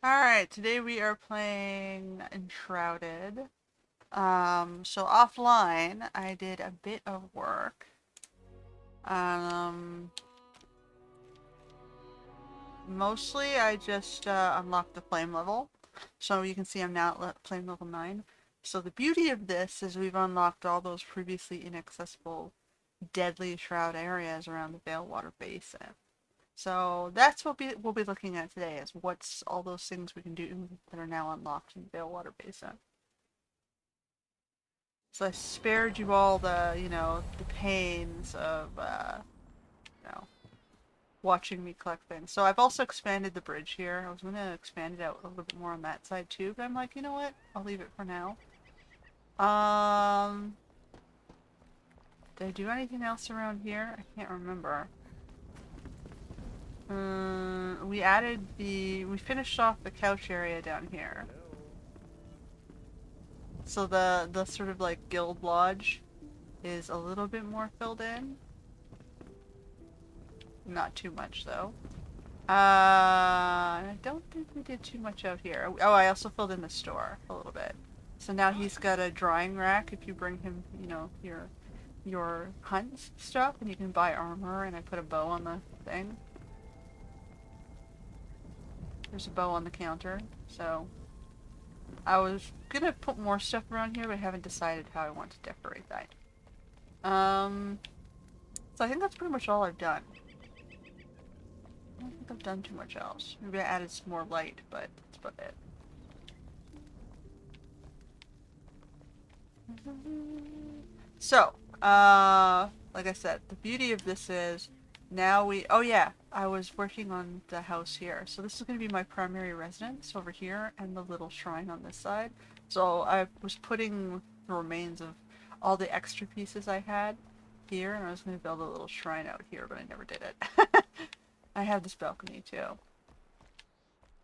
Alright, today we are playing Enshrouded. So offline, I did a bit of work. Um, Mostly I just unlocked the flame level. So you can see I'm now at flame level 9. So the beauty of this is we've unlocked all those previously inaccessible deadly shroud areas around the Water Basin. So that's what we'll be looking at today is what's all those things we can do that are now unlocked in the Water Basin. So I spared you all the pains of, you know, watching me collect things. So I've also expanded the bridge here. I was going to expand it out a little bit more on that side too, but I'm like, you know what? I'll leave it for now. Um, did I do anything else around here? I can't remember. We finished off the couch area down here. So the sort of like guild lodge is a little bit more filled in. Not too much though. I don't think we did too much out here. Oh, I also filled in the store a little bit. So now he's got a drying rack if you bring him, your hunt stuff, and you can buy armor, and I put a bow on the thing. There's a bow on the counter, so I was gonna put more stuff around here, but I haven't decided how I want to decorate that. So I think that's pretty much all I've done. I don't think I've done too much else. Maybe I added some more light, but that's about it. So, like I said, the beauty of this is now oh yeah, I was working on the house here. So this is going to be my primary residence over here and the little shrine on this side. So I was putting the remains of all the extra pieces I had here, and I was going to build a little shrine out here, but I never did it. I have this balcony too.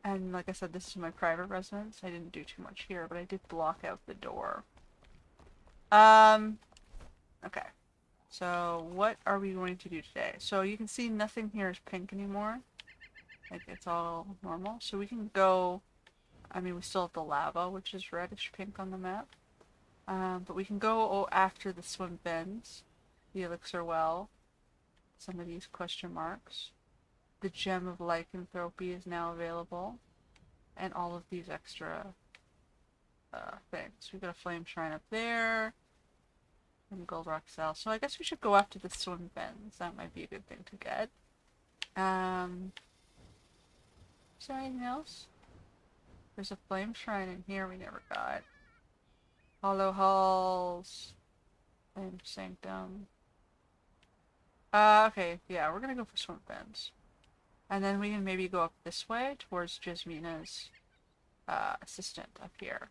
And like I said, this is my private residence. I didn't do too much here, but I did block out the door. Okay. So what are we going to do today? So you can see nothing here is pink anymore. Like it's all normal. So we can go, I mean we still have the lava, which is reddish pink on the map. But we can go after the swimfins, the elixir well, some of these question marks. The gem of lycanthropy is now available. And all of these extra things. We've got a flame shrine up there. And gold rock cell. So I guess we should go after the swimfins. That might be a good thing to get. Is there anything else? There's a flame shrine in here we never got. Hollow halls. Flame sanctum. Okay, yeah, we're gonna go for swimfins. And then we can maybe go up this way towards Jasmina's assistant up here.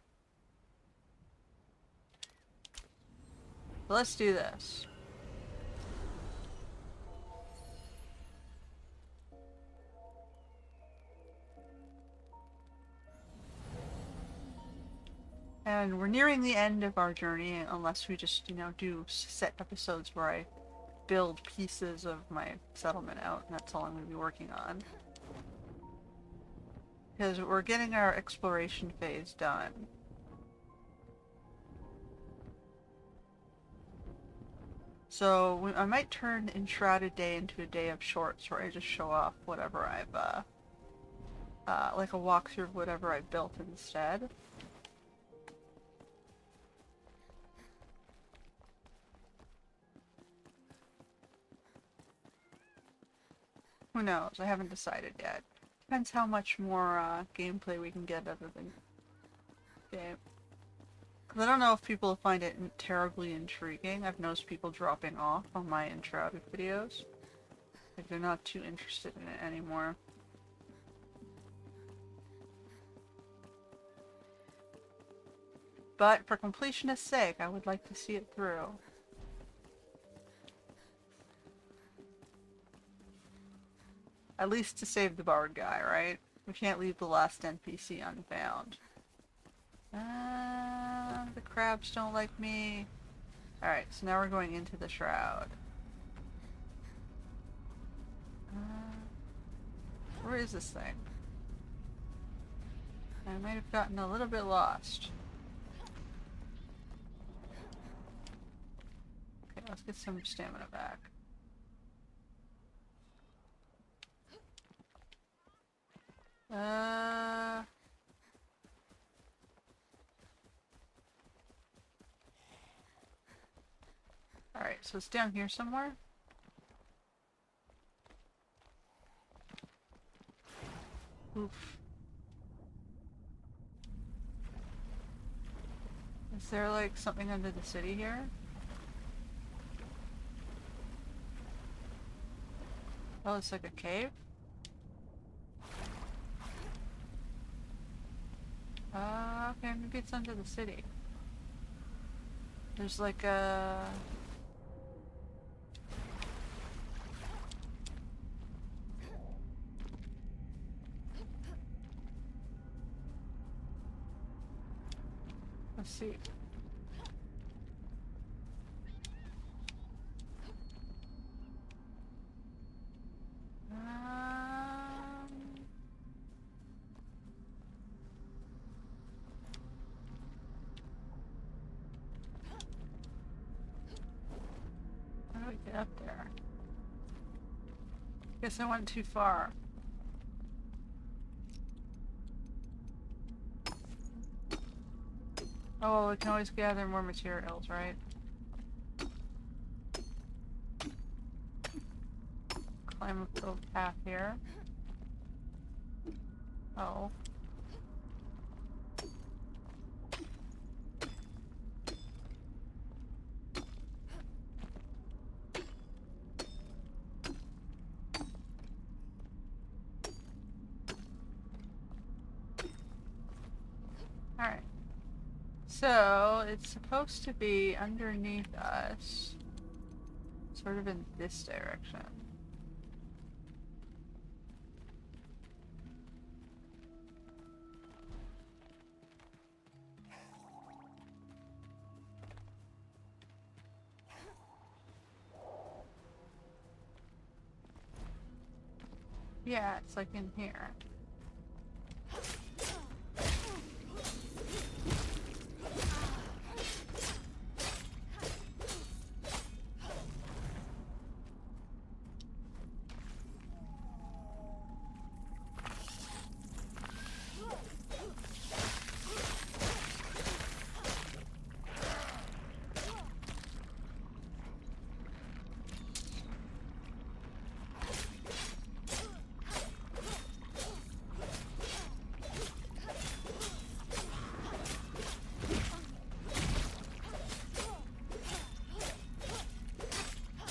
But let's do this. And we're nearing the end of our journey, unless we just, do set episodes where I build pieces of my settlement out, and that's all I'm going to be working on. Because we're getting our exploration phase done. So I might turn Enshrouded Day into a day of shorts where I just show off whatever I've, like a walkthrough of whatever I built instead. Who knows? I haven't decided yet. Depends how much more gameplay we can get other than game. Because I don't know if people find it terribly intriguing. I've noticed people dropping off on my Enshrouded videos. Like they're not too interested in it anymore. But for completionist's sake, I would like to see it through. At least to save the bard guy, right? We can't leave the last NPC unfound. The crabs don't like me. Alright, so now we're going into the shroud. Where is this thing? I might have gotten a little bit lost. Okay, let's get some stamina back. Alright, so it's down here somewhere. Oof. Is there like something under the city here? Oh, it's like a cave? Okay, maybe it's under the city. There's like a... Let's see. How do we get up there? Guess I went too far. Oh, well, we can always gather more materials, right? Climb up the path here. Oh. Alright. So, it's supposed to be underneath us. Sort of in this direction. Yeah, it's like in here.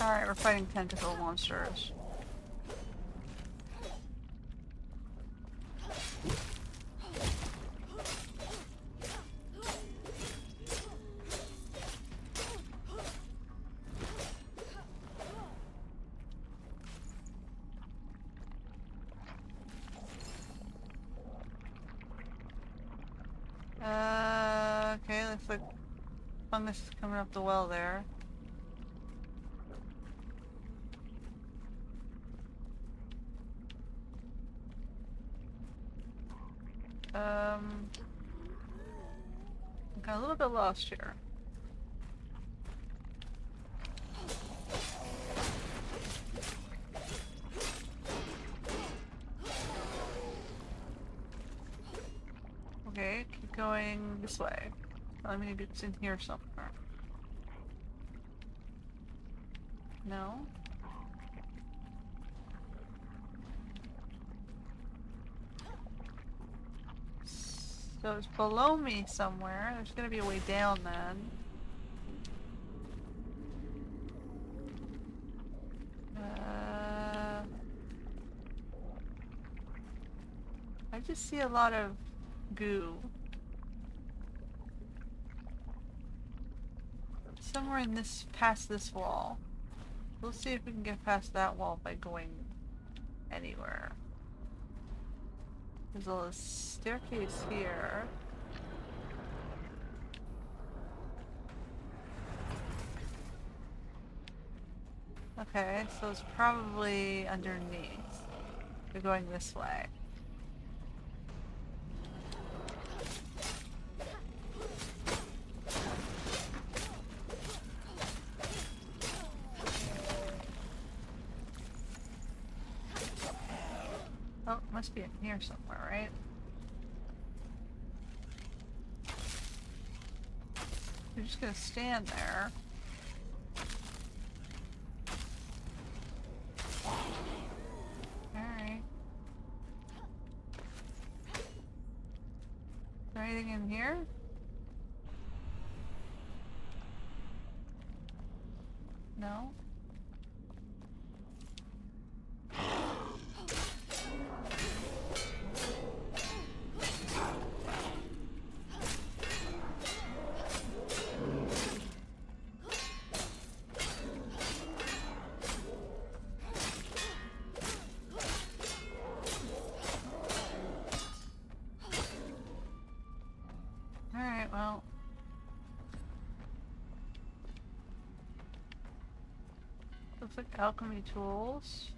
Alright, we're fighting tentacle monsters. Okay, looks like fungus is coming up the well there. Got a little bit lost here. Okay, keep going this way. Maybe it's in here somewhere. No? So it's below me somewhere. There's gonna be a way down then. I just see a lot of goo. Somewhere in this, past this wall. We'll see if we can get past that wall by going anywhere. There's a little staircase here. Okay, so it's probably underneath. We're going this way. Oh, it must be in here somewhere, right? You're just gonna stand there. Alright. Is there anything in here? No? Alright, well. Looks like alchemy tools.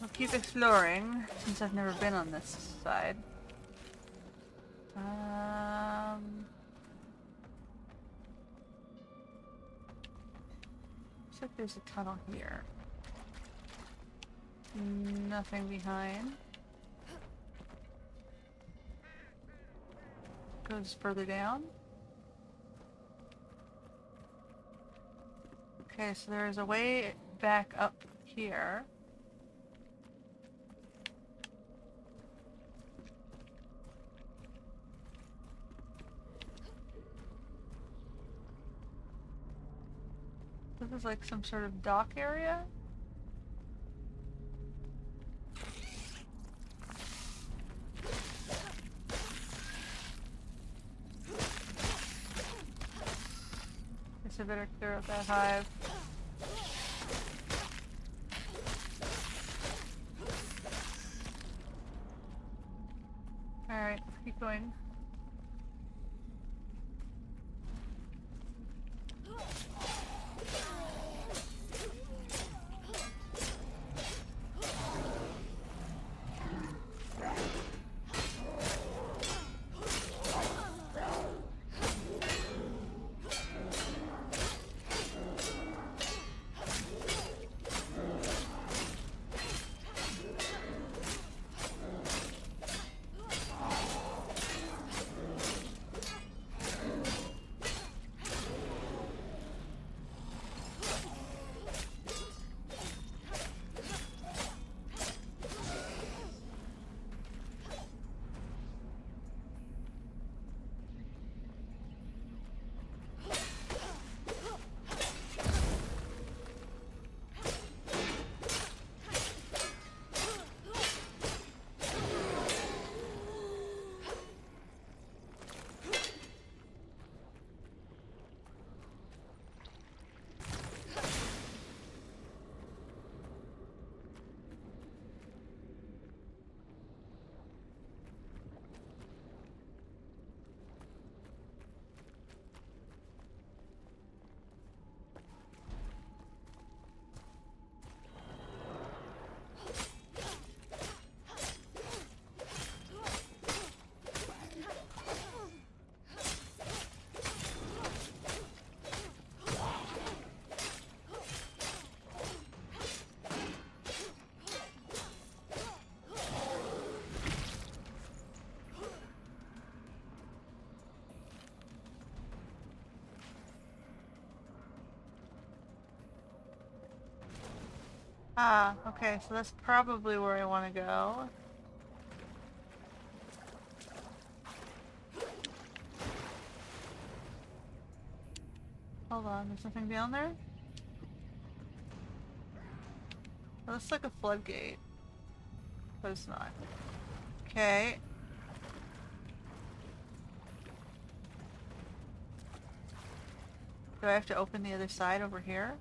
I'll keep exploring, since I've never been on this side. Looks like there's a tunnel here. Nothing behind. Goes further down. Okay, so there's a way back up here. This is like some sort of dock area. Guess I better clear up that hive. Alright, keep going. Ah, okay, so that's probably where I want to go. Hold on, there's nothing down there? It looks like a floodgate. But it's not. Okay. Do I have to open the other side over here?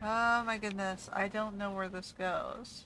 Oh my goodness, I don't know where this goes.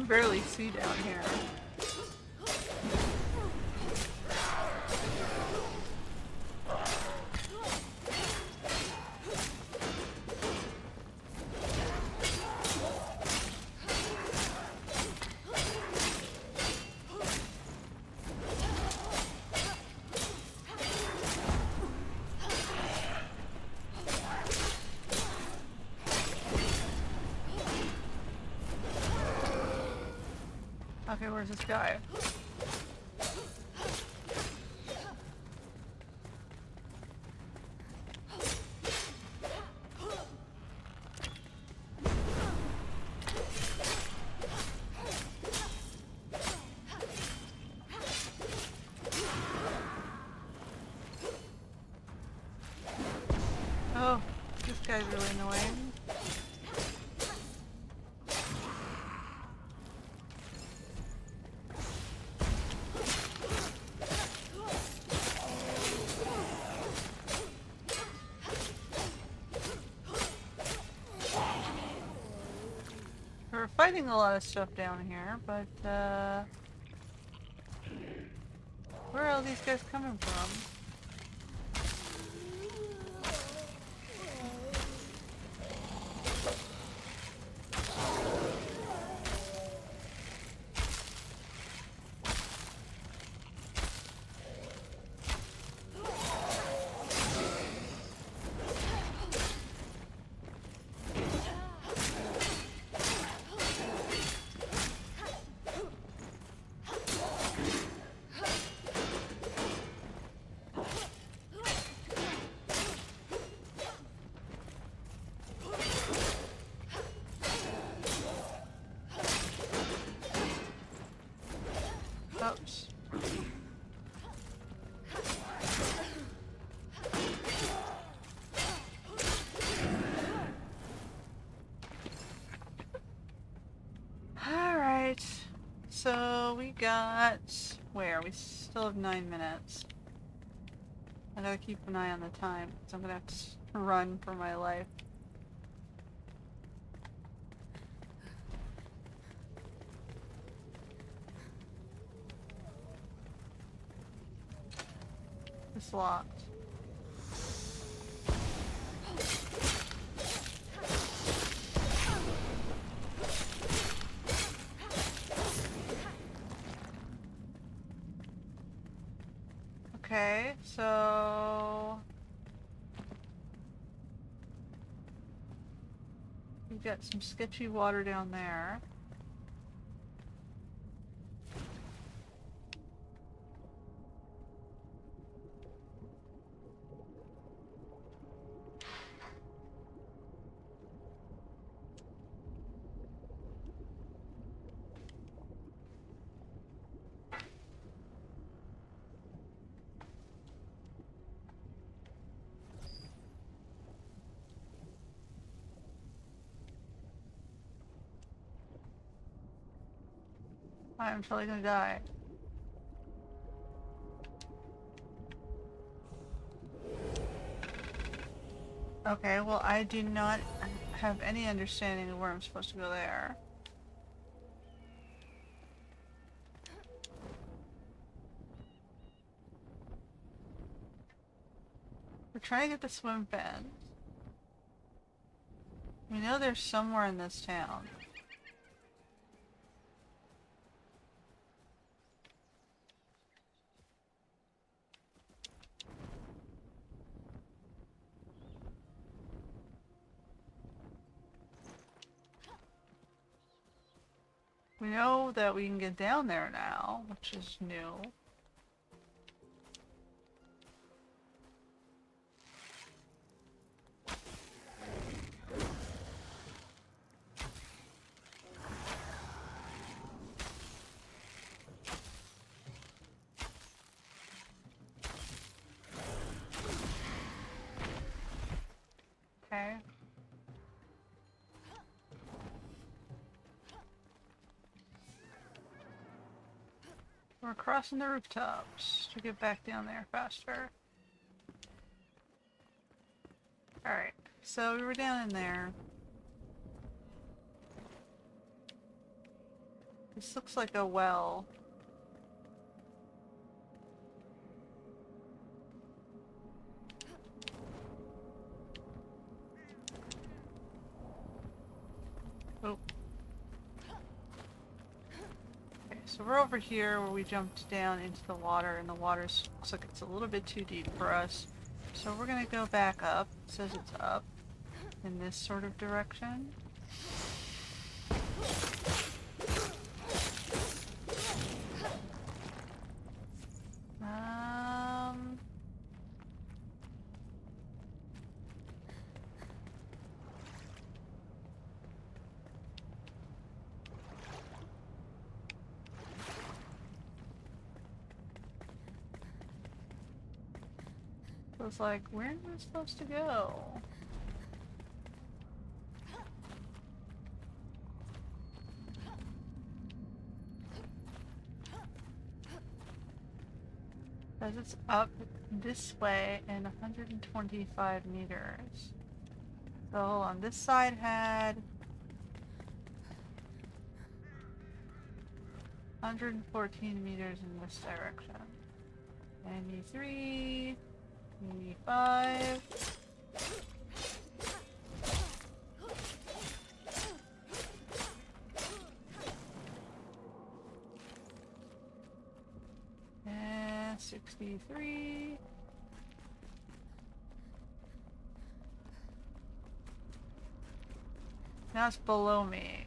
barely see down here. Okay, where's this guy? Oh, this guy's really annoying. We're fighting a lot of stuff down here, but where are all these guys coming from? Oops. Alright. So we got... Where? We still have 9 minutes. I gotta keep an eye on the time, because I'm gonna have to run for my life. It's locked. Okay, so... We've got some sketchy water down there. I'm totally gonna die. Okay, well I do not have any understanding of where I'm supposed to go there. We're trying to get the swimfins. We know they're somewhere in this town. We know that we can get down there now, which is new. Okay. We're crossing the rooftops to get back down there faster. Alright, so we were down in there. This looks like a well. Oh. Okay, so we're over here where we jumped down into the water, and the water looks like it's a little bit too deep for us. So we're gonna go back up. It says it's up in this sort of direction. So it's like, where am I supposed to go? Says it's up this way and 125 meters. So hold on, this side had 114 meters in this direction. 93, 85. And 63. Now it's below me.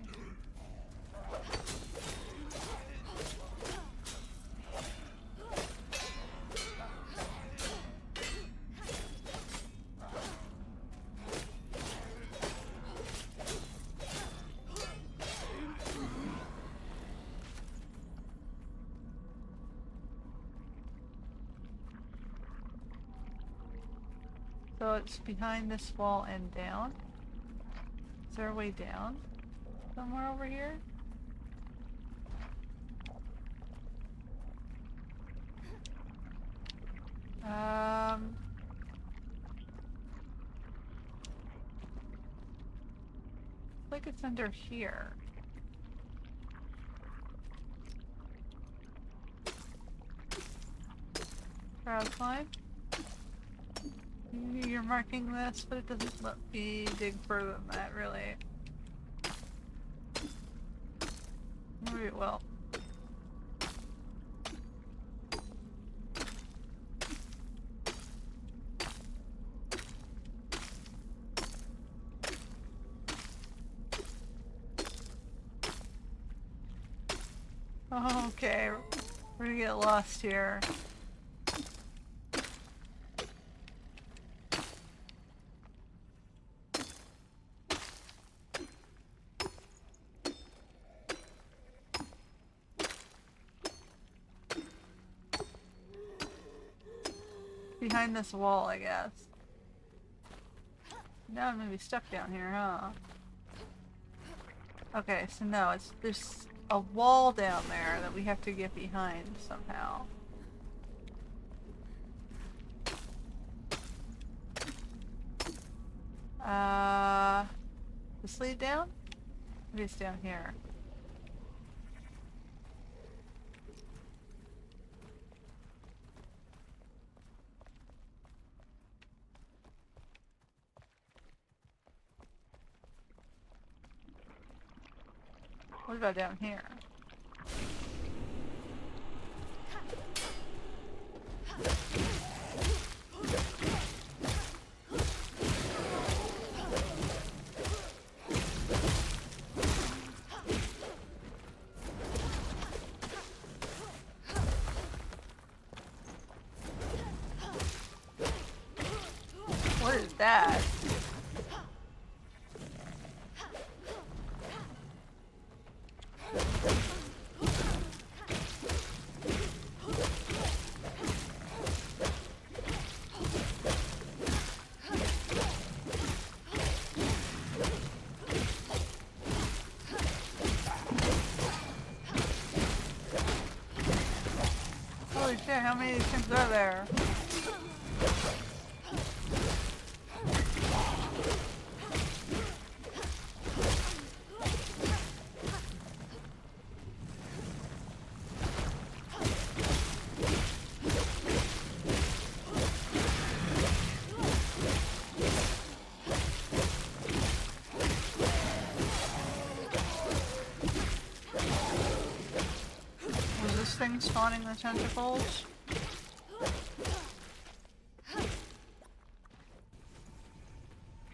So it's behind this wall and down. Is there a way down? Somewhere over here? Like it's under here. Shroud climb. You're marking this, but it doesn't let me dig further than that, really. Maybe it will. Oh, okay, we're gonna get lost here. Behind this wall, I guess. Now I'm gonna be stuck down here, huh? Okay, so no, there's a wall down there that we have to get behind somehow. This lead down? Maybe it's down here. What about down here? What is that? Holy shit, how many of these things are there? thing spawning the tentacles?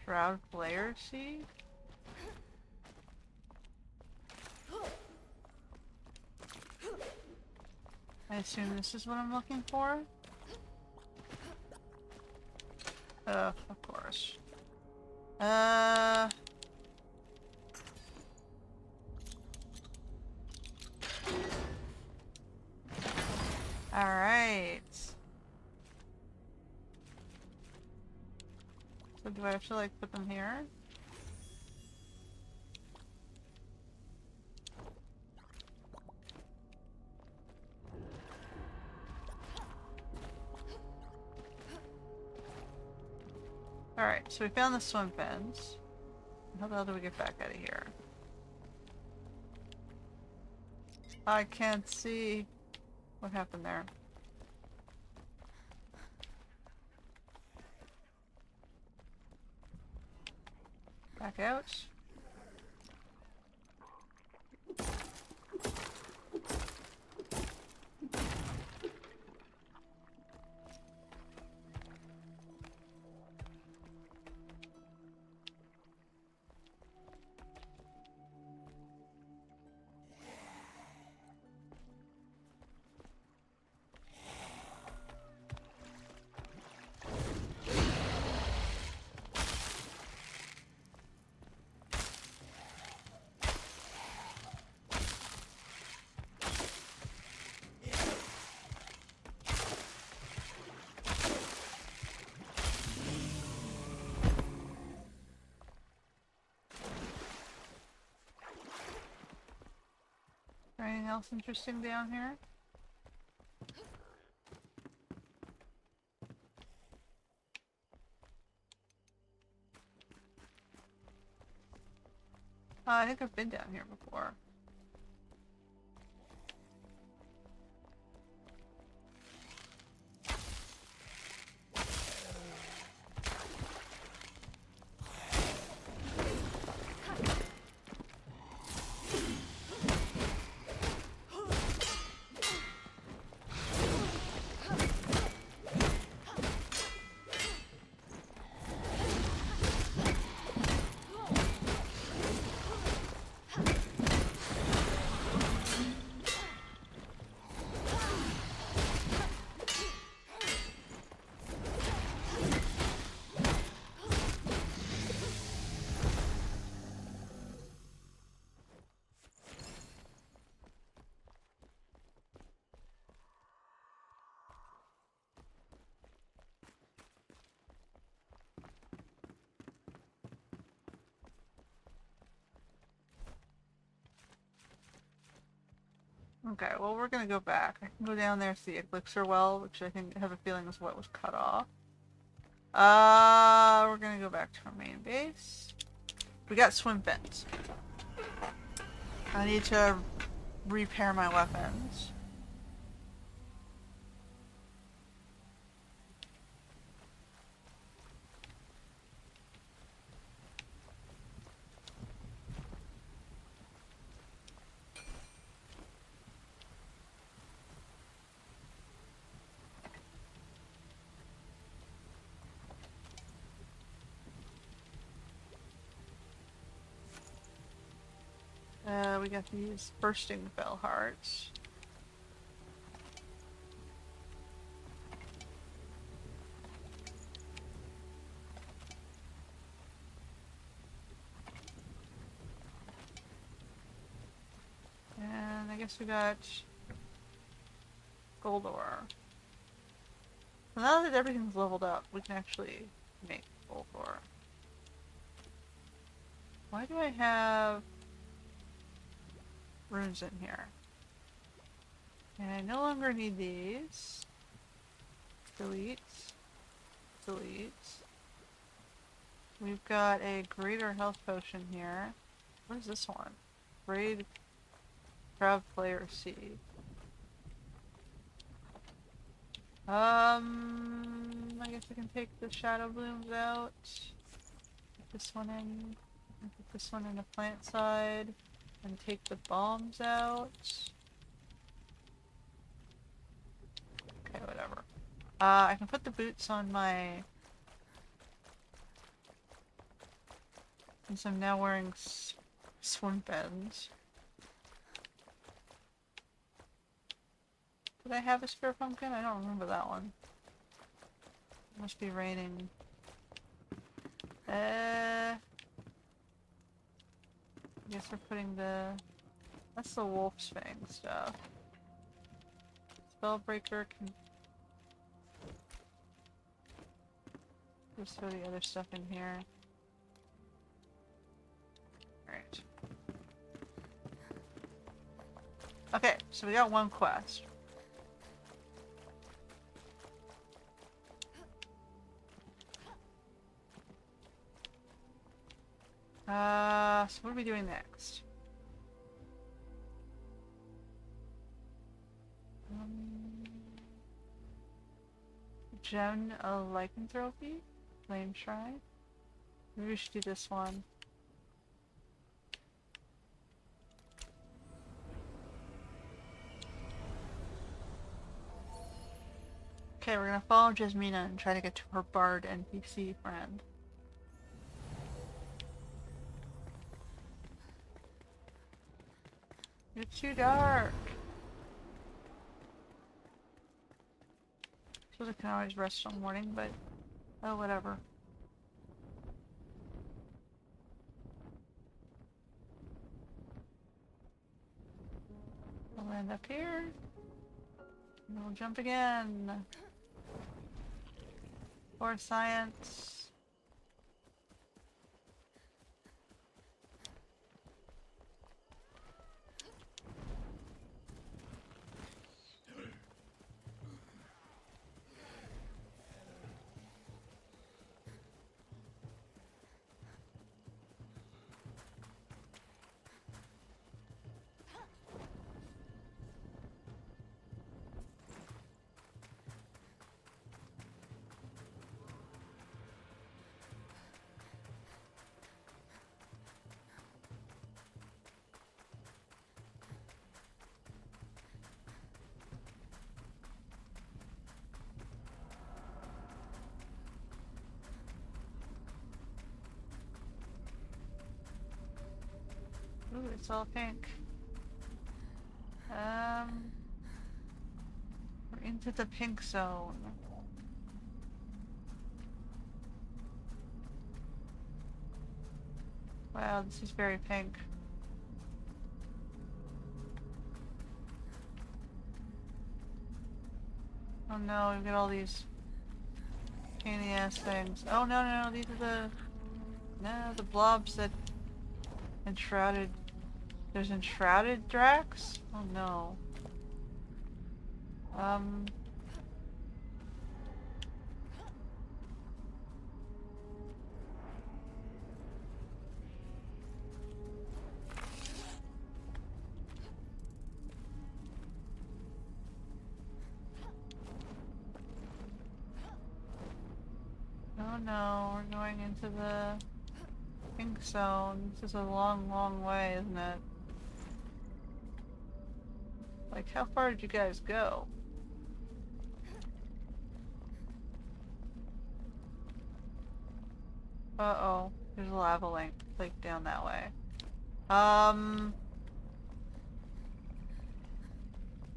Shroud player seed? I assume this is what I'm looking for? Of course. Alright. So do I have to like put them here? Alright, so we found the swimfins. How the hell do we get back out of here? I can't see what happened there. Back out. Anything else interesting down here? I think I've been down here before. Okay, well we're gonna go back. I can go down there to the elixir well, which I think I have a feeling is what was cut off. We're gonna go back to our main base. We got swimfins. I need to repair my weapons. We got these bursting bell hearts. And I guess we got gold ore. So now that everything's leveled up, we can actually make gold ore. Why do I have runes in here? And I no longer need these. Delete. Delete. We've got a greater health potion here. What is this one? Raid Crab Player Seed. I guess I can take the shadow blooms out. Put this one in. And put this one in the plant side. And take the bombs out. I can put the boots on my... Since I'm now wearing swimfins. Did I have a spare pumpkin? I don't remember that one. It must be raining. I guess we're putting the... That's the wolf's fang stuff. Spellbreaker can... Just throw the other stuff in here. Alright. Okay, so we got one quest. So what are we doing next? Gem a lycanthropy? Flame shrine? Maybe we should do this one. Okay, we're gonna follow Jasmina and try to get to her bard NPC friend. It's too dark! Suppose I can always rest till morning, but... Oh, whatever. We'll land up here. And we'll jump again. For science. Ooh, it's all pink. We're into the pink zone. Wow, this is very pink. Oh no, we've got all these pain in the ass things. Oh no, no, these are the blobs that enshrouded. There's enshrouded Drax? Oh no. Oh no, we're going into the pink zone. This is a long, long way, isn't it? Like, how far did you guys go? Uh-oh. There's a lava lake down that way.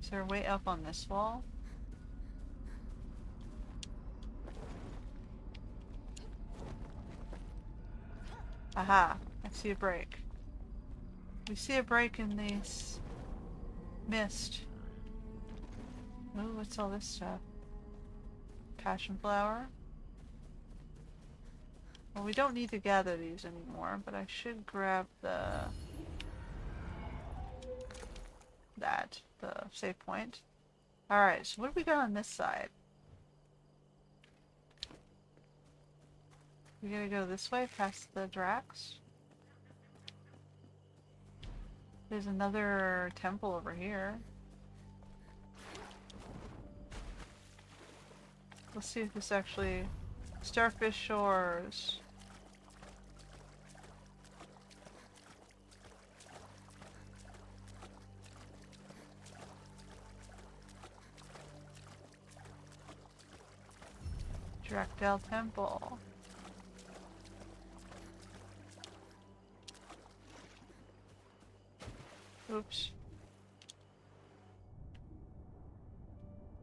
Is there a way up on this wall? Aha! I see a break. We see a break in this mist. Ooh, what's all this stuff? Passion flower? Well, we don't need to gather these anymore, but I should grab the save point. Alright, so what do we got on this side? We gotta go this way, past the Drax. There's another temple over here. Let's see if this actually... Starfish Shores. Drakdale Temple. Oops.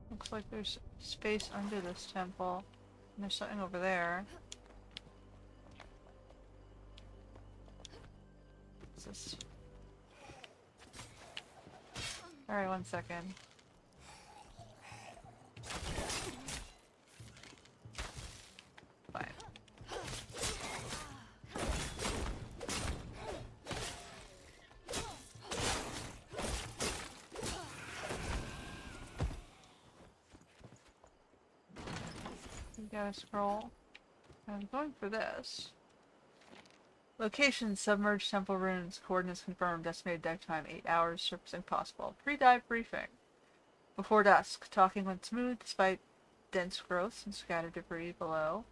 Looks like there's space under this temple. And there's something over there. What's this? Alright, 1 second. Fine. You gotta scroll. I'm going for this. Location, submerged temple ruins. Coordinates confirmed. Estimated dive time 8 hours. Surfacing possible. Pre-dive briefing. Before dusk. Talking went smooth despite dense growths and scattered debris below.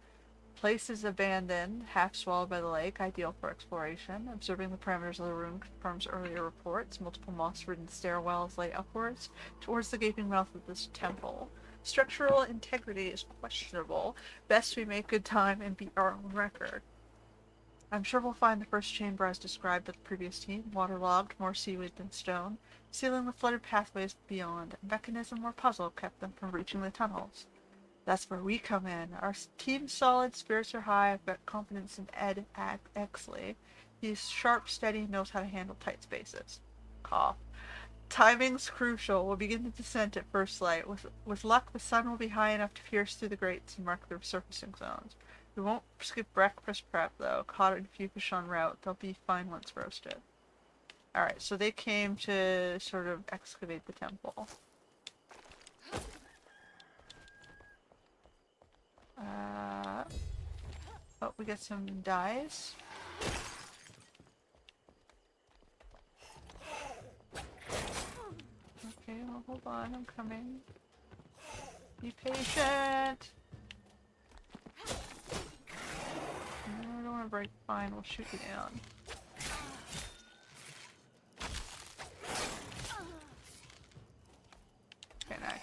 Place is abandoned, half swallowed by the lake, ideal for exploration. Observing the parameters of the room confirms earlier reports. Multiple moss-ridden stairwells lay upwards towards the gaping mouth of this temple. Structural integrity is questionable. Best we make good time and beat our own record. I'm sure we'll find the first chamber as described by the previous team, waterlogged, more seaweed than stone, sealing the flooded pathways beyond. A mechanism or puzzle kept them from reaching the tunnels. That's where we come in. Our team's solid, spirits are high. I've got confidence in Ed Exley. He's sharp, steady, knows how to handle tight spaces. Cough. Timing's crucial. We'll begin the descent at first light. With luck, the sun will be high enough to pierce through the grates and mark the surfacing zones. We won't skip breakfast prep, though. Caught a few fish en route. They'll be fine once roasted. Alright, so they came to sort of excavate the temple. Oh, we got some dyes. Okay, well, hold on, I'm coming. Be patient! No, I don't want to break. Fine, we'll shoot you down. Okay, nice.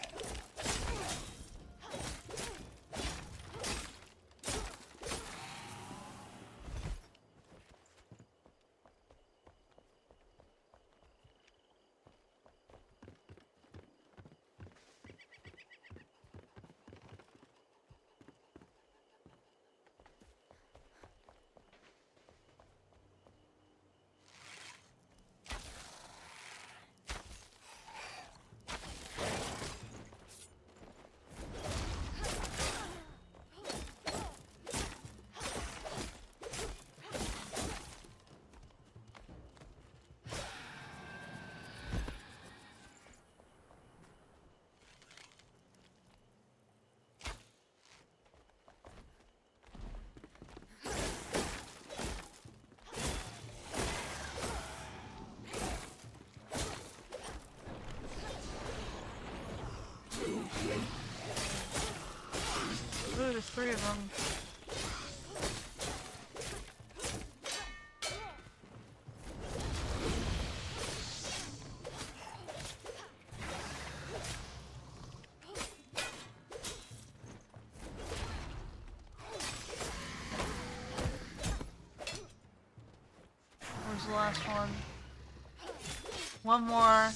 Ooh, there's 3 of them. Where's the last one? One more.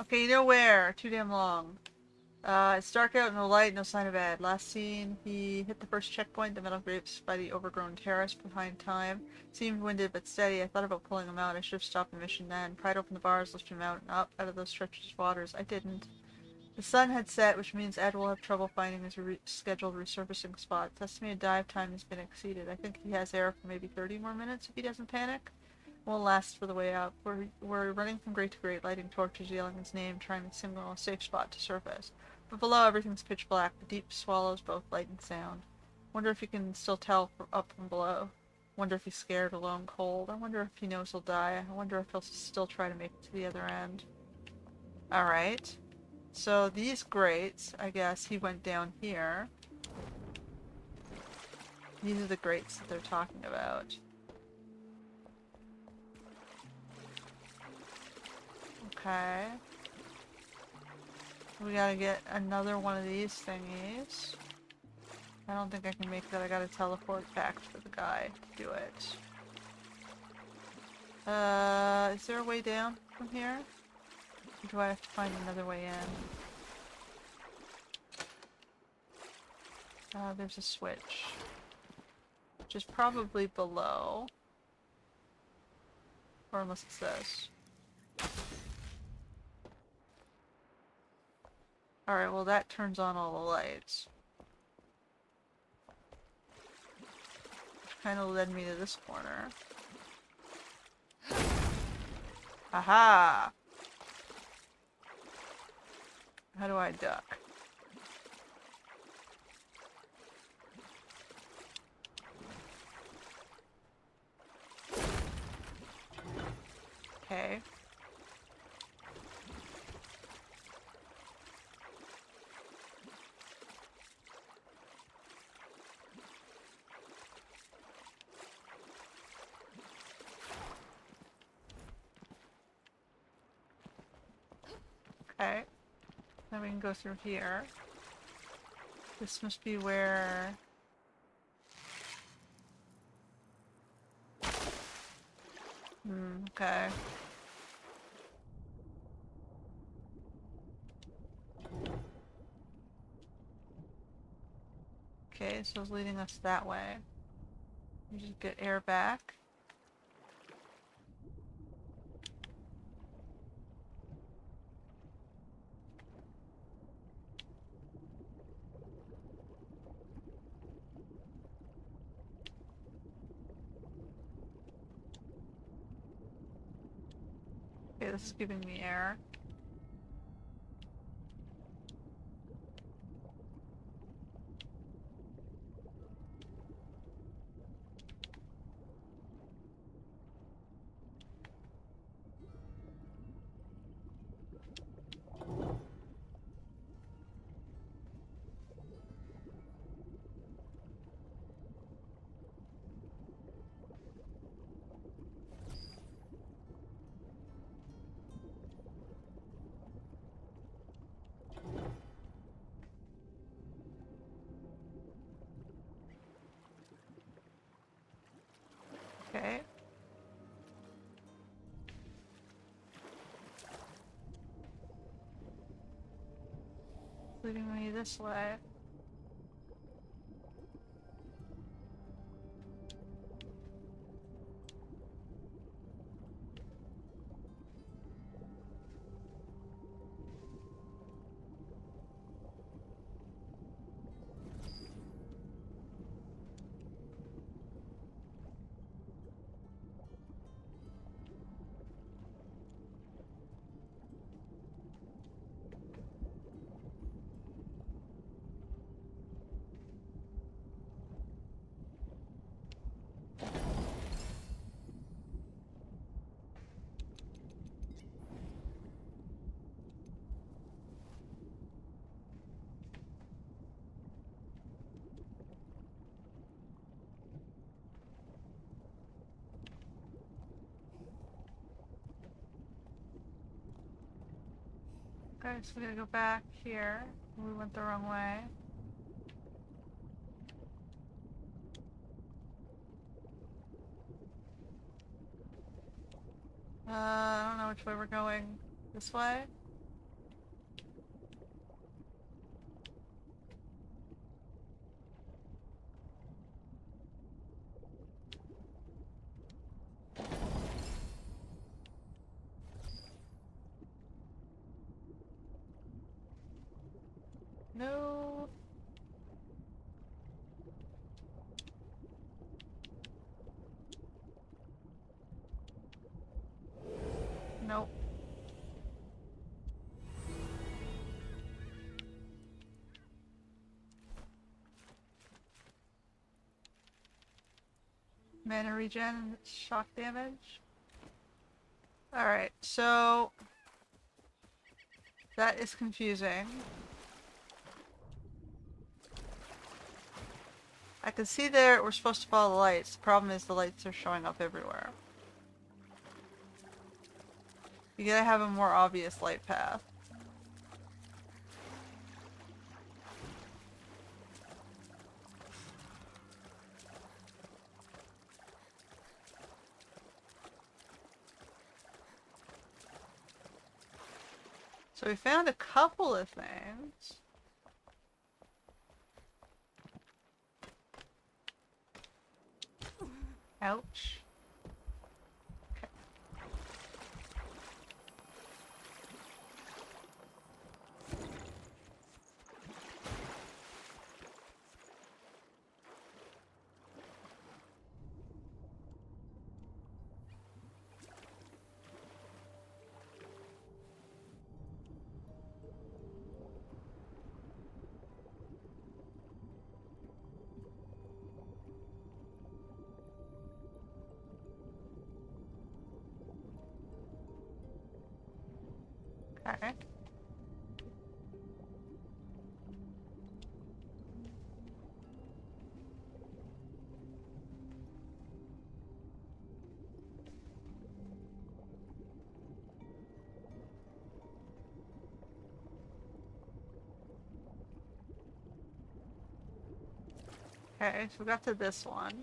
Okay, you know where. Too damn long. It's dark out, no light, no sign of Ed. Last seen, he hit the first checkpoint, the metal grapes by the overgrown terrace behind time. Seemed winded but steady. I thought about pulling him out. I should have stopped the mission then. Pried open the bars, lifted him out and up out of those treacherous waters. I didn't. The sun had set, which means Ed will have trouble finding his scheduled resurfacing spot. The estimated dive time has been exceeded. I think he has air for maybe 30 more minutes if he doesn't panic. Won't last for the way out. We're running from grate to grate, lighting torches, yelling his name, trying to signal a safe spot to surface. But below, everything's pitch black. The deep swallows both light and sound. Wonder if he can still tell up from below. Wonder if he's scared, alone, cold. I wonder if he knows he'll die. I wonder if he'll still try to make it to the other end. Alright. So these grates, I guess he went down here. These are the grates that they're talking about. Okay. We gotta get another one of these thingies. I don't think I can make that. I gotta teleport back to the guy to do it. Is there a way down from here? Or do I have to find another way in? There's a switch. Which is probably below. Or unless it's this. Alright, well that turns on all the lights. Which kind of led me to this corner. Aha! How do I duck? Okay. Okay. Then we can go through here. This must be where... okay. Okay, so it's leading us that way. You just get air back. Okay, this is giving me air. Okay. Leading me this way. Okay, so we gotta go back here. We went the wrong way. I don't know which way we're going. This way? Mana regen and shock damage. Alright, so that is confusing. I can see there we're supposed to follow the lights. The problem is the lights are showing up everywhere. You gotta have a more obvious light path. So we found a couple of things. Ouch. Okay. Okay, so we got to this one.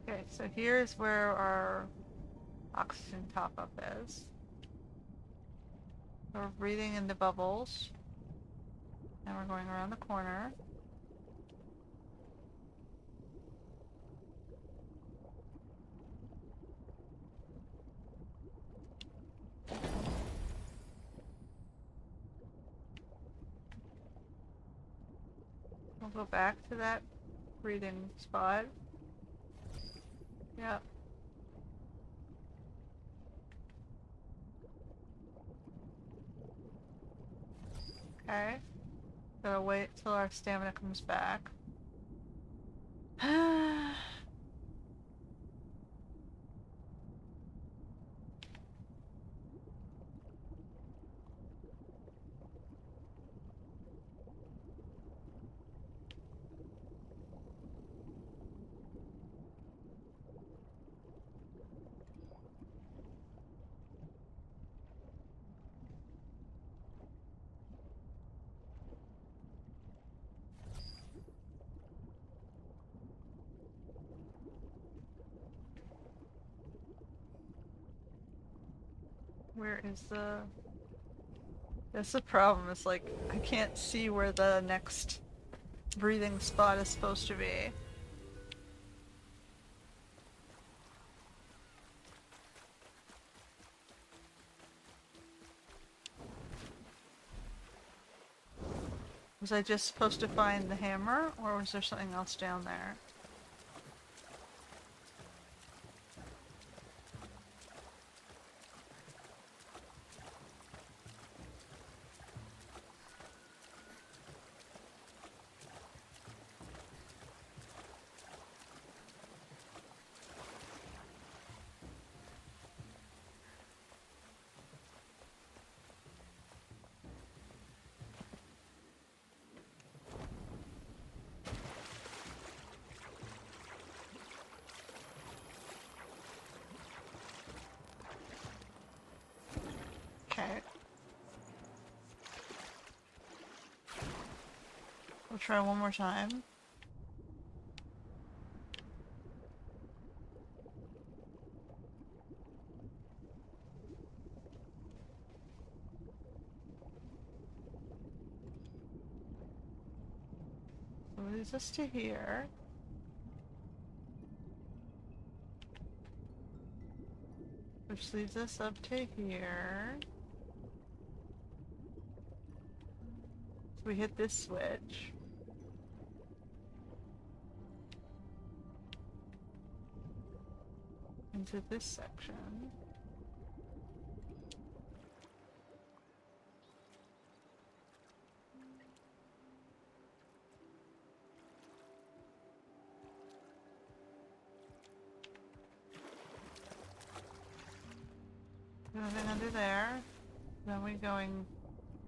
Okay, so here's where our oxygen top-up is. We're breathing in the bubbles. Now we're going around the corner. We'll go back to that breathing spot. Yep. Okay. Gotta wait till our stamina comes back. Where is the... That's the problem, it's like, I can't see where the next breathing spot is supposed to be. Was I just supposed to find the hammer, or was there something else down there? Okay. We'll try one more time. leads us to here. Which leads us up to here. So we hit this switch. Into this section. Moving under there. Then we're going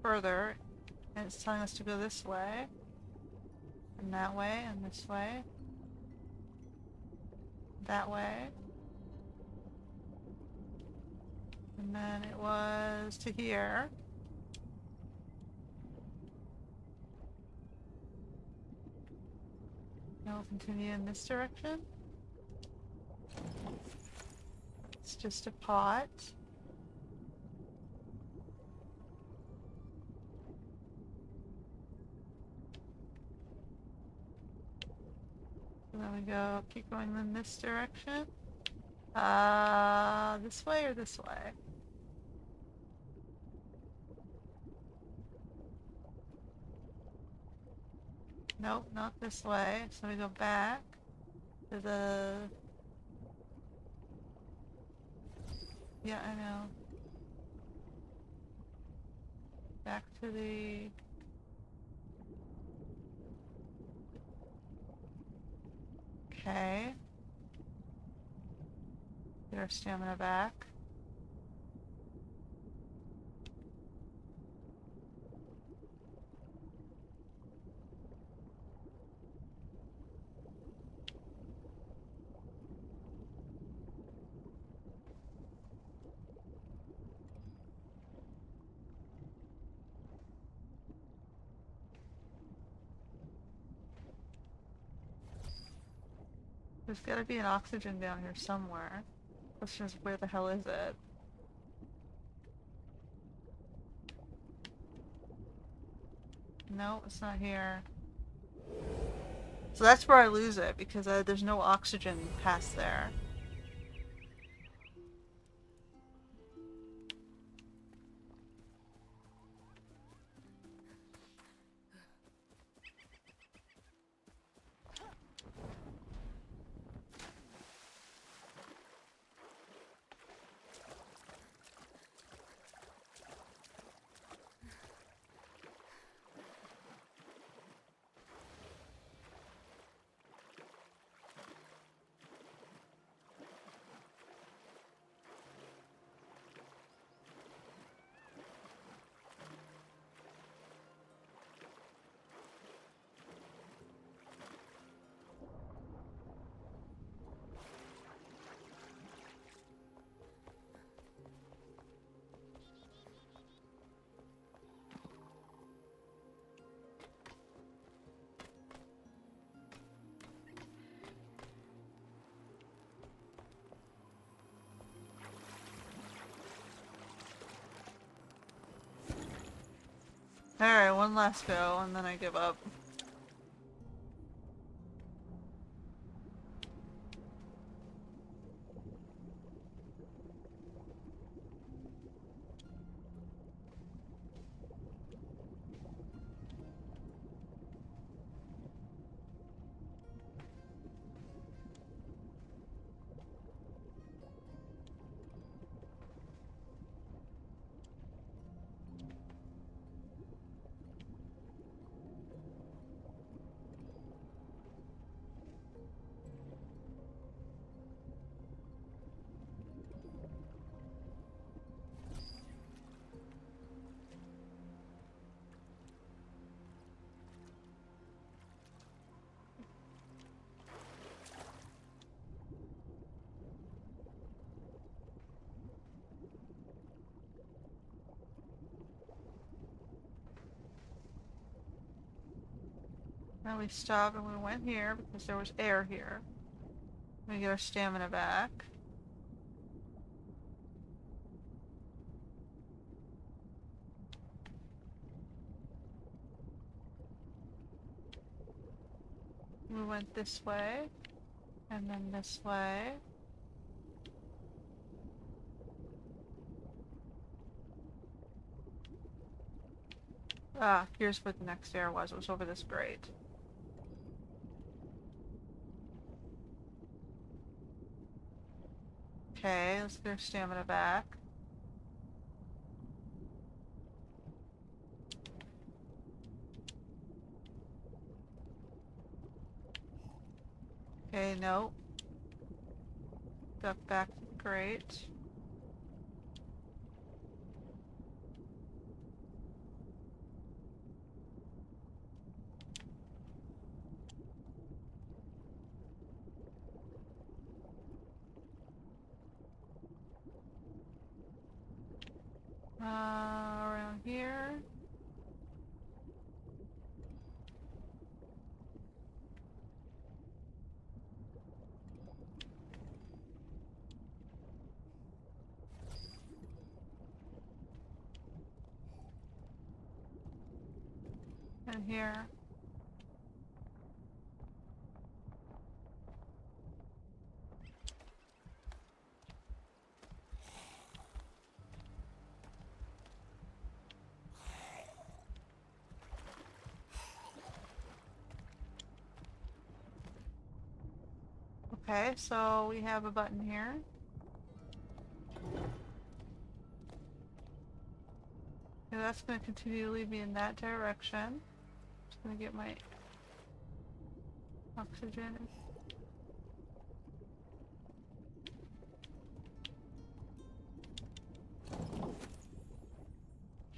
further, and it's telling us to go this way, and that way, and this way, that way. And then it was to here. Now we'll continue in this direction. It's just a pot. So then we go, keep going in this direction. This way or this way? Nope, not this way. So we go back to the... Yeah, I know. Back to the... Okay. Get our stamina back. There's gotta be an oxygen down here somewhere. Question is, where the hell is it? No, it's not here. So that's where I lose it, because there's no oxygen past there. Alright, one last go, and then I give up. Now we stopped and we went here because there was air here. We get our stamina back. We went this way, and then this way. Ah, here's where the next stair was. It was over this grate. Okay, let's get our stamina back. Okay, nope. Duck back to the grate. Around here. And here. Okay, so we have a button here. Okay, that's going to continue to lead me in that direction. Just going to get my oxygen.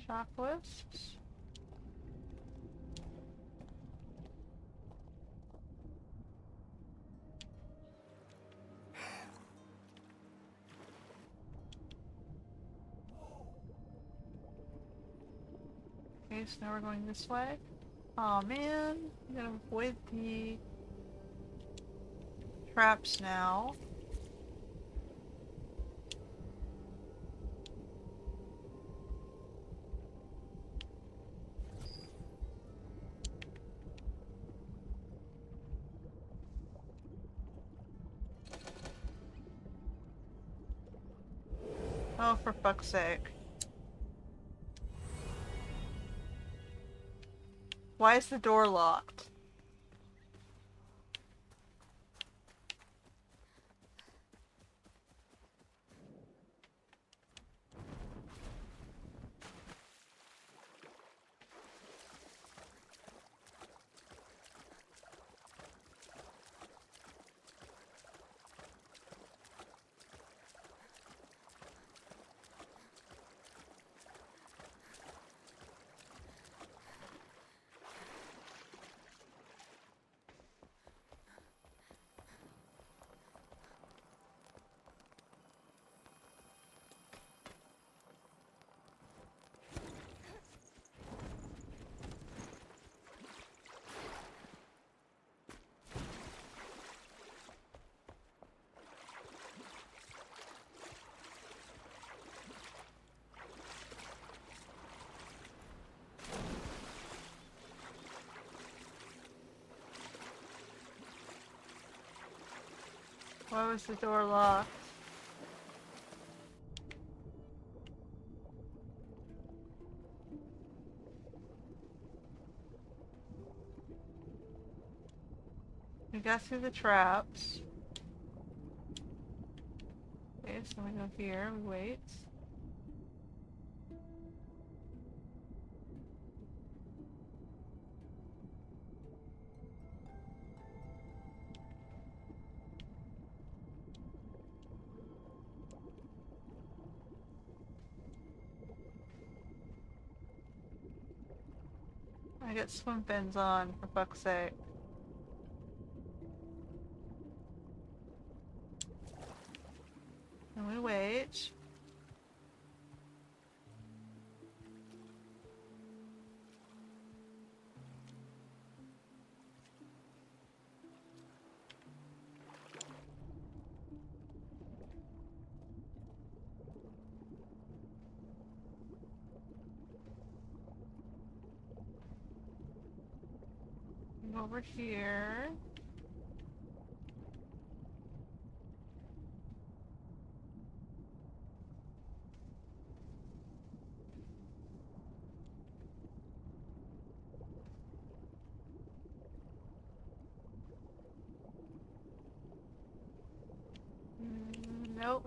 Shock wisps. Okay, so now we're going this way. Oh man, I'm gonna avoid the traps now. Oh, for fuck's sake. Why is the door locked? Why was the door locked? We got through the traps. Okay, so we go here, we wait. I got swimfins on, for fuck's sake. And we wait. Over here.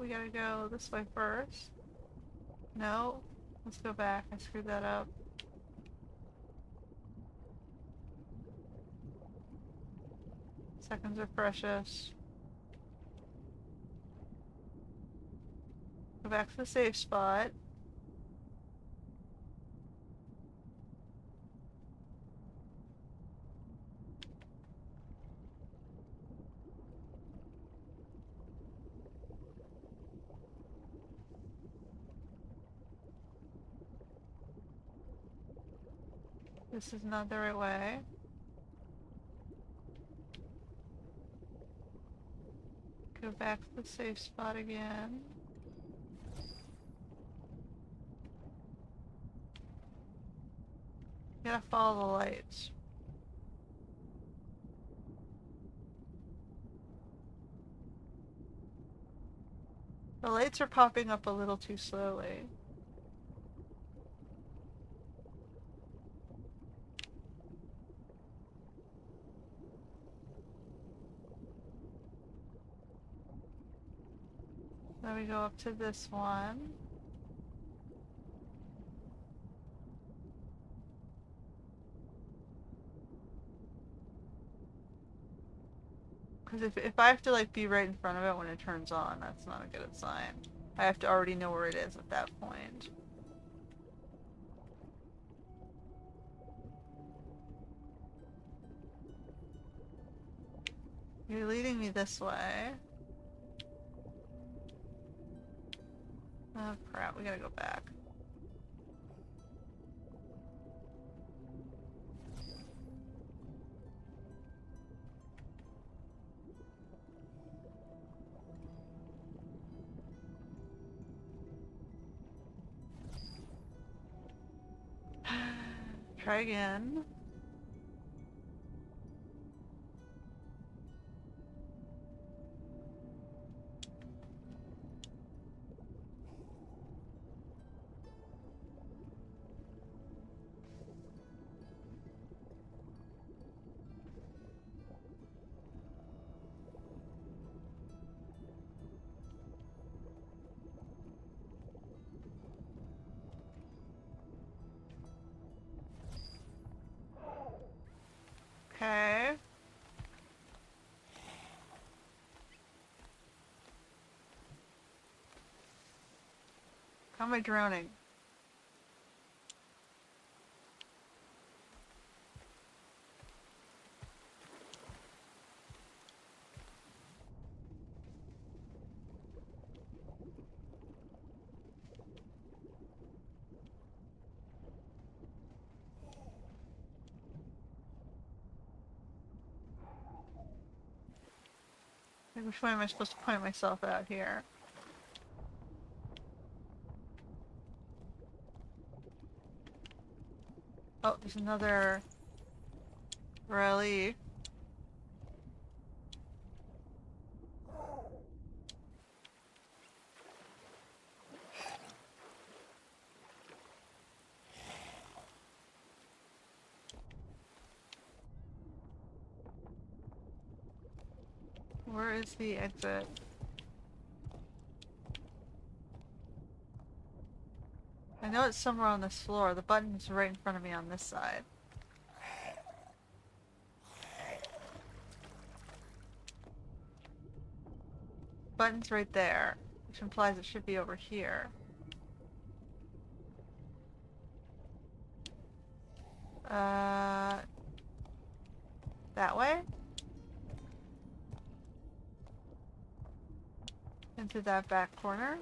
we gotta go this way first. No. Let's go back. I screwed that up. Seconds are precious. Go back to the safe spot. This is not the right way. Go back to the safe spot again. You gotta follow the lights. The lights are popping up a little too slowly. Then we go up to this one. Because if I have to like be right in front of it when it turns on, that's not a good sign. I have to already know where it is at that point. You're leading me this way. Oh crap, we gotta go back. Try again. Okay. How am I drowning? Like, which way am I supposed to point myself out here? Oh, there's another relief. Where is the exit? I know it's somewhere on this floor. The button's right in front of me on this side. Button's right there, which implies it should be over here. That way? Into that back corner?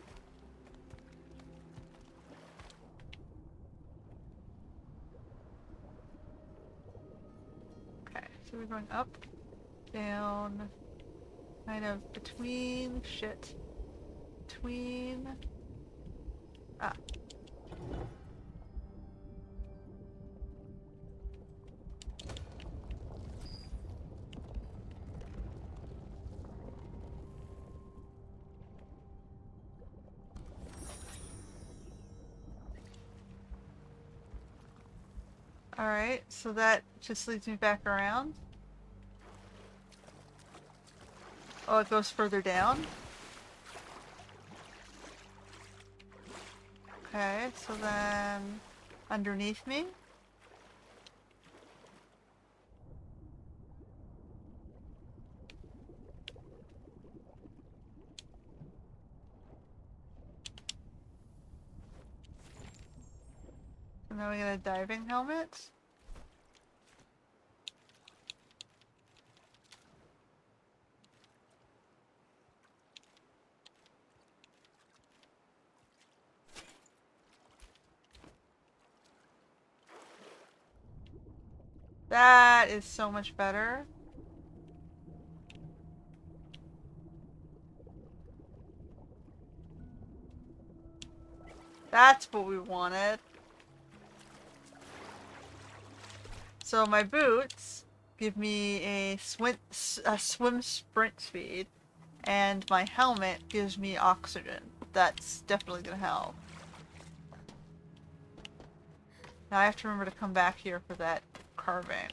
Okay, so we're going up, down, kind of between, between, ah. Alright, so that just leads me back around. Oh, it goes further down? Okay, so then underneath me. And then we get a diving helmet. That is so much better. That's what we wanted. So my boots give me a swim sprint speed, and my helmet gives me oxygen. That's definitely gonna help. Now I have to remember to come back here for that carving.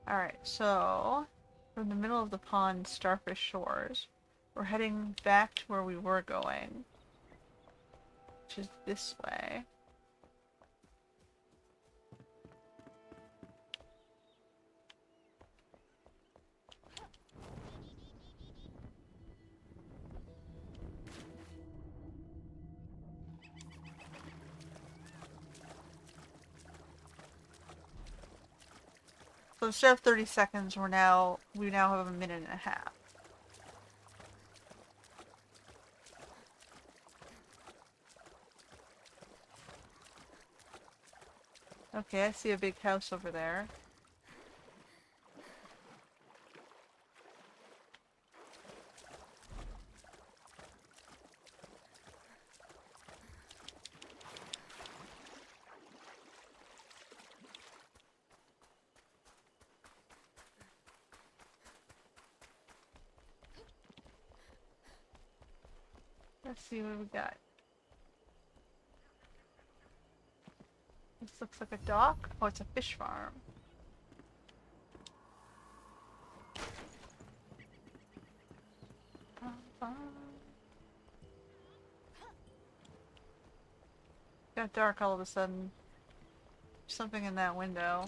Alright, so from the middle of the pond, Starfish Shores, we're heading back to where we were going, which is this way. So instead of 30 seconds, we now have a minute and a half. Okay, I see a big house over there. Let's see what we got. This looks like a dock. Oh, it's a fish farm. Got dark all of a sudden. Something in that window.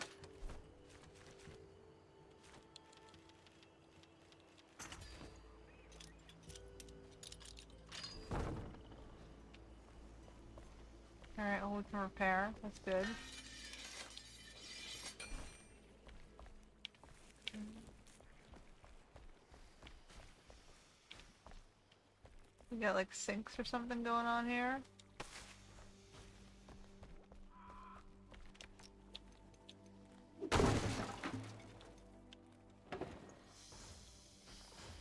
Alright, well we can repair. That's good. We got like sinks or something going on here.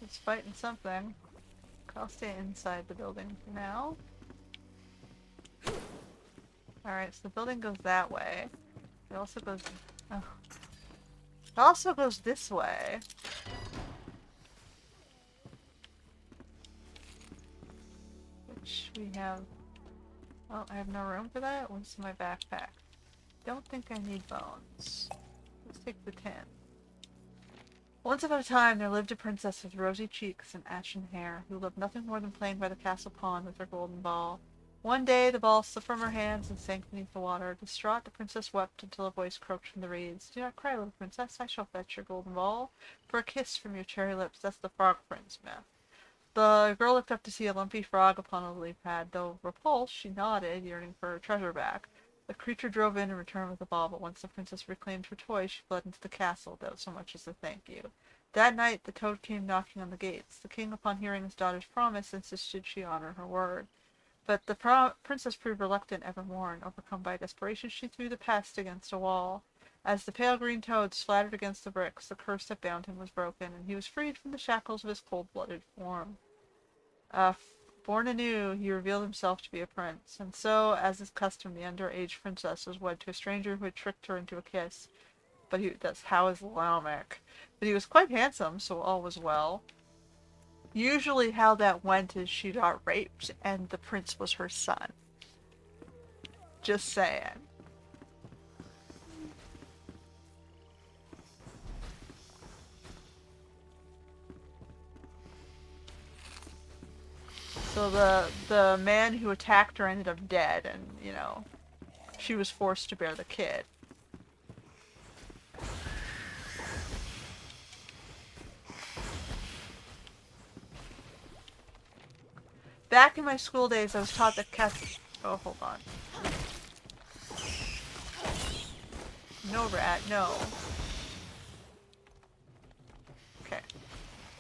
He's fighting something. I'll stay inside the building for now. Alright, so the building goes that way. It also goes... Oh. It also goes this way. Which we have... Oh, I have no room for that? What's in my backpack? Don't think I need bones. Let's take the tin. Once upon a time, there lived a princess with rosy cheeks and ashen hair, who loved nothing more than playing by the castle pond with her golden ball. One day, the ball slipped from her hands and sank beneath the water. Distraught, the princess wept until a voice croaked from the reeds. "Do not cry, little princess. I shall fetch your golden ball. For a kiss from your cherry lips." That's the Frog Prince myth. The girl looked up to see a lumpy frog upon a lily pad. Though repulsed, she nodded, yearning for her treasure back. The creature drove in and returned with the ball, but once the princess reclaimed her toy, she fled into the castle without so much as a thank you. That night, the toad came knocking on the gates. The king, upon hearing his daughter's promise, insisted she honor her word. But the princess proved reluctant evermore, and overcome by desperation, she threw the pest against a wall. As the pale green toad splattered against the bricks, the curse that bound him was broken, and he was freed from the shackles of his cold-blooded form. Born anew, he revealed himself to be a prince, and so, as is custom, the underage princess was wed to a stranger who had tricked her into a kiss. But that's how is Lamech. But he was quite handsome, so all was well. Usually how that went is she got raped, and the prince was her son. Just saying. So the man who attacked her ended up dead, and you know, she was forced to bear the kid. Back in my school days, I was taught that cats. Oh, hold on. No rat, no. Okay.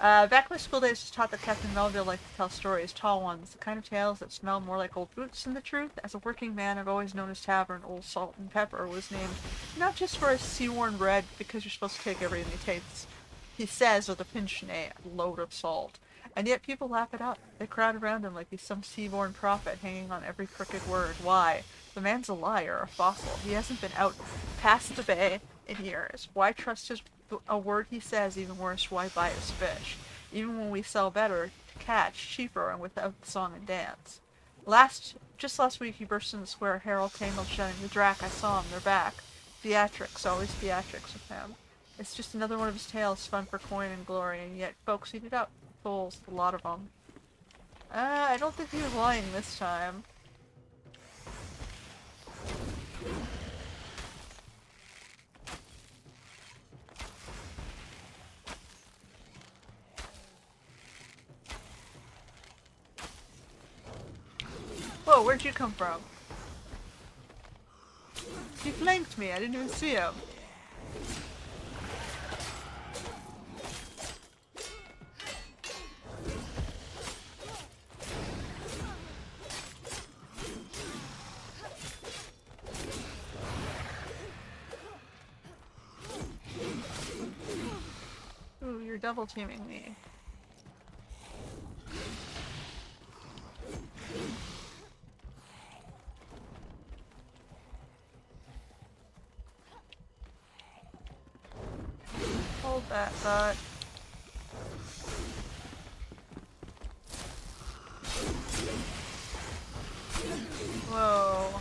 Back in my school days, I was taught that Captain Melville liked to tell stories, tall ones, the kind of tales that smell more like old boots than the truth. As a working man, I've always known his tavern, Old Salt and Pepper, was named not just for his sea-worn bread, because you're supposed to take everything he tastes. He says with a pinch and a load of salt. And yet people laugh it up. They crowd around him like he's some sea-born prophet hanging on every crooked word. Why? The man's a liar, a fossil. He hasn't been out past the bay in years. Why trust a word he says? Even worse, why buy his fish? Even when we sell better to catch, cheaper, and without the song and dance. Just last week he burst in the square, Harold tangled shouting, "The Drac, I saw him, they're back." Theatrics, always theatrics with him. It's just another one of his tales, fun for coin and glory, and yet folks eat it up. Fools, a lot of them. I don't think he was lying this time. Whoa, where'd you come from? He flanked me, I didn't even see him. Ooh, you're double teaming me. Hold that thought. Whoa.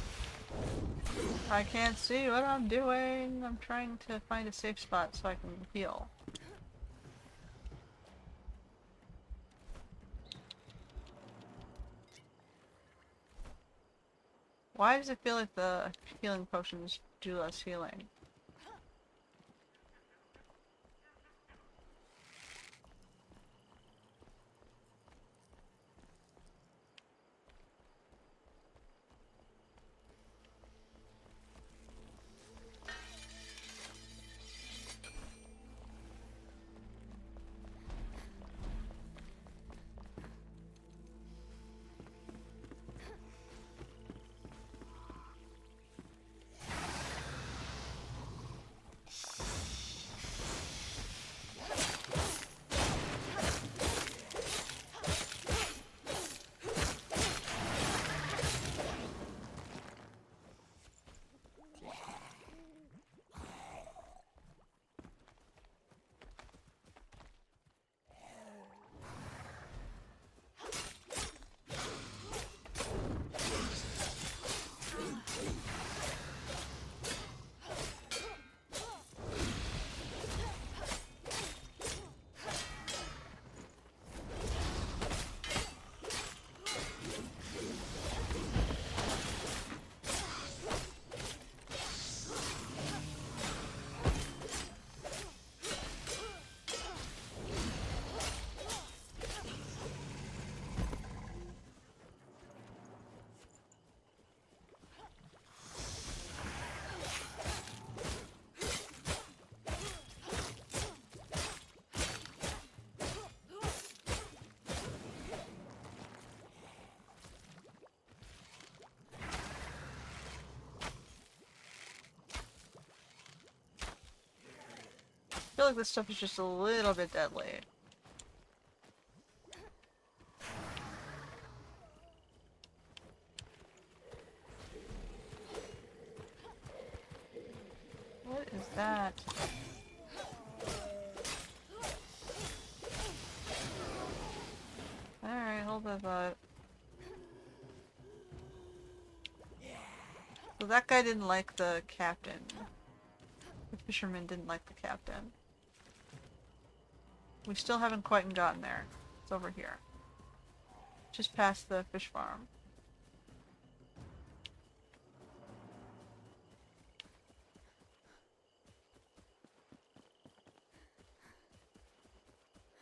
I can't see what I'm doing. I'm trying to find a safe spot so I can heal. Why does it feel like the healing potions do less healing? I feel like this stuff is just a little bit deadly. What is that? Alright, hold that thought. So that guy didn't like the captain. The fisherman didn't like the captain. We still haven't quite gotten there. It's over here. just past the fish farm.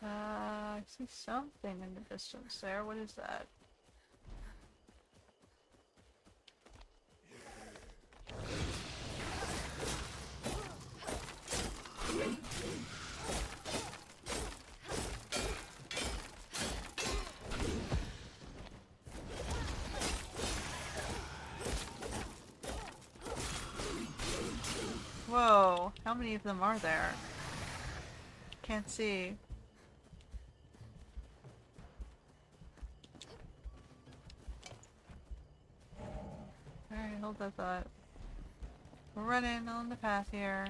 I see something in the distance there. What is that? Whoa, how many of them are there? Can't see. Alright, hold that thought. We're running on the path here.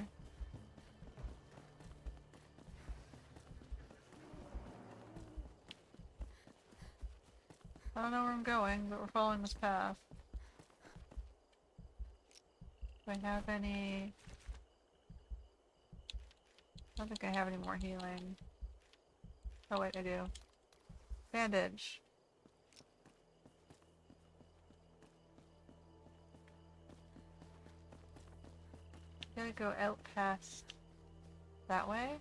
I don't know where I'm going, but we're following this path. Do I have any... I don't think I have any more healing. Oh wait, I do. Bandage. Gotta go out past that way.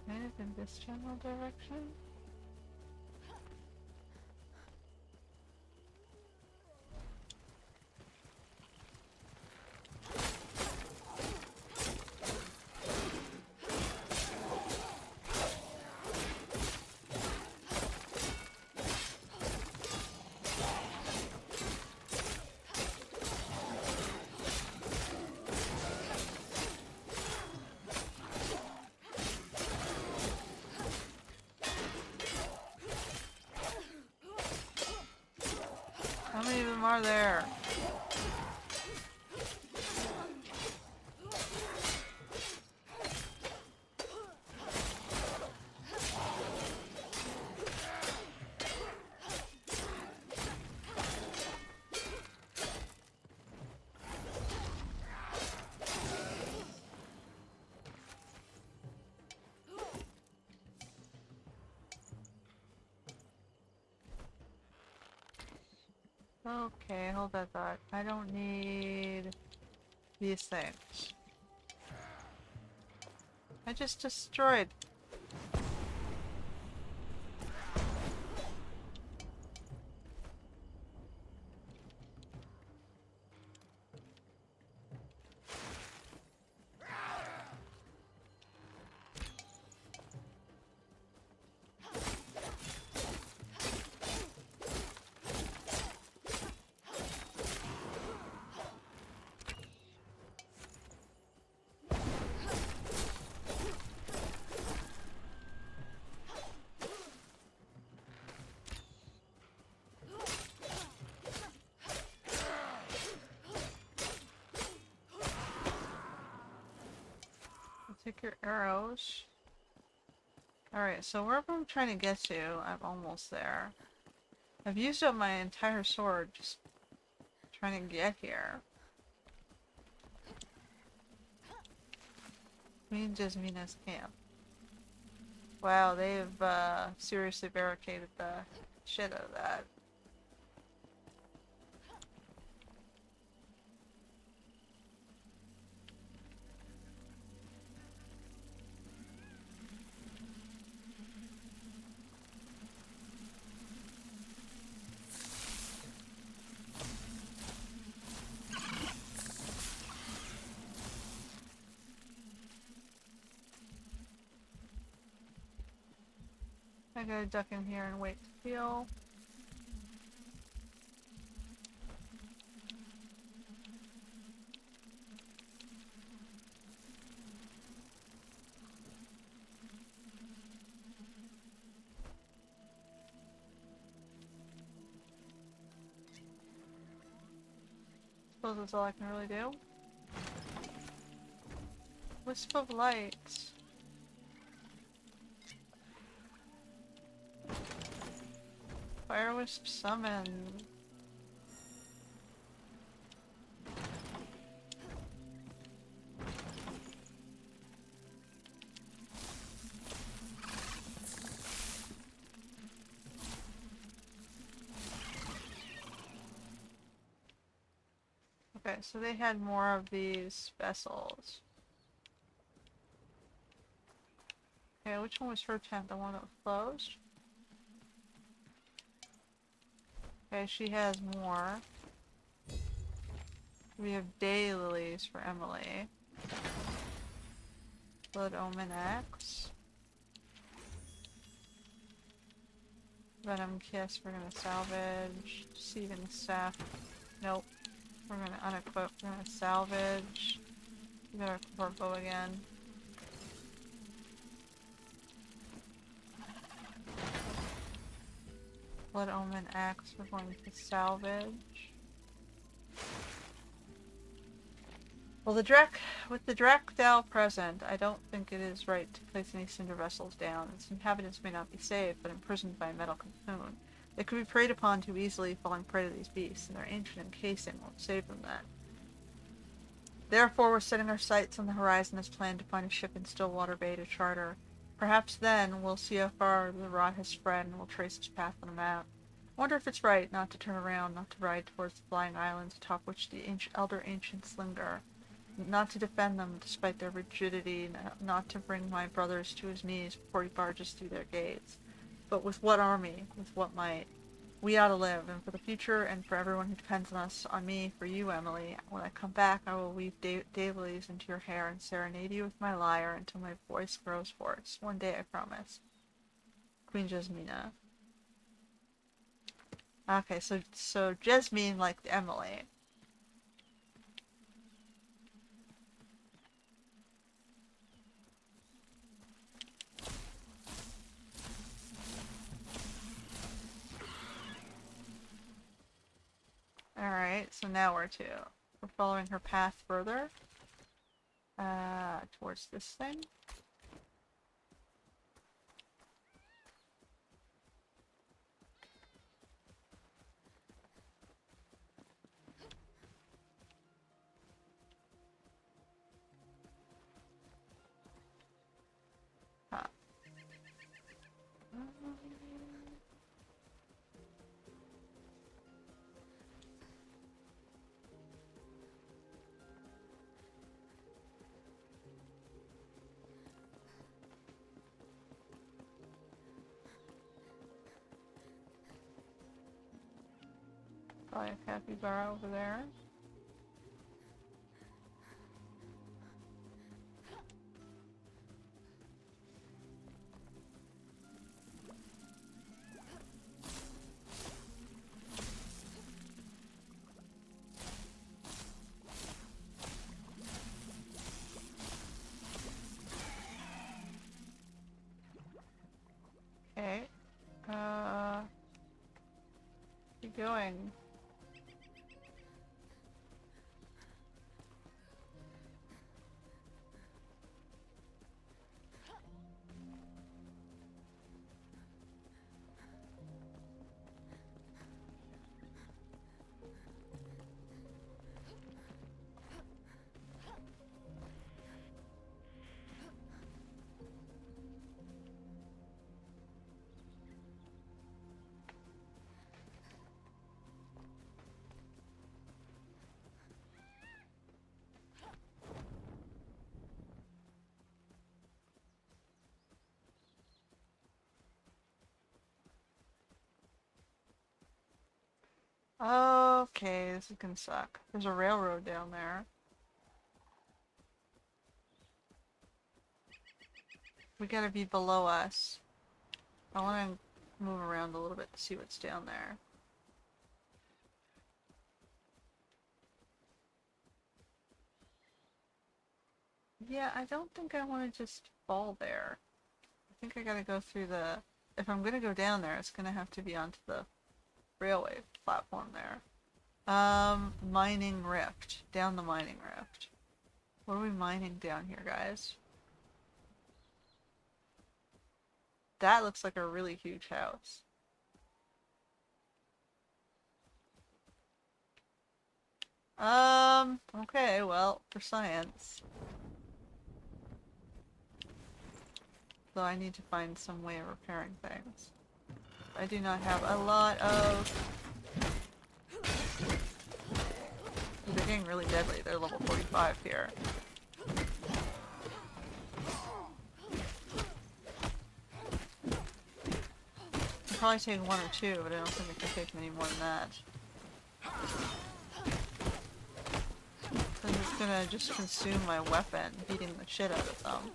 Kind of in this general direction. How many of them are there? Okay, hold that thought. I don't need these things. I just destroyed. Take your arrows. Alright, so wherever I'm trying to get to, I'm almost there. I've used up my entire sword just trying to get here. Queen Jasmina's camp. Wow, they've seriously barricaded the shit out of that. I gotta duck in here and wait to heal. Suppose that's all I can really do. Wisp of light. Fire wisp summon. Okay, so they had more of these vessels. Okay, which one was her tent? The one that was closed? Okay, she has more. We have daylilies for Emily. Blood Omen X. Venom Kiss, we're gonna salvage. Deceiving Staff. Nope. We're gonna unequip. We're gonna salvage. We gotta equip our bow again. Blood Omen Axe, we're going to salvage. Well, with the Drakthal present, I don't think it is right to place any cinder vessels down. Its inhabitants may not be saved, but imprisoned by a metal cocoon. They could be preyed upon too easily, falling prey to these beasts, and their ancient encasing won't save them then. Therefore, we're setting our sights on the horizon as planned to find a ship in Stillwater Bay to charter. Perhaps then we'll see how far the rot has spread and we'll trace its path on a map. I wonder if it's right not to turn around, not to ride towards the flying islands atop which the elder ancients linger. Not to defend them despite their rigidity, not to bring my brothers to his knees before he barges through their gates. But with what army, with what might? We ought to live, and for the future, and for everyone who depends on us, on me, for you, Emily, when I come back, I will weave daylilies into your hair and serenade you with my lyre until my voice grows hoarse. One day, I promise. Queen Jasmina. Okay, so Jasmine liked Emily. Alright, so now we're following her path further. Towards this thing. Huh. Probably a capybara over there. Okay. Keep going. Okay, this is gonna suck. There's a railroad down there. We gotta be below us. I wanna move around a little bit to see what's down there. Yeah, I don't think I want to just fall there. I think I gotta go through the... If I'm gonna go down there, it's gonna have to be onto the railway platform there. Mining rift. Down the mining rift. What are we mining down here, guys? That looks like a really huge house. Okay, well, for science. Though I need to find some way of repairing things. I do not have a lot of... The getting really deadly. They're level 45 here. I'll probably take one or two, but I don't think I can take many more than that. Then it's gonna just consume my weapon, beating the shit out of them.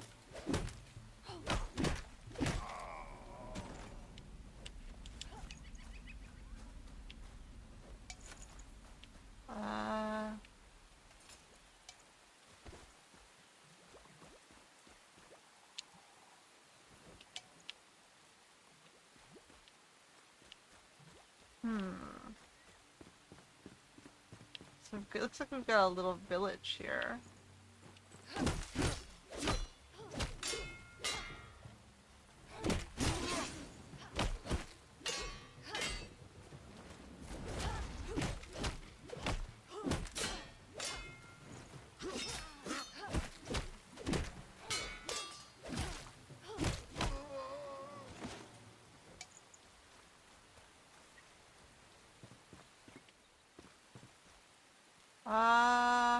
So it looks like we've got a little village here.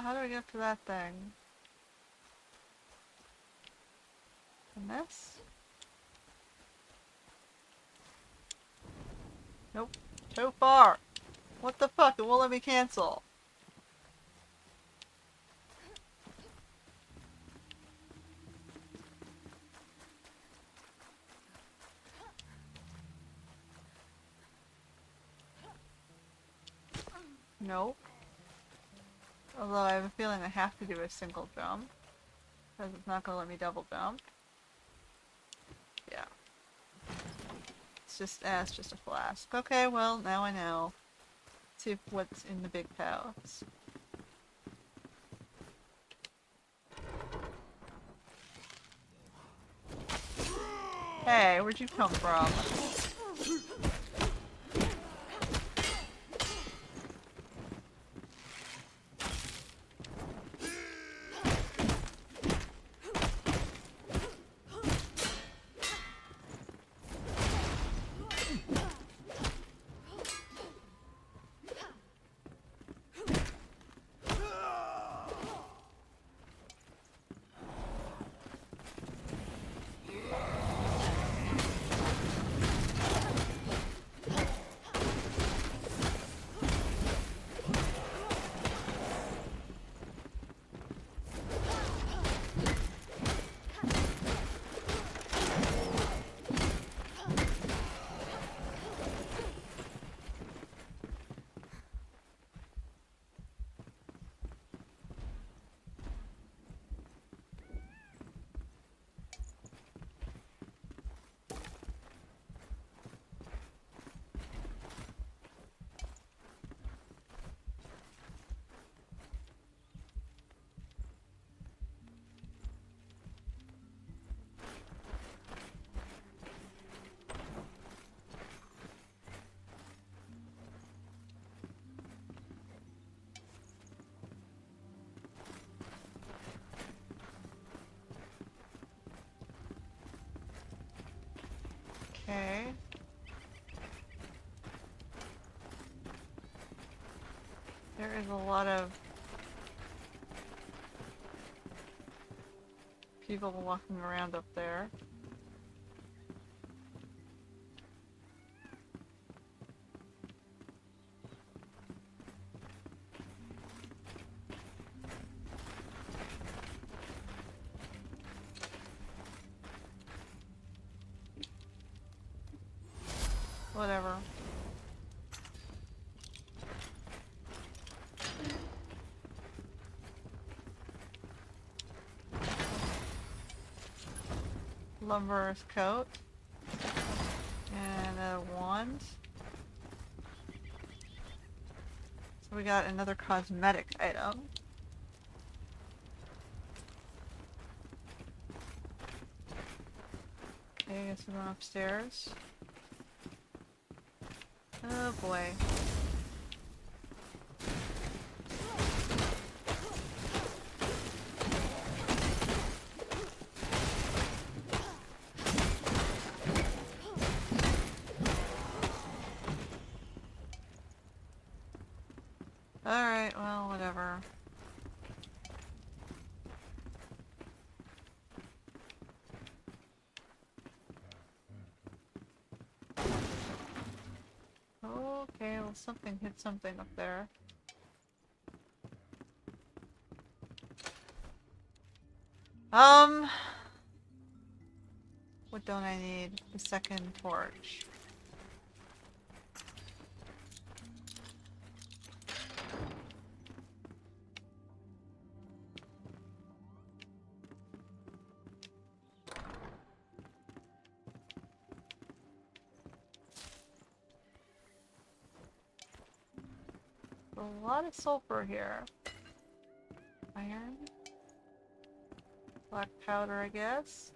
How do we get up to that thing? And this? Nope. Too far! What the fuck? It won't let me cancel. Nope. Although I have a feeling I have to do a single jump. Because it's not going to let me double jump. Yeah. It's just a flask. Okay, well, now I know. Let's see what's in the big pouch. Hey, where'd you come from? Okay. There is a lot of people walking around up there. Whatever. Lumberer's coat. And a wand. So we got another cosmetic item. Okay, I guess we're going upstairs. Oh boy. Alright, well, whatever. Okay, well something hit something up there. What don't I need? The second torch. A lot of sulfur here. Iron. Black powder, I guess.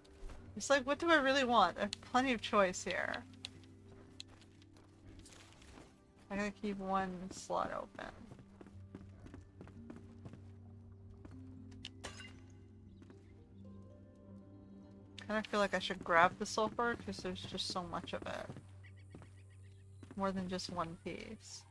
It's like, what do I really want? I have plenty of choice here. I gotta keep one slot open. Kinda feel like I should grab the sulfur because there's just so much of it. More than just one piece.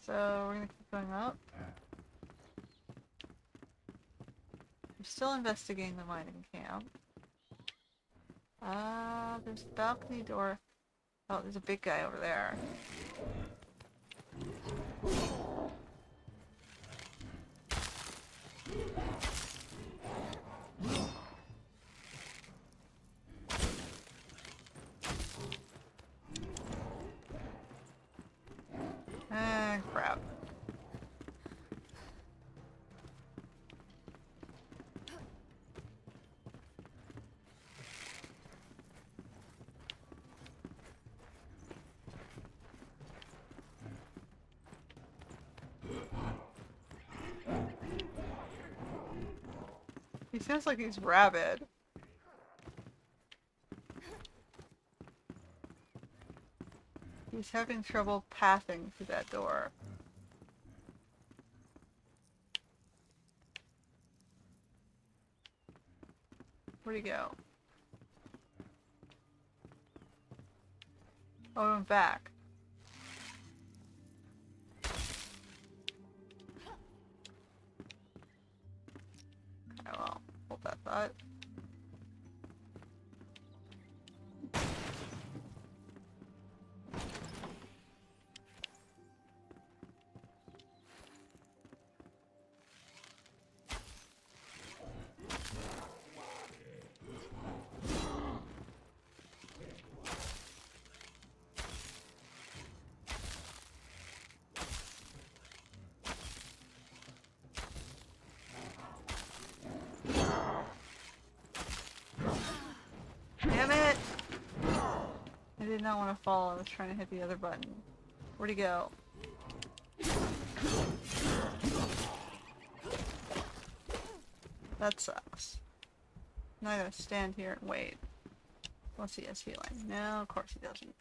So we're gonna keep going up. We're still investigating the mining camp. There's a balcony door. Oh, there's a big guy over there. Ah, crap. He sounds like he's rabid. He's having trouble pathing through that door. Where'd he go? Oh, he went back. Okay, well, hold that thought. Damn it! I did not want to fall. I was trying to hit the other button. Where'd he go? That sucks. Now I gotta stand here and wait. Unless he has healing. No, of course he doesn't.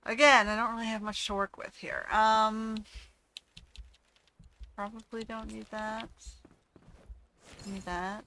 Again, I don't really have much to work with here. Probably don't need that. Need that.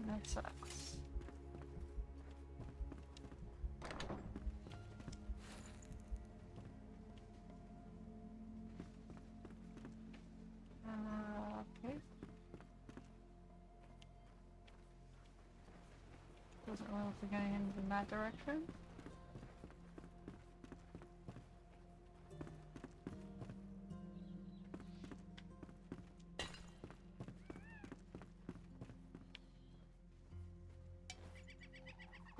That sucks. Okay. Doesn't Well, if we're going in that direction.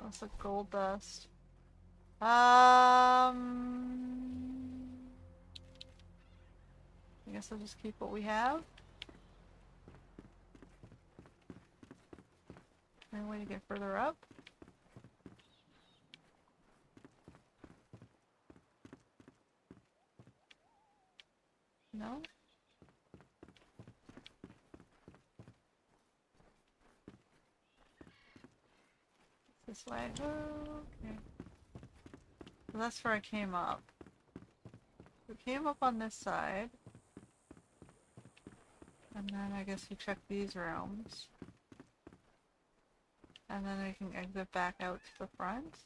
That's like gold dust. I guess I'll just keep what we have. Any way to get further up? No? This way. Oh, okay. Well, that's where I came up. We came up on this side. And then I guess we check these rooms. And then we can exit back out to the front.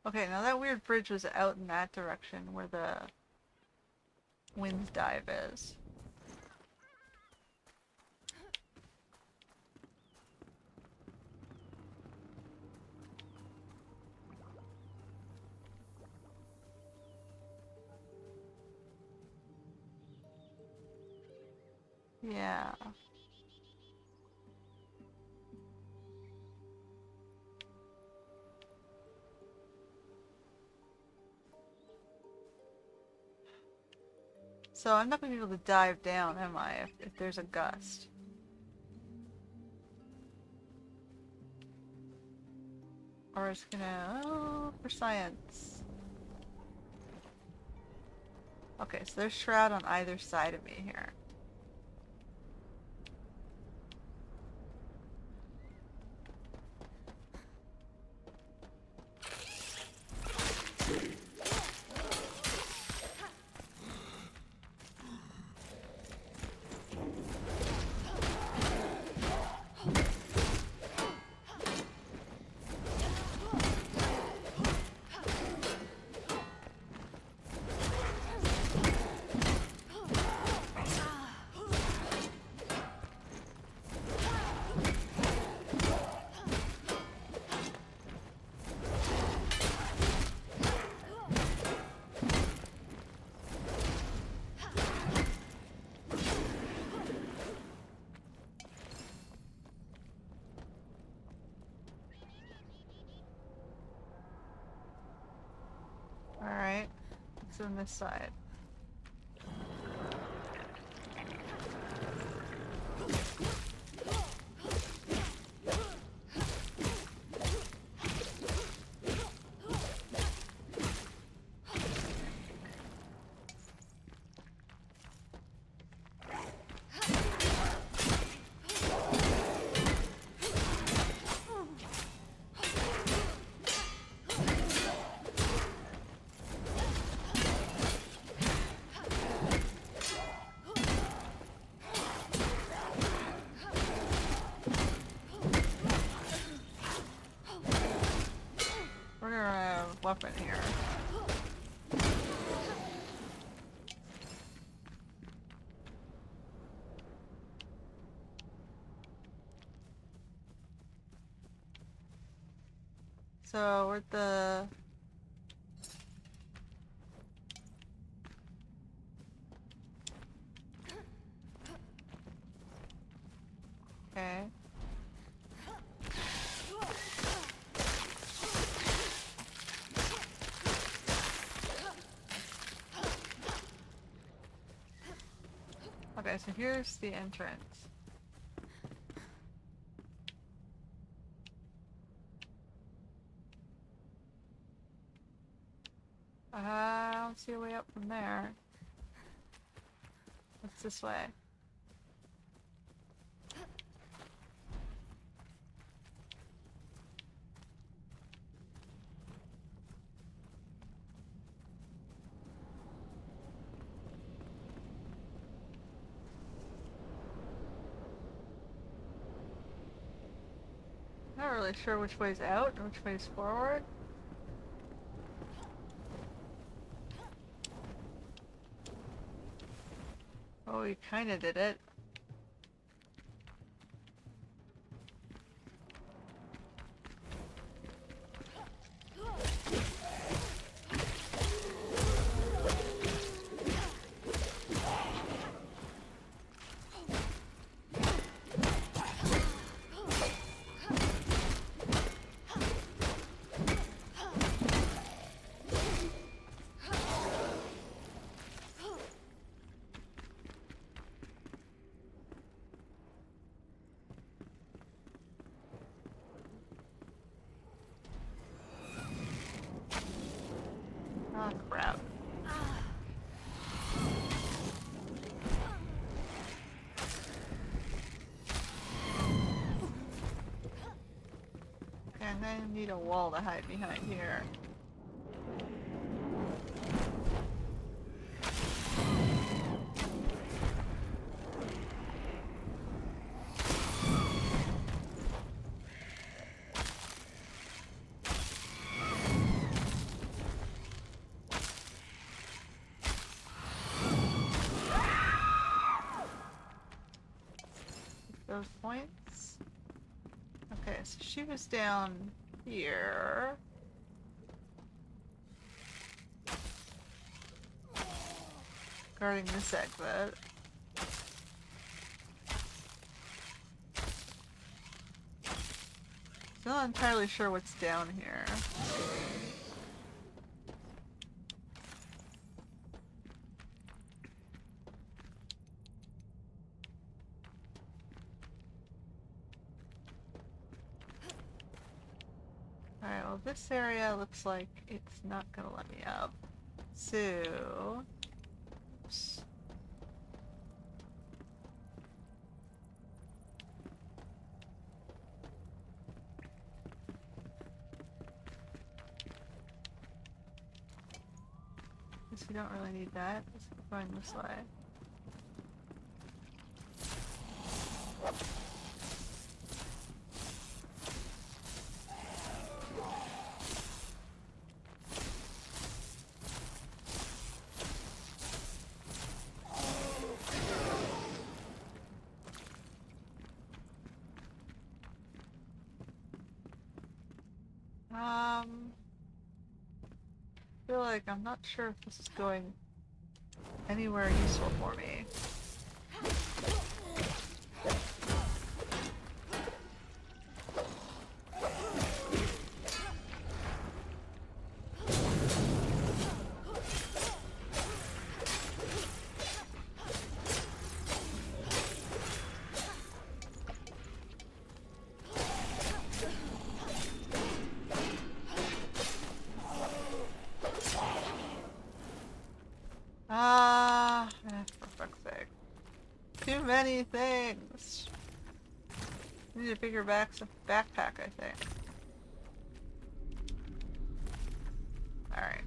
Okay, now that weird bridge was out in that direction where the wind dive is. Yeah. So I'm not going to be able to dive down, am I, if there's a gust? Or it's gonna... Oh, for science. Okay, so there's shroud on either side of me here. Alright, it's on this side. We're gonna have a weapon here. So we're at the... Okay. Okay, so here's the entrance. I don't see a way up from there. What's this way? Not really sure which way's out and which way's forward. Oh, we kinda did it. Ah, crap. Okay, I'm gonna need a wall to hide behind here. Those points. Okay, so she was down here. Guarding this exit. Still not entirely sure what's down here. Alright, well this area looks like it's not gonna let me up. So... Oops. Guess we don't really need that. Let's keep going this way. I feel like I'm not sure if this is going anywhere useful for me. For fuck's sake. Too many things! Need a bigger backpack, I think. Alright.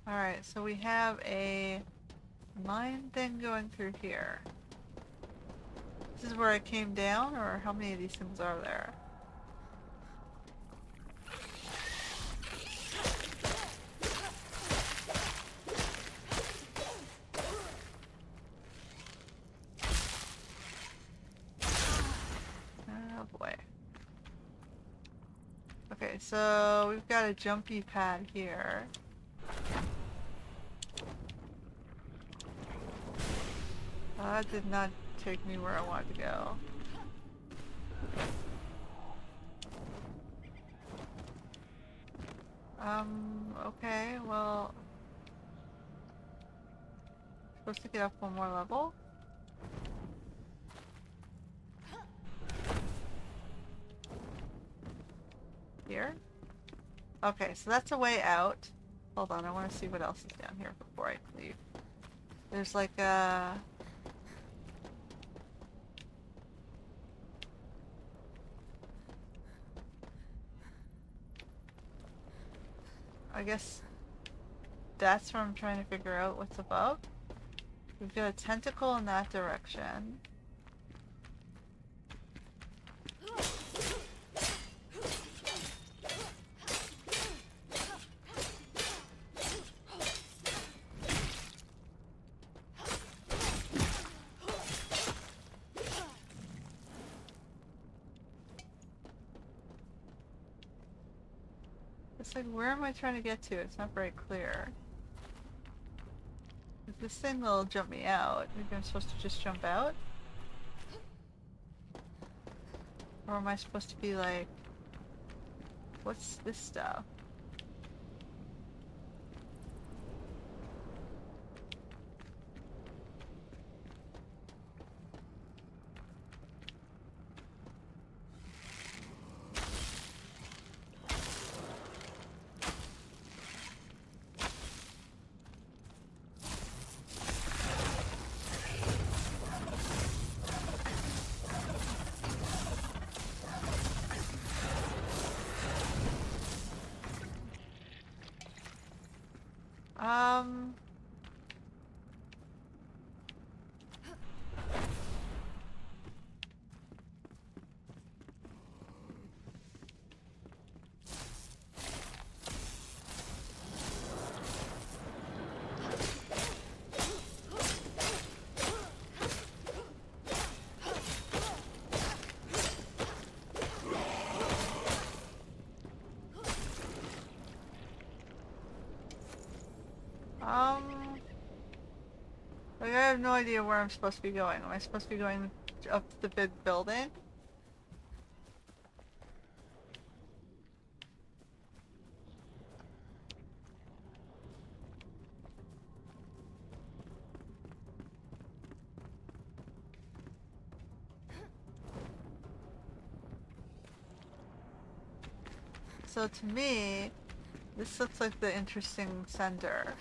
Alright, so we have a mine thing going through here. This is where I came down, or how many of these things are there? Oh boy. Okay, so we've got a jumpy pad here. That did not take me where I wanted to go. Okay, well... Supposed to get up one more level? Here? Okay, so that's a way out. Hold on, I want to see what else is down here before I leave. There's like a... I guess that's where I'm trying to figure out what's above. We've got a tentacle in that direction. It's like, where am I trying to get to? It's not very clear. If this thing will jump me out, maybe I'm supposed to just jump out? Or am I supposed to be like, what's this stuff? Um... Like, I have no idea where I'm supposed to be going. Am I supposed to be going up to the big building? So to me, this looks like the interesting center.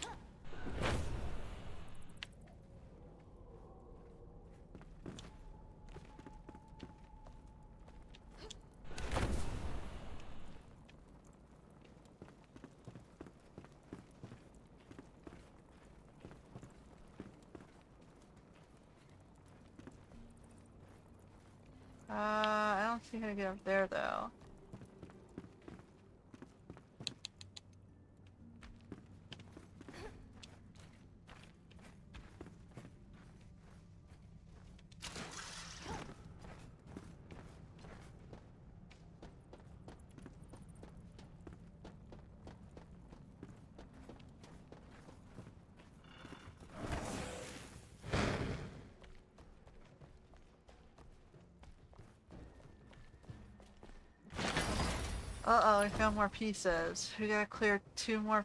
I don't see how to get up there though. Uh-oh, we found more pieces. We gotta clear 2 more.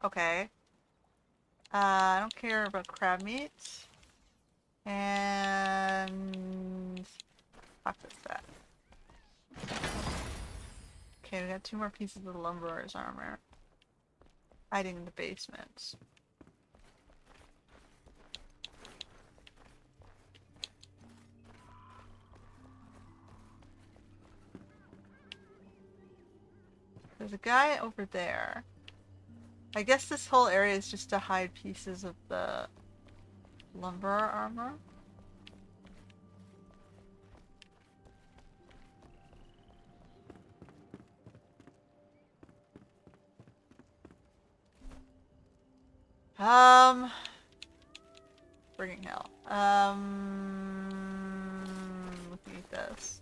Okay. I don't care about crab meat. And... fuck this that. Okay, we got 2 more pieces of the lumberer's armor. Hiding in the basement. There's a guy over there. I guess this whole area is just to hide pieces of the lumberer armor. Frigging hell. Looking at this.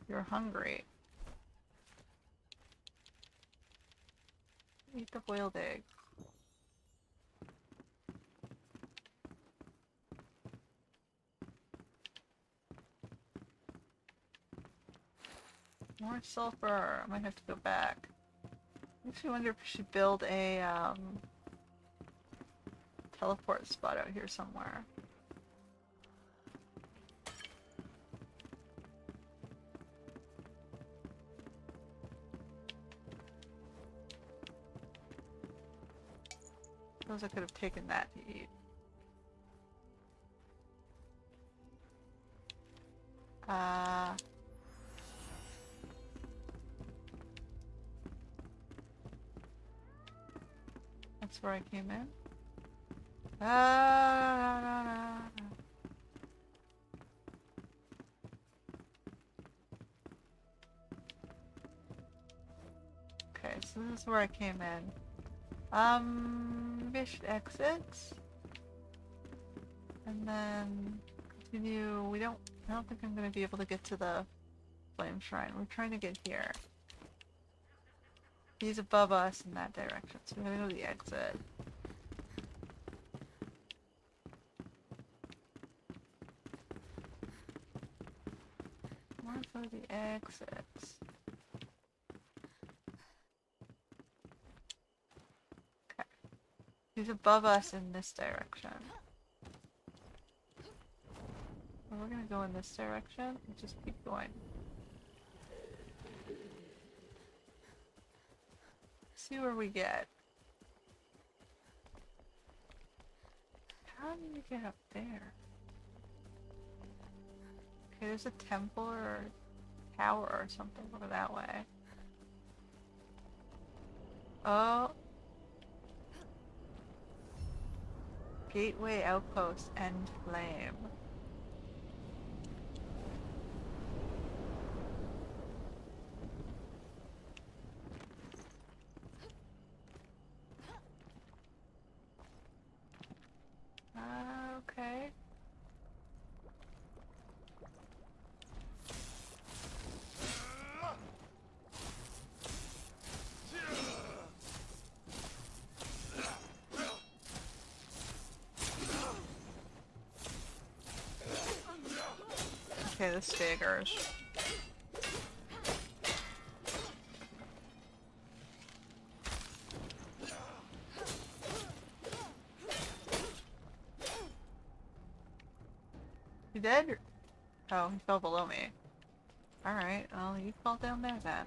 You're hungry. Eat the boiled egg. More sulfur. I might have to go back. Makes me wonder if we should build a teleport spot out here somewhere. Suppose I could have taken that to eat. That's where I came in. Okay, so this is where I came in. Maybe I should exit. And then continue. I don't think I'm gonna be able to get to the flame shrine. We're trying to get here. He's above us in that direction, so we're gonna go to the exit. I wanna go to the exits. Okay. He's above us in this direction. So we're gonna go in this direction and just keep going. See where we get. How do you get up there? Okay, there's a temple or tower or something over that way. Oh. Gateway outpost end flame. Okay. Okay, this staggers. You dead? Oh, he fell below me. Alright, well, you fall down there then.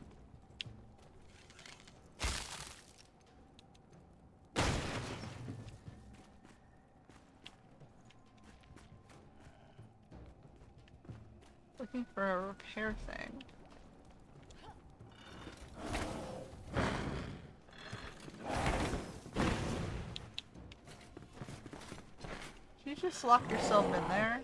Looking for a repair thing. Did you just lock yourself in there?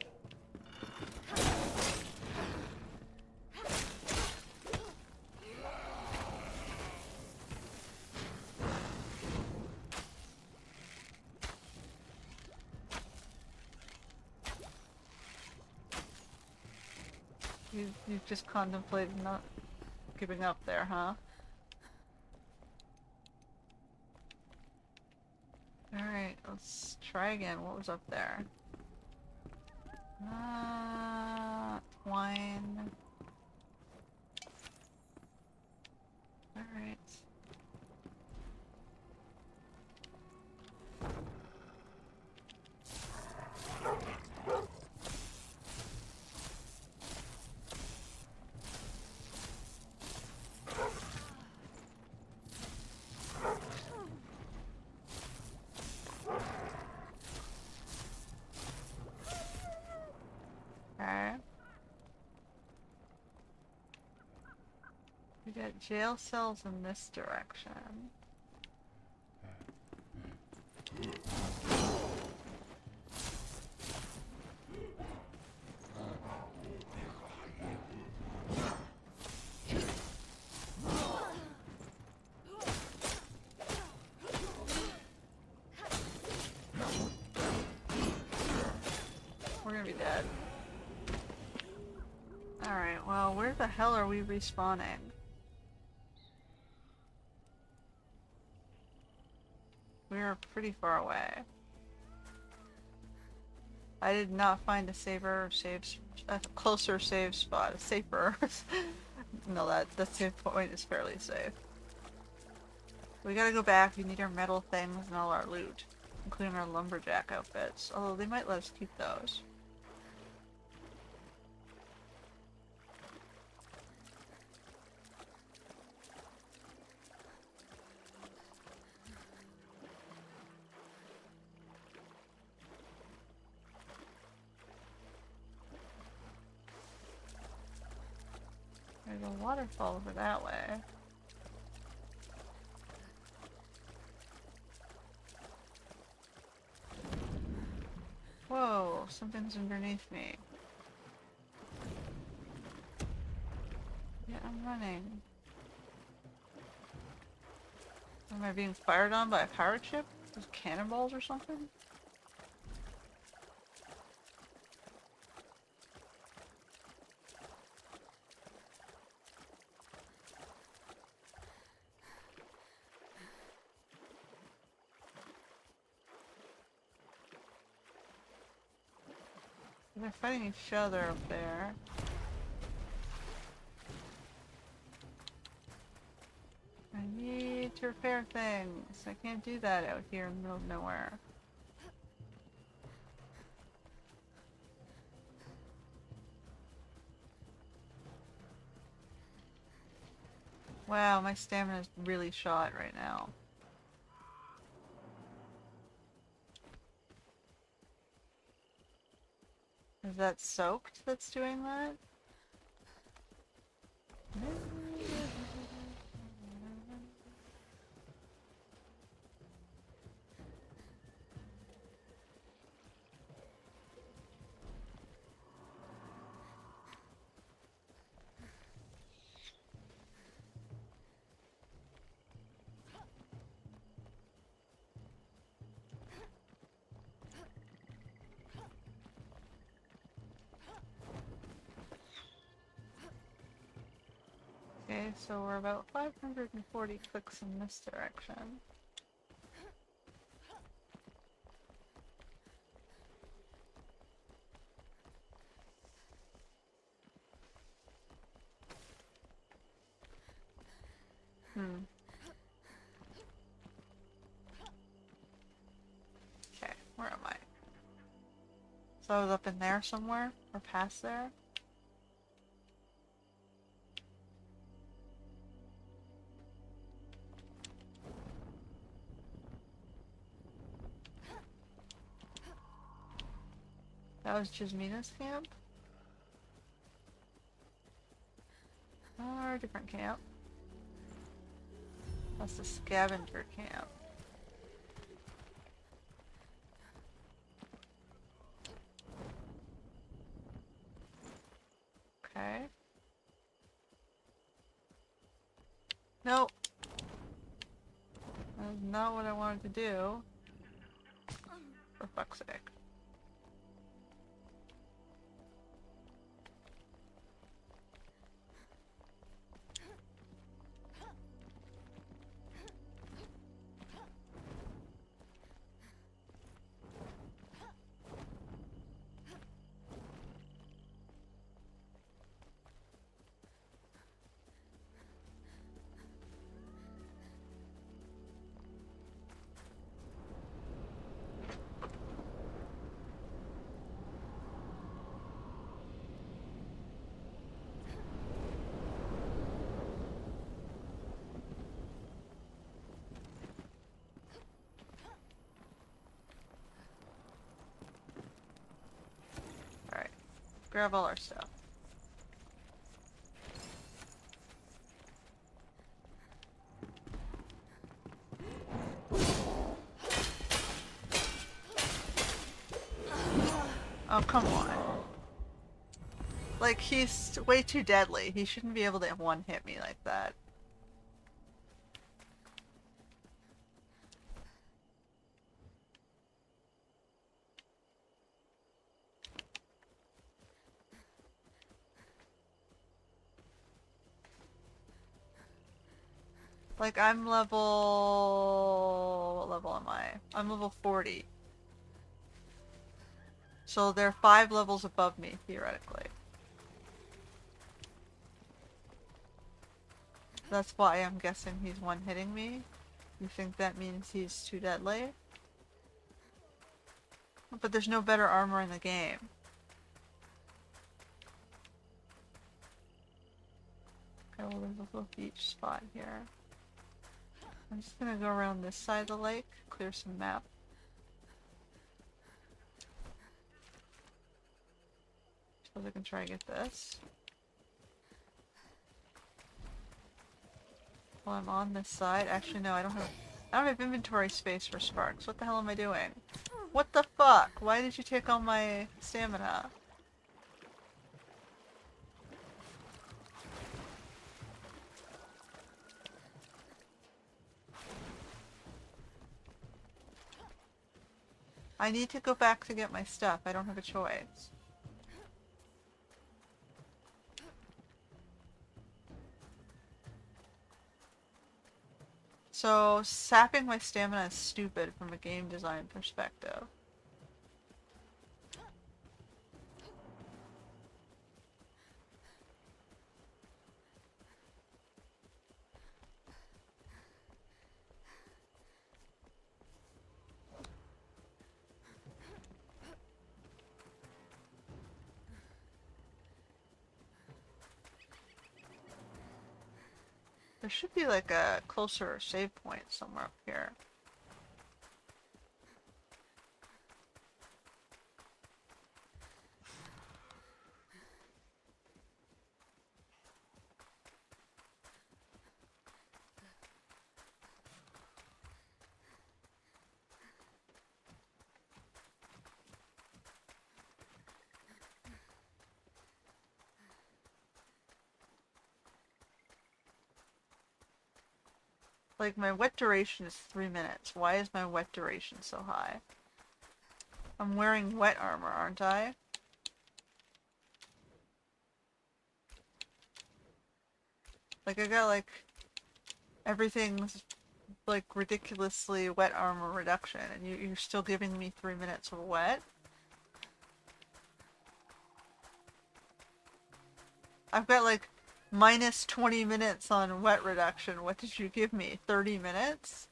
You just contemplated not giving up there, huh? Alright, let's try again. What was up there? Twine. Alright. We got jail cells in this direction. We're gonna be dead. Alright, well, where the hell are we respawning? We're pretty far away. I did not find a a closer save spot, a safer. No, that save point is fairly safe. We gotta go back. We need our metal things and all our loot, including our lumberjack outfits. Although they might let us keep those. There's a waterfall over that way. Whoa, something's underneath me. Yeah, I'm running. Am I being fired on by a pirate ship? With cannonballs or something? They're fighting each other up there. I need to repair things. I can't do that out here in the middle of nowhere. Wow, my stamina is really shot right now. Is that soaked that's doing that? Okay, so we're about 540 clicks in this direction. Okay, where am I? So I was up in there somewhere? Or past there? That was Jasmina's camp? Or a different camp? That's the scavenger camp. Okay. Nope. That is not what I wanted to do. For fuck's sake. Alright. Grab all our stuff. Oh, come on. Like, he's way too deadly. He shouldn't be able to one-hit me like that. Like, I'm level... What level am I? I'm level 40. So they're 5 levels above me, theoretically. That's why I'm guessing he's one-hitting me. You think that means he's too deadly? But there's no better armor in the game. Okay, well there's a little beach spot here. I'm just gonna go around this side of the lake, clear some map. So I can try and get this. While I'm on this side, actually no, I don't have inventory space for sparks. What the hell am I doing? What the fuck? Why did you take all my stamina? I need to go back to get my stuff. I don't have a choice. So, sapping my stamina is stupid from a game design perspective. There should be like a closer save point somewhere up here. Like, my wet duration is 3 minutes. Why is my wet duration so high? I'm wearing wet armor, aren't I? Like, I got, like, everything's, like, ridiculously wet armor reduction, and you're still giving me 3 minutes of wet? I've got, like, minus 20 minutes on wet reduction. What did you give me? 30 minutes?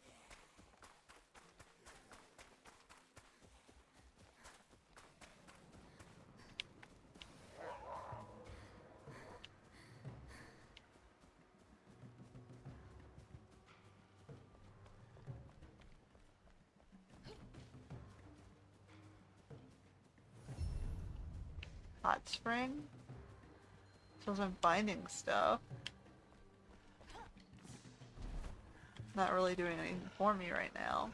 Hot spring? Those I'm binding stuff. Not really doing anything for me right now.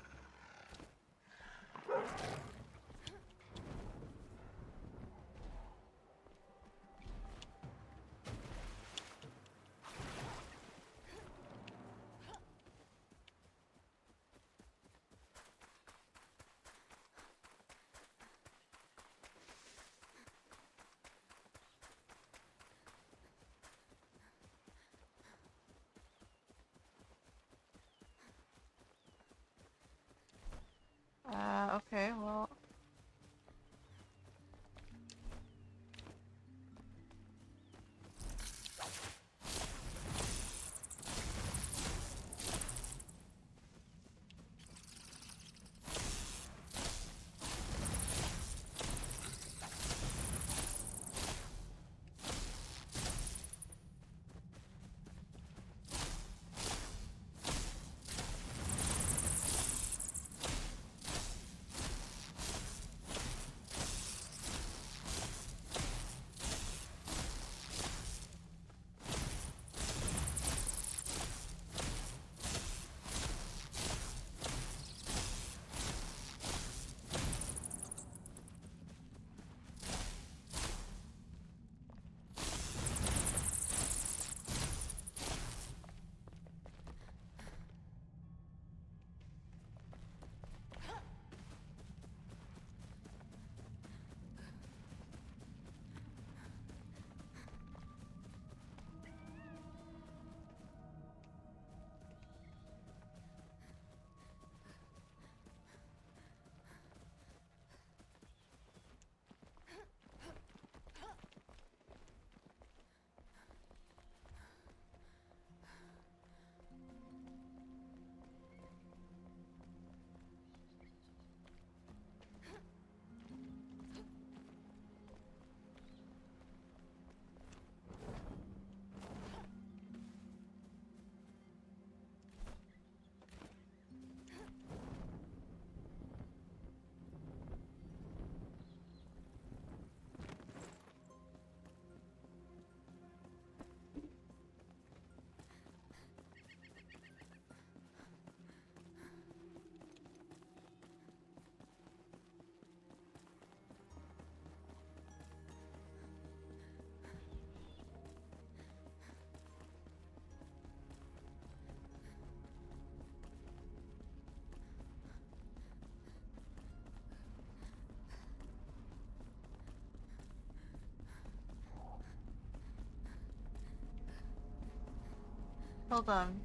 Hold on.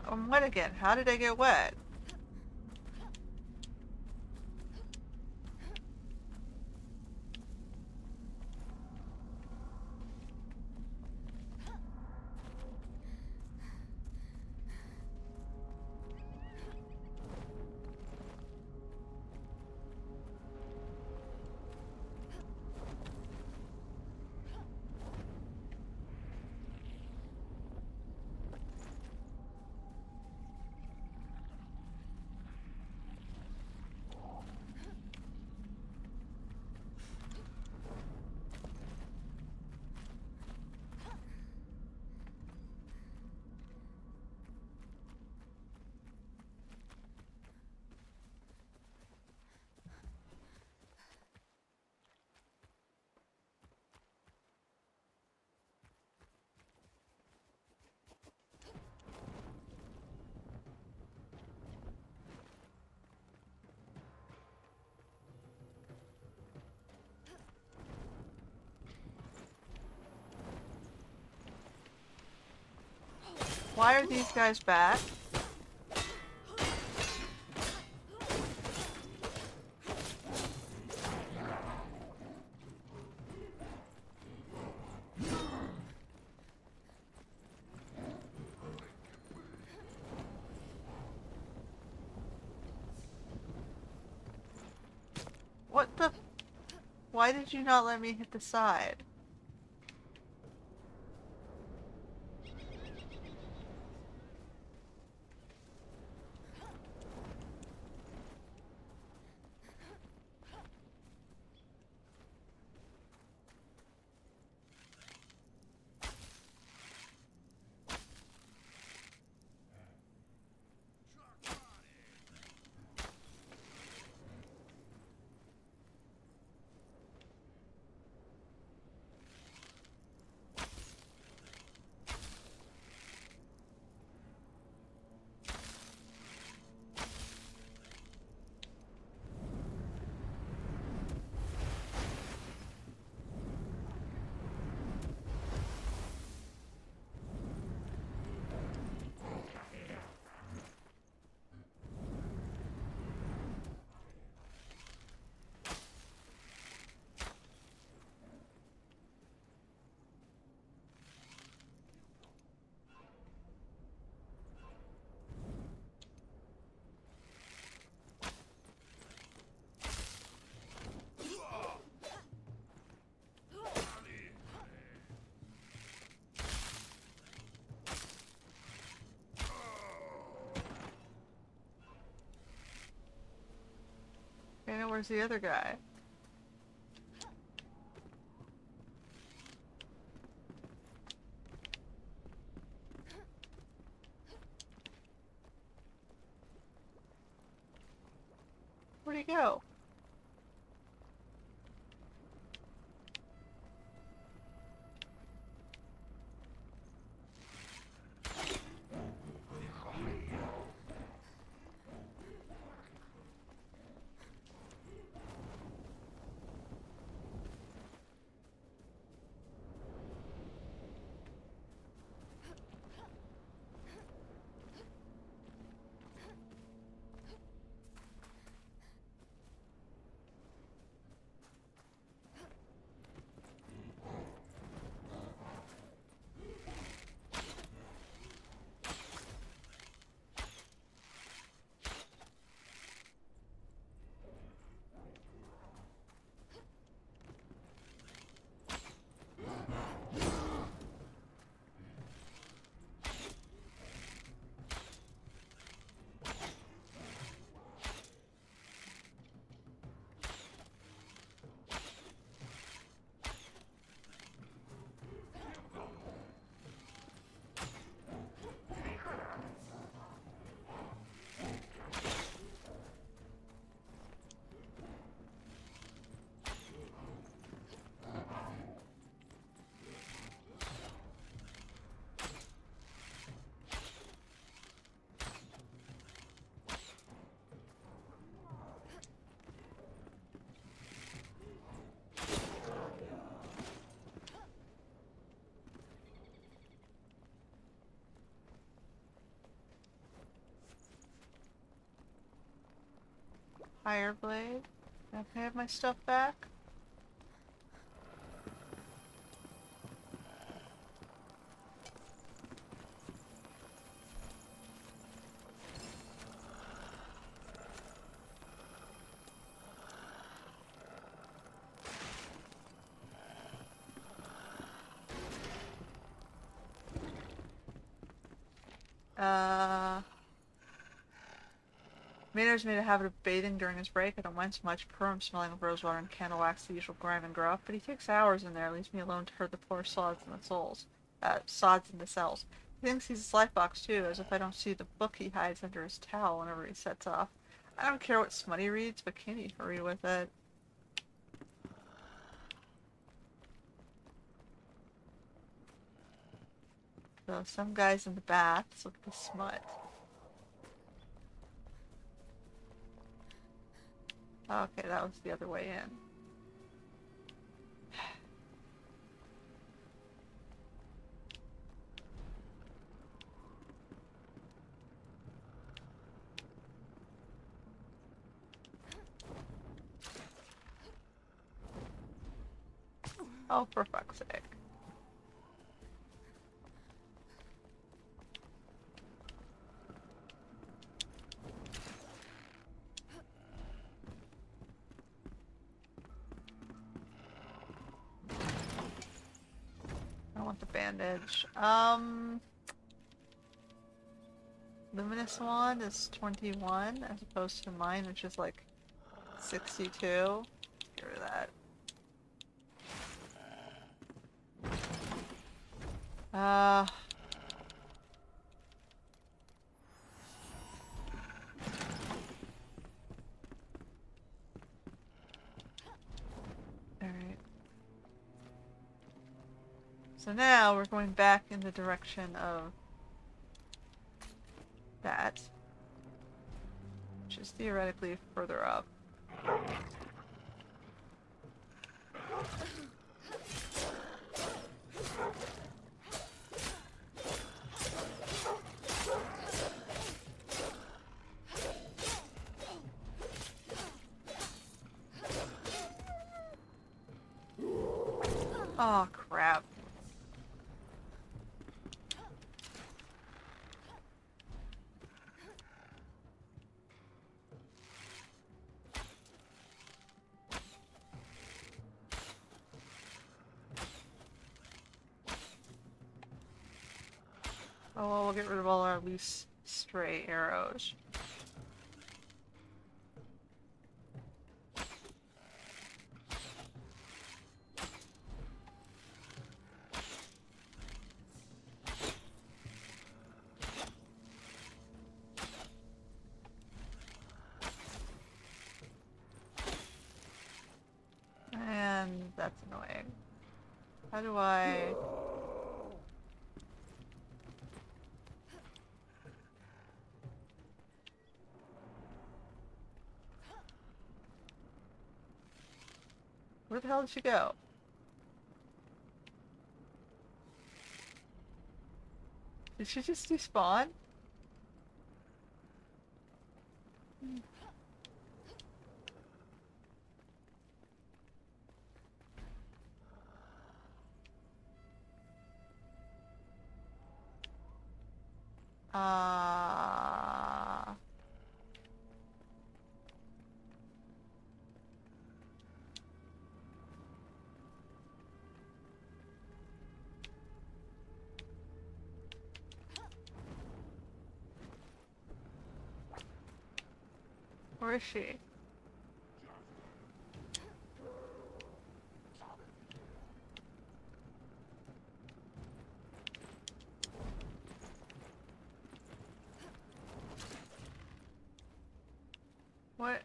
I'm wet again. How did I get wet? Why are these guys back? What the? Why did you not let me hit the side? Okay, now where's the other guy? Where'd he go? Fire blade. Can I have my stuff back? Maynard's made a habit of bathing during his break. I don't mind so much. Perm smelling of rosewater and candle wax, the usual grime and gruff, but he takes hours in there, leaves me alone to herd the poor sods in the sods in the cells. He thinks he's a slight box too, as if I don't see the book he hides under his towel whenever he sets off. I don't care what smut he reads, but can he hurry with it? So some guy's in the bath. Let's look at the smut. Okay, that was the other way in. Oh, for fuck's sake. I want the bandage. Luminous wand is 21 as opposed to mine, which is like 62. Get rid of that. Alright. So now we're going back in the direction of that, which is theoretically further up. Oh, crap. Oh, well, we'll get rid of all our loose stray arrows. And that's annoying. How do I... Where the hell did she go? Did she just despawn? Where is she? What?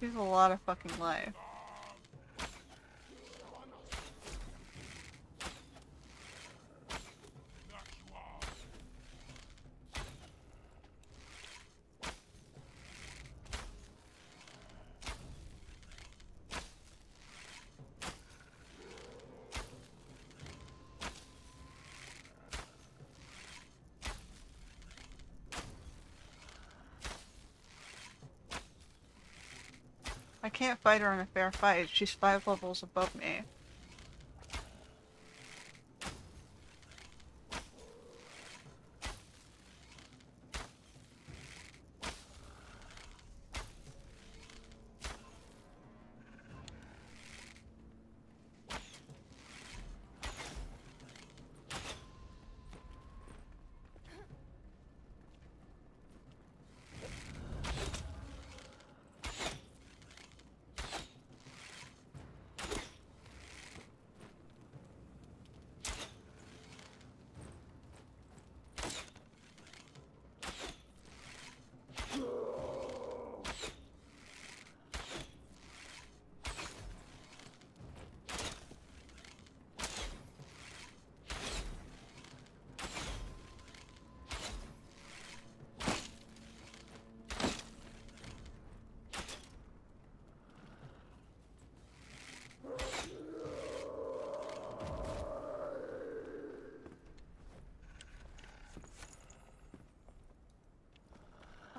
She's a lot of fucking life. can't fight her in a fair fight. She's 5 levels above me.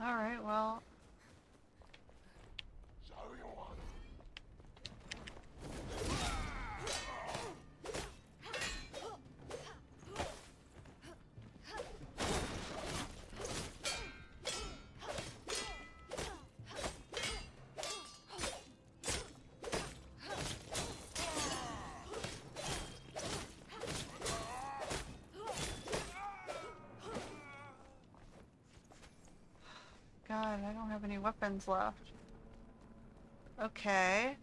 Alright, well... God, I don't have any weapons left. Okay.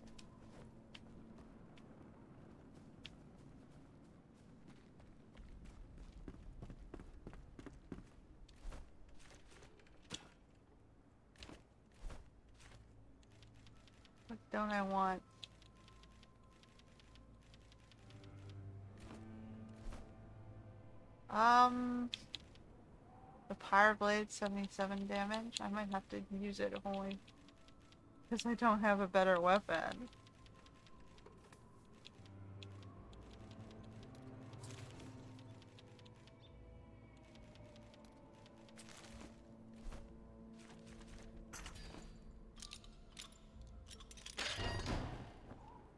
What don't I want? The Pyre Blade, 77 damage. I might have to use it only because I don't have a better weapon.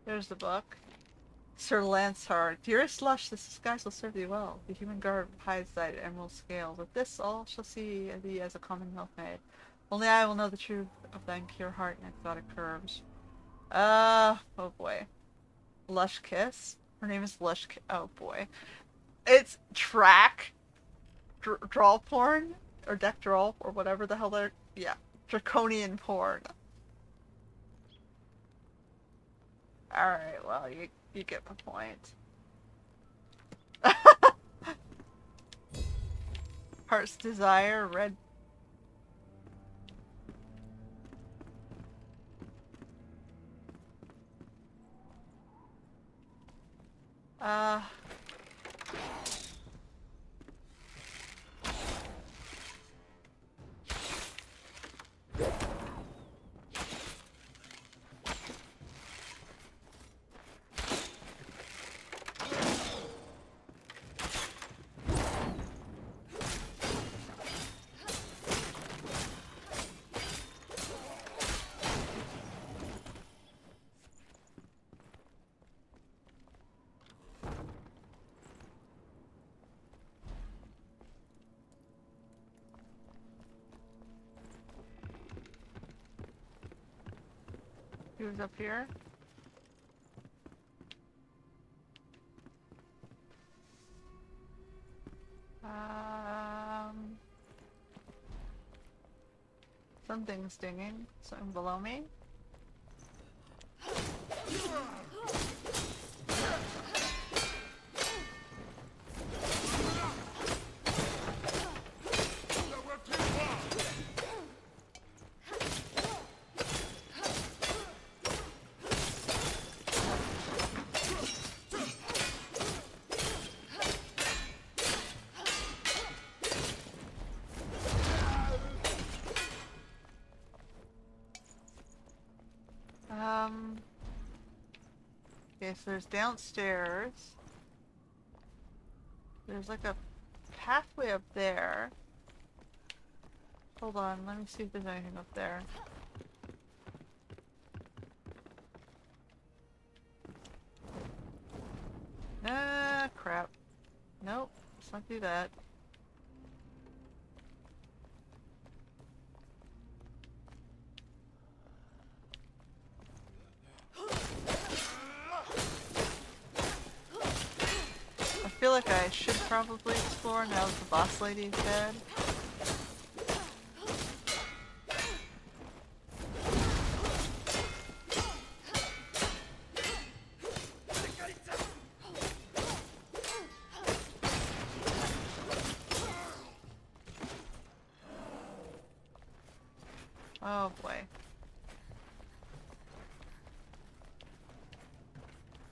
There's the book. Sir Lancelot, dearest Lush, this disguise will serve thee well. The human garb hides thy emerald scales. With this, all shall see thee as a common milkmaid. Only I will know the truth of thine pure heart and exotic curves. Oh boy. Lush Kiss? Her name is Lush Kiss. Oh boy. It's track draw porn? Or deck draw, or whatever the hell they're... Yeah. Draconian porn. Alright, well, you get the point. Heart's Desire, red. Who's up here? Something's dinging. Something below me. Okay, so there's downstairs. There's like a pathway up there. Hold on, let me see if there's anything up there. Ah, crap. Nope, let's not do that. I feel like I should probably explore now that the boss lady is dead. Oh boy.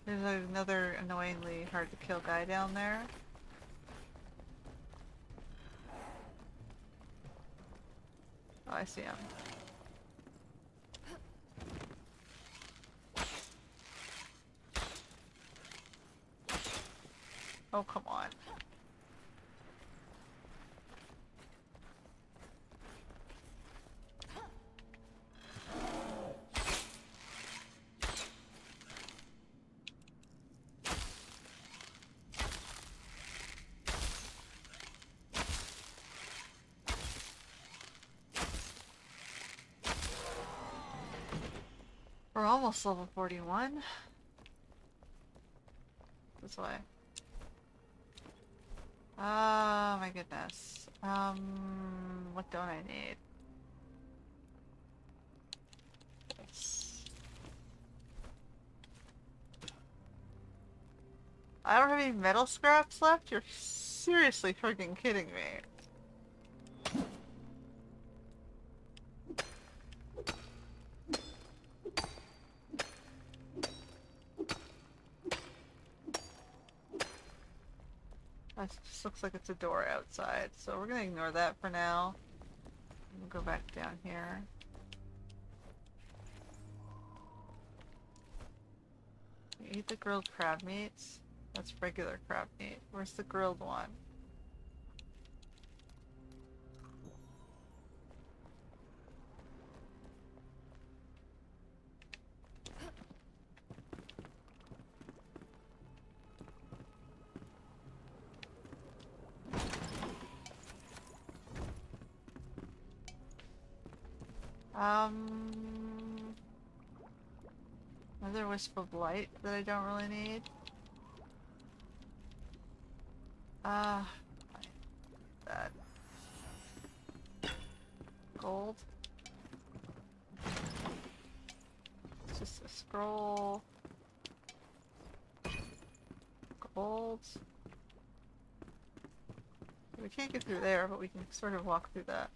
There's another annoyingly hard to kill guy down there. Oh, I see him. Oh, come on. We're almost level 41. This way. Oh my goodness. What don't I need? This. I don't have any metal scraps left? You're seriously freaking kidding me. That just looks like it's a door outside, so we're gonna ignore that for now. We'll go back down here. Eat the grilled crab meats. That's regular crab meat. Where's the grilled one? Another wisp of light that I don't really need. That. Gold. It's just a scroll. Gold. We can't get through there, but we can sort of walk through the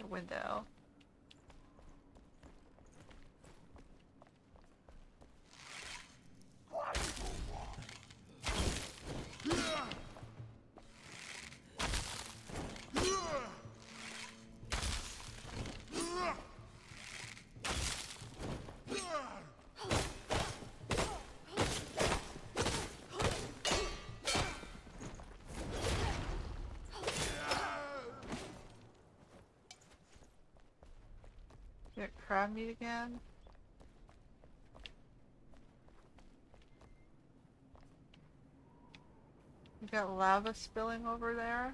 window. Get crab meat again. We got lava spilling over there.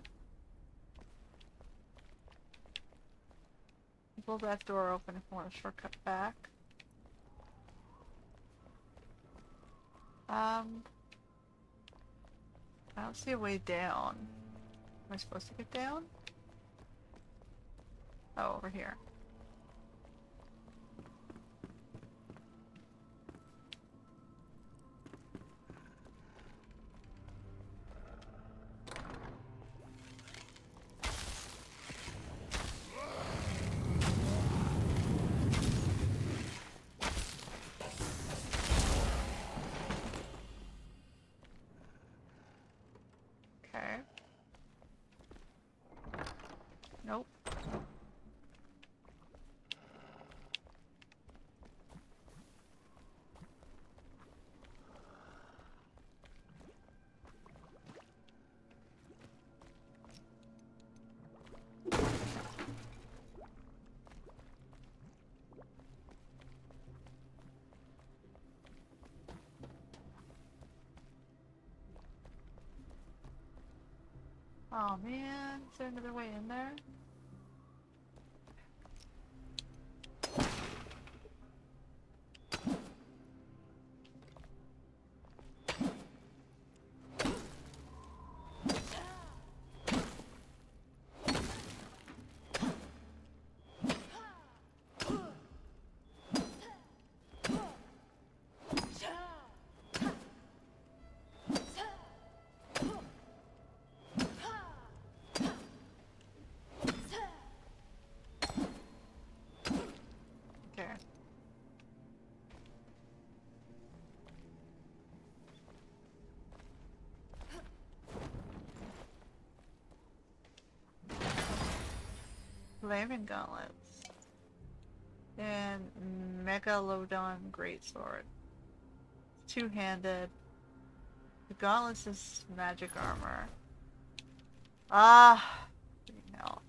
Pull that door open if we want a shortcut back. I don't see a way down. Am I supposed to get down? Oh, over here. Okay. Nope. Oh man, is there another way in there? Okay. Flaming gauntlets. And Megalodon greatsword. Two-handed. The gauntlets is magic armor. Ah! Hell.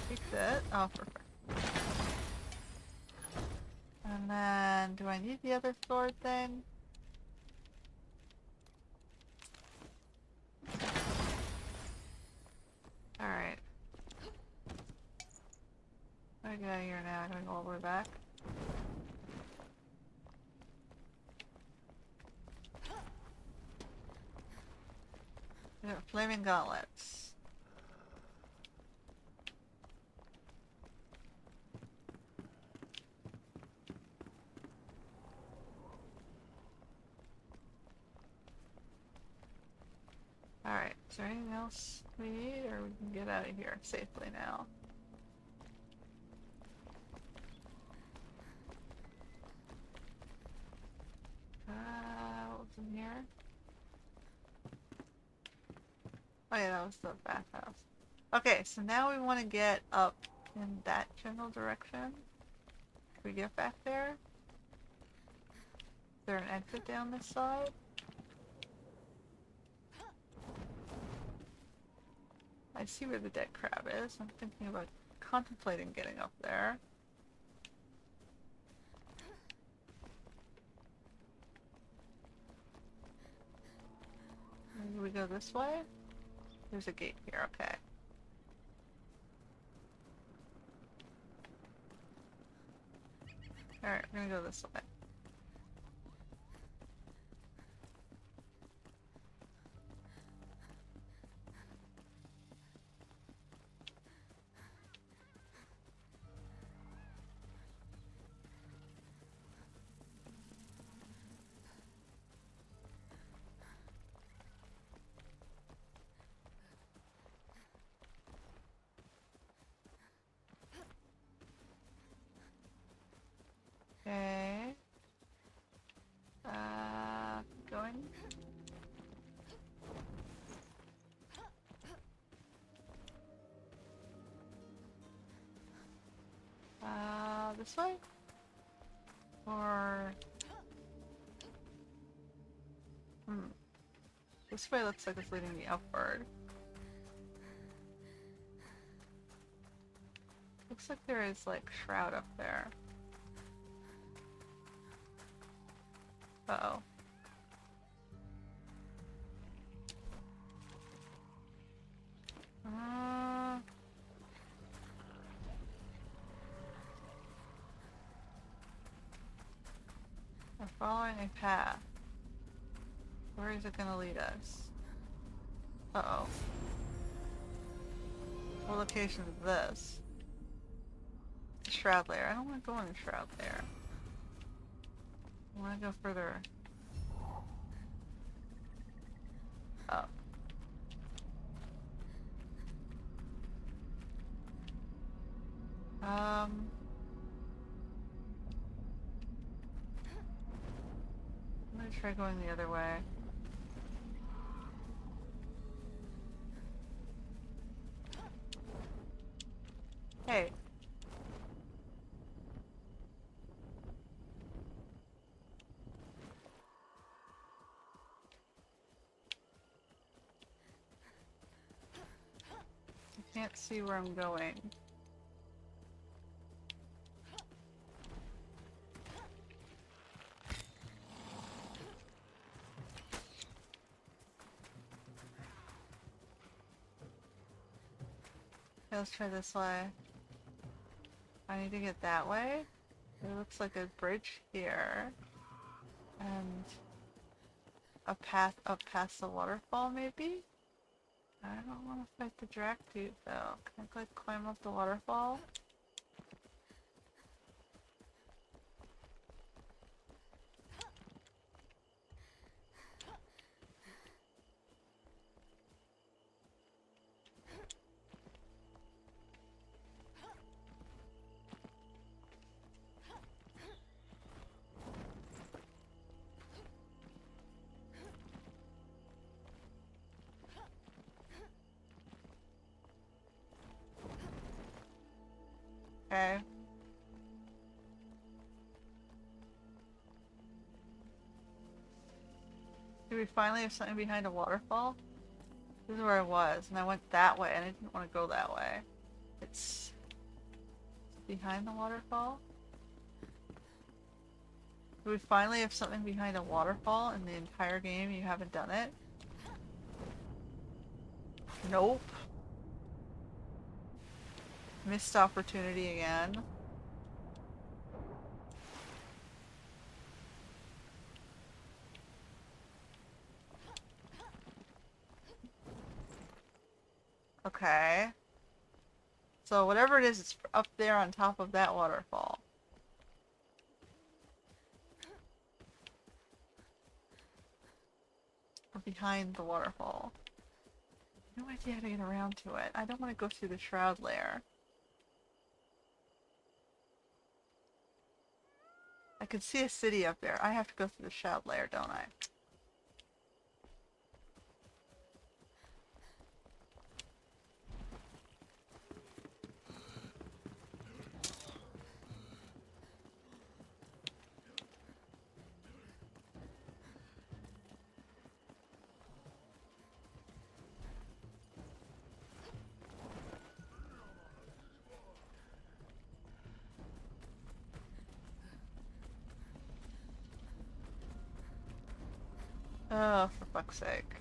Fix it. Oh, perfect. And then, do I need the other sword thing? Alright. I get out of here now. I'm gonna go all the way back. Flaming gauntlets. Alright, is there anything else we need, or we can get out of here safely now? What's in here? Oh yeah, that was the bathhouse. Okay, so now we want to get up in that general direction. Can we get back there? Is there an exit down this side? I see where the dead crab is. I'm thinking about contemplating getting up there. Maybe we go this way? There's a gate here, okay. Alright, we're gonna go this way. Okay. Going. This way? Or... This way looks like it's leading me upward. Looks like there is, like, shroud up there. Uh-oh. We're following a path. Where is it gonna lead us? Uh-oh. What location is this? The shroud layer. I don't want to go in the shroud layer. I want to go further up. I'm gonna try going the other way. Hey. can't see where I'm going. Okay, let's try this way. I need to get that way. It looks like a bridge here. And a path up past the waterfall, maybe? I don't want to fight the Dractute, though. Can I, like, climb up the waterfall? Okay. Do we finally have something behind a waterfall? This is where I was, and I went that way, and I didn't want to go that way. It's behind the waterfall? Do we finally have something behind a waterfall in the entire game? You haven't done it? Nope. Missed opportunity again. Okay. So whatever it is, it's up there on top of that waterfall. Or behind the waterfall. No idea how to get around to it. I don't want to go through the shroud lair. I could see a city up there. I have to go through the shroud lair, don't I? Oh, for fuck's sake.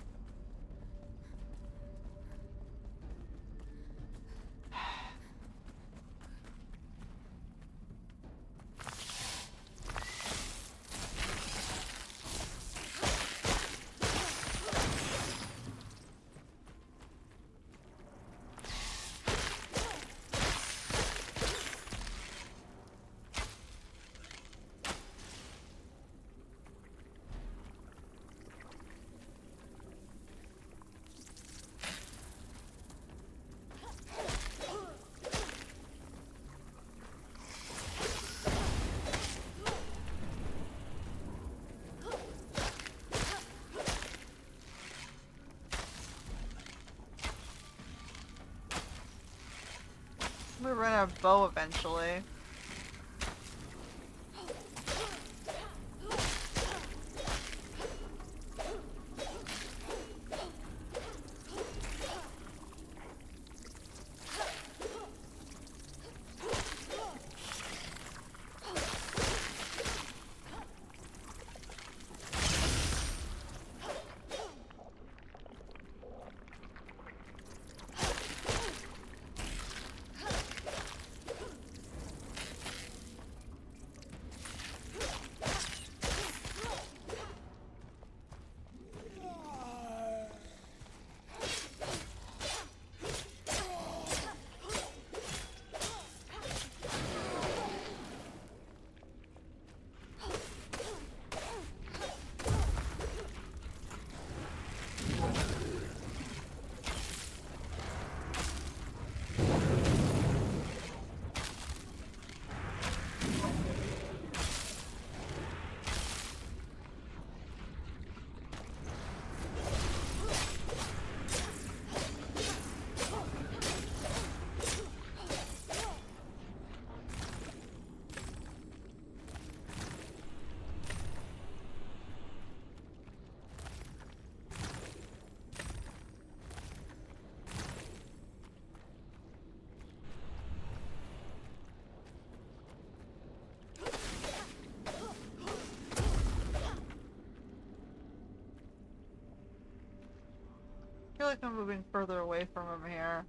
I'm gonna run out of bow eventually. feel like I'm moving further away from him here.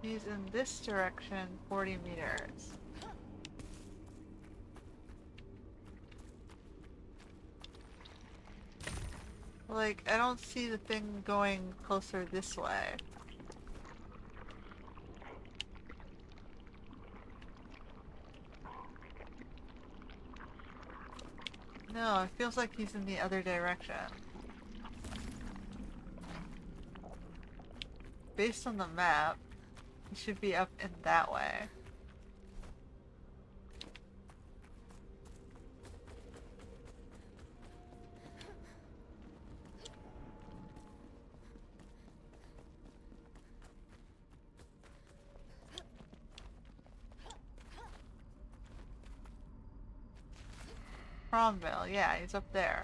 He's in this direction, 40 meters. Like, I don't see the thing going closer this way. No, it feels like he's in the other direction. Based on the map, he should be up in that way. Cromwell, yeah, he's up there.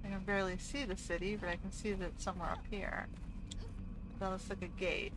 I can barely see the city, but I can see that it's somewhere up here. That looks like a gate.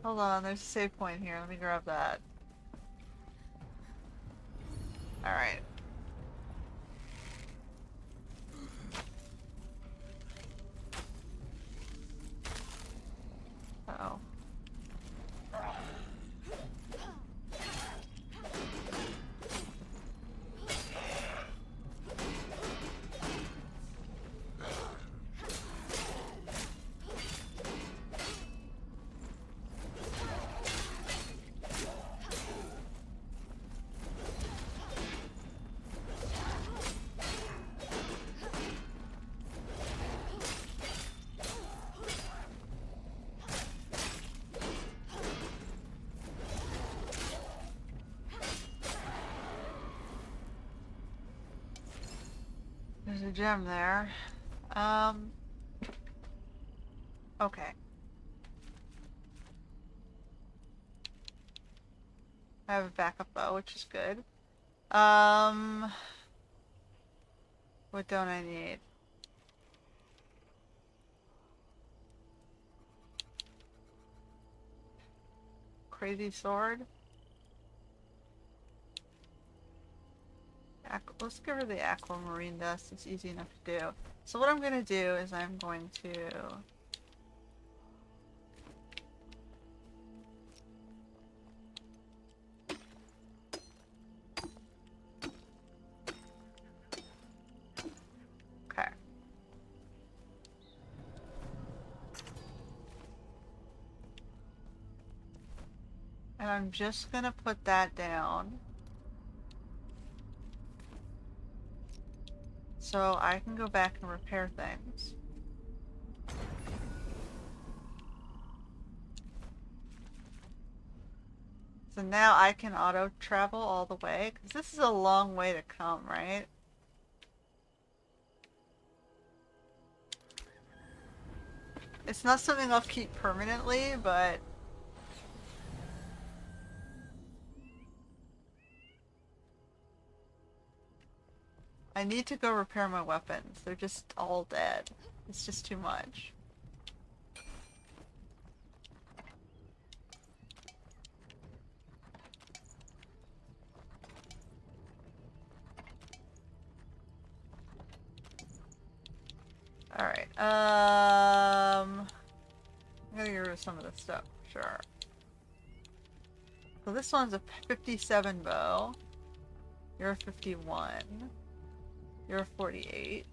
Hold on, there's a save point here. Let me grab that. Alright. Uh-oh. There's a gem there. Okay. I have a backup bow, which is good. What don't I need? Crazy sword? Let's give her the aquamarine dust. It's easy enough to do. So what I'm going to do is I'm going to... Okay. And I'm just going to put that down. So I can go back and repair things. So now I can auto travel all the way, because this is a long way to come, right? It's not something I'll keep permanently, but I need to go repair my weapons. They're just all dead. It's just too much. Alright, I'm gonna get rid of some of this stuff, sure. So this one's a 57 bow. You're a 51. You're a 48.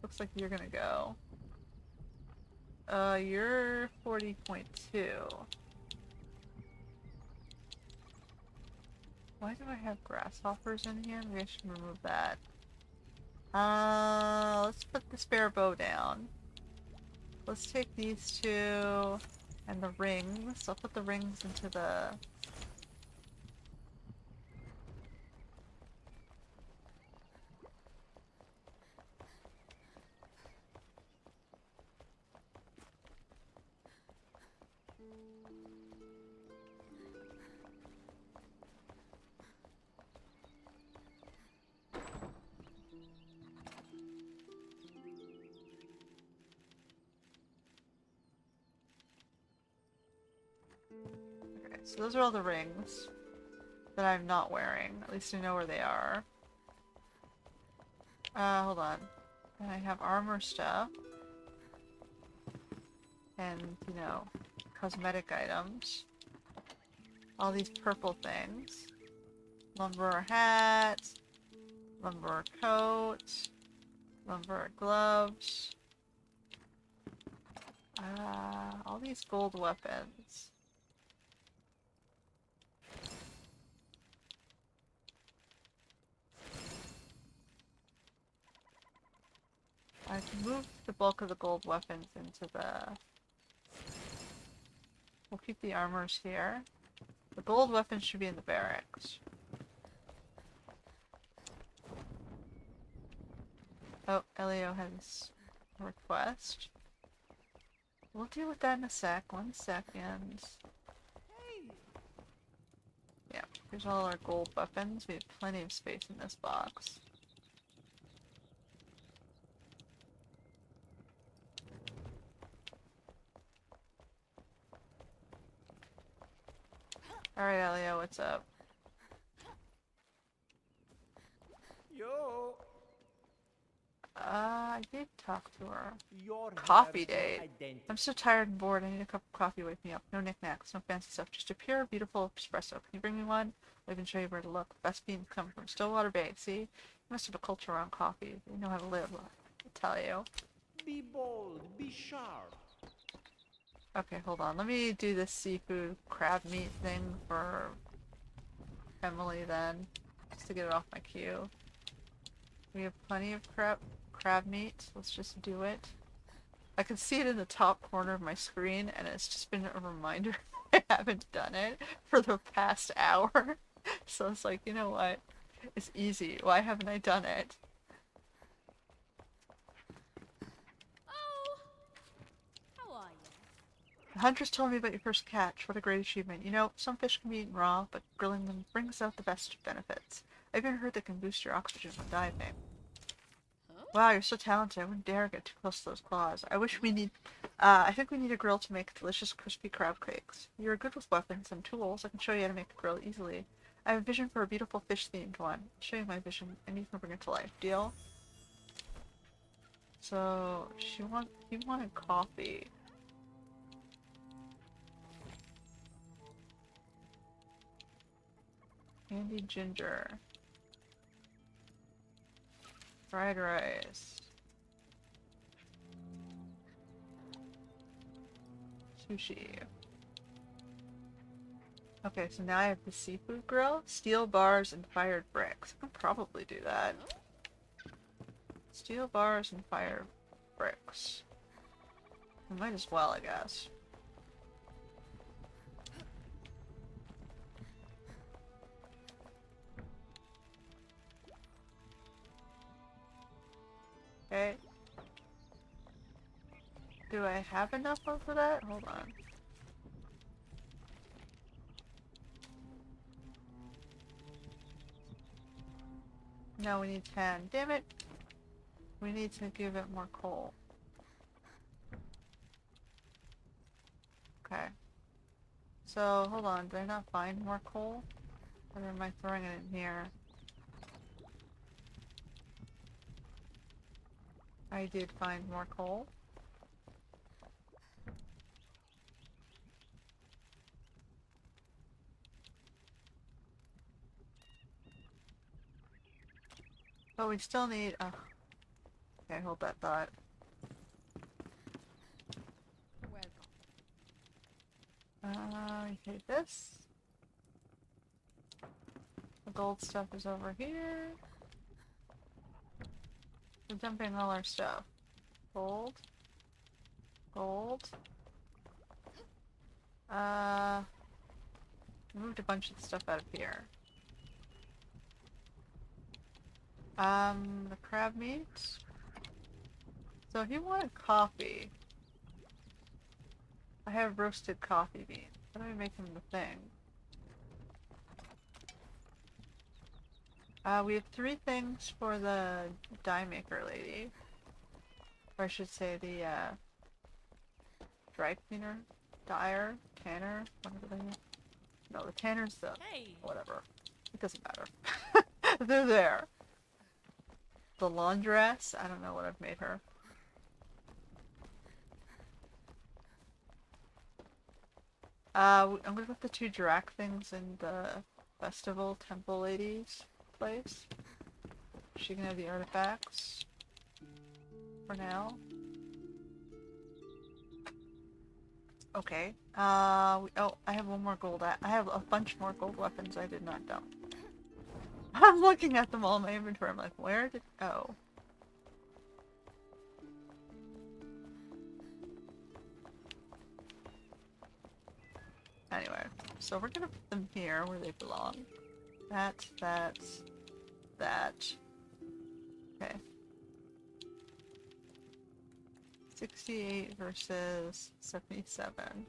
Looks like you're gonna go. You're 40.2. Why do I have grasshoppers in here? Maybe I should remove that. Let's put the spare bow down. Let's take these two and the rings. I'll put the rings into the... Okay, so those are all the rings that I'm not wearing. At least I know where they are. Hold on. And I have armor stuff. And, you know, cosmetic items. All these purple things. Lumber hat. Lumber coat. Lumber gloves. All these gold weapons. I can move the bulk of the gold weapons into the... We'll keep the armors here. The gold weapons should be in the barracks. Oh, Elio has a request. We'll deal with that in a sec. 1 second. Yeah, here's all our gold weapons. We have plenty of space in this box. Alright, Elio, what's up? Yo. I did talk to her. Your Coffee hair date. identity. I'm so tired and bored. I need a cup of coffee. Wake me up. No knickknacks, no fancy stuff. Just a pure, beautiful espresso. Can you bring me one? I can show you where to look. Best beans come from Stillwater Bay. See? You must have a culture around coffee. You know how to live. I'll tell you. Be bold, be sharp. Okay, hold on. Let me do this seafood crab meat thing for Emily then. Just to get it off my queue. We have plenty of crab meat. Let's just do it. I can see it in the top corner of my screen, and it's just been a reminder I haven't done it for the past hour. So it's like, you know what? It's easy. Why haven't I done it? Oh, how are you? The hunters told me about your first catch. What a great achievement. You know, some fish can be eaten raw, but grilling them brings out the best benefits. I've even heard that can boost your oxygen when diving. Huh? Wow, you're so talented. I wouldn't dare get too close to those claws. I think we need a grill to make delicious crispy crab cakes. You're good with weapons and tools. I can show you how to make a grill easily. I have a vision for a beautiful fish-themed one. I'll show you my vision, and you can bring it to life. Deal? So, he wanted coffee. Candied ginger. Fried rice. Sushi. Okay, so now I have the seafood grill, steel bars, and fired bricks. I can probably do that. Steel bars and fired bricks. I might as well, I guess. Okay. Do I have enough for that? Hold on. No, we need 10. Damn it! We need to give it more coal. Okay. So, hold on. Did I not find more coal? Or am I throwing it in here? I did find more coal. But we still need... okay, hold that thought. Welcome. You take this. The gold stuff is over here. We're dumping all our stuff. Gold. Gold. Moved a bunch of the stuff out of here. The crab meat. So if you wanted coffee, I have roasted coffee beans. How do I make them the thing? We have 3 things for the dye maker lady. Or I should say the, dry cleaner, dyer, tanner, whatever they are. No, the tanner's the... Hey. whatever. It doesn't matter. They're there. The laundress, I don't know what I've made her. I'm gonna put the 2 Drac things in the festival temple lady's place. She can have the artifacts. For now. Okay. Oh, I have one more gold. I have a bunch more gold weapons I did not dump. I'm looking at them all in my inventory. I'm like, where did... oh. Anyway, so we're gonna put them here where they belong. That. Okay. 68 versus 77.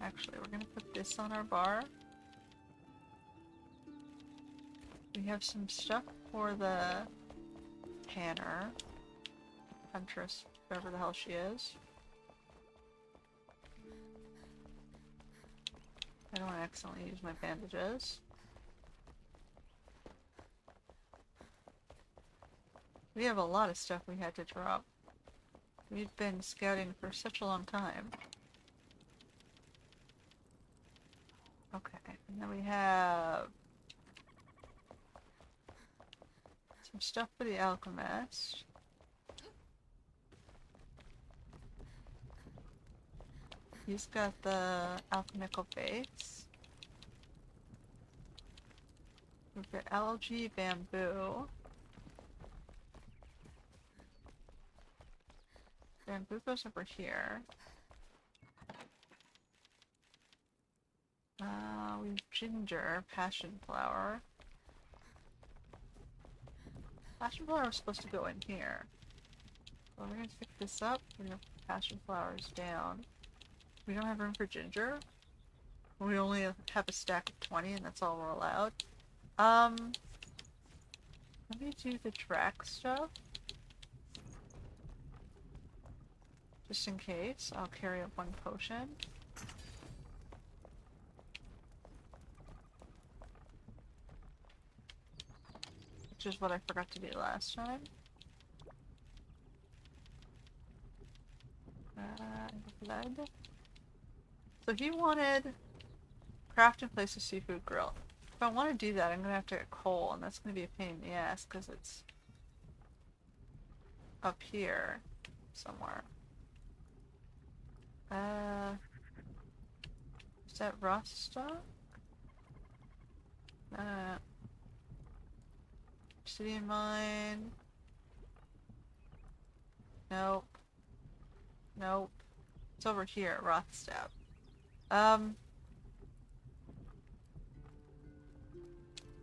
Actually, we're gonna put this on our bar. We have some stuff for the tanner. Huntress, whoever the hell she is. I don't want to accidentally use my bandages. We have a lot of stuff we had to drop. We've been scouting for such a long time. Okay, and then we have some stuff for the alchemist. He's got the alchemical base. We've got algae, bamboo. Bamboo goes over here. We have ginger, passion flower. Passion flower is supposed to go in here. So we're gonna pick this up. We're gonna put passion flowers down. We don't have room for ginger. We only have a stack of 20 and that's all we're allowed. Let me do the Drac stuff. Just in case, I'll carry up 1 potion. Which is what I forgot to do last time. Blood. So he wanted craft and place a seafood grill. If I want to do that, I'm going to have to get coal, and that's going to be a pain in the ass because it's up here somewhere. Is that rust stock? Obsidian mine. Nope. Nope. It's over here, Rothstep.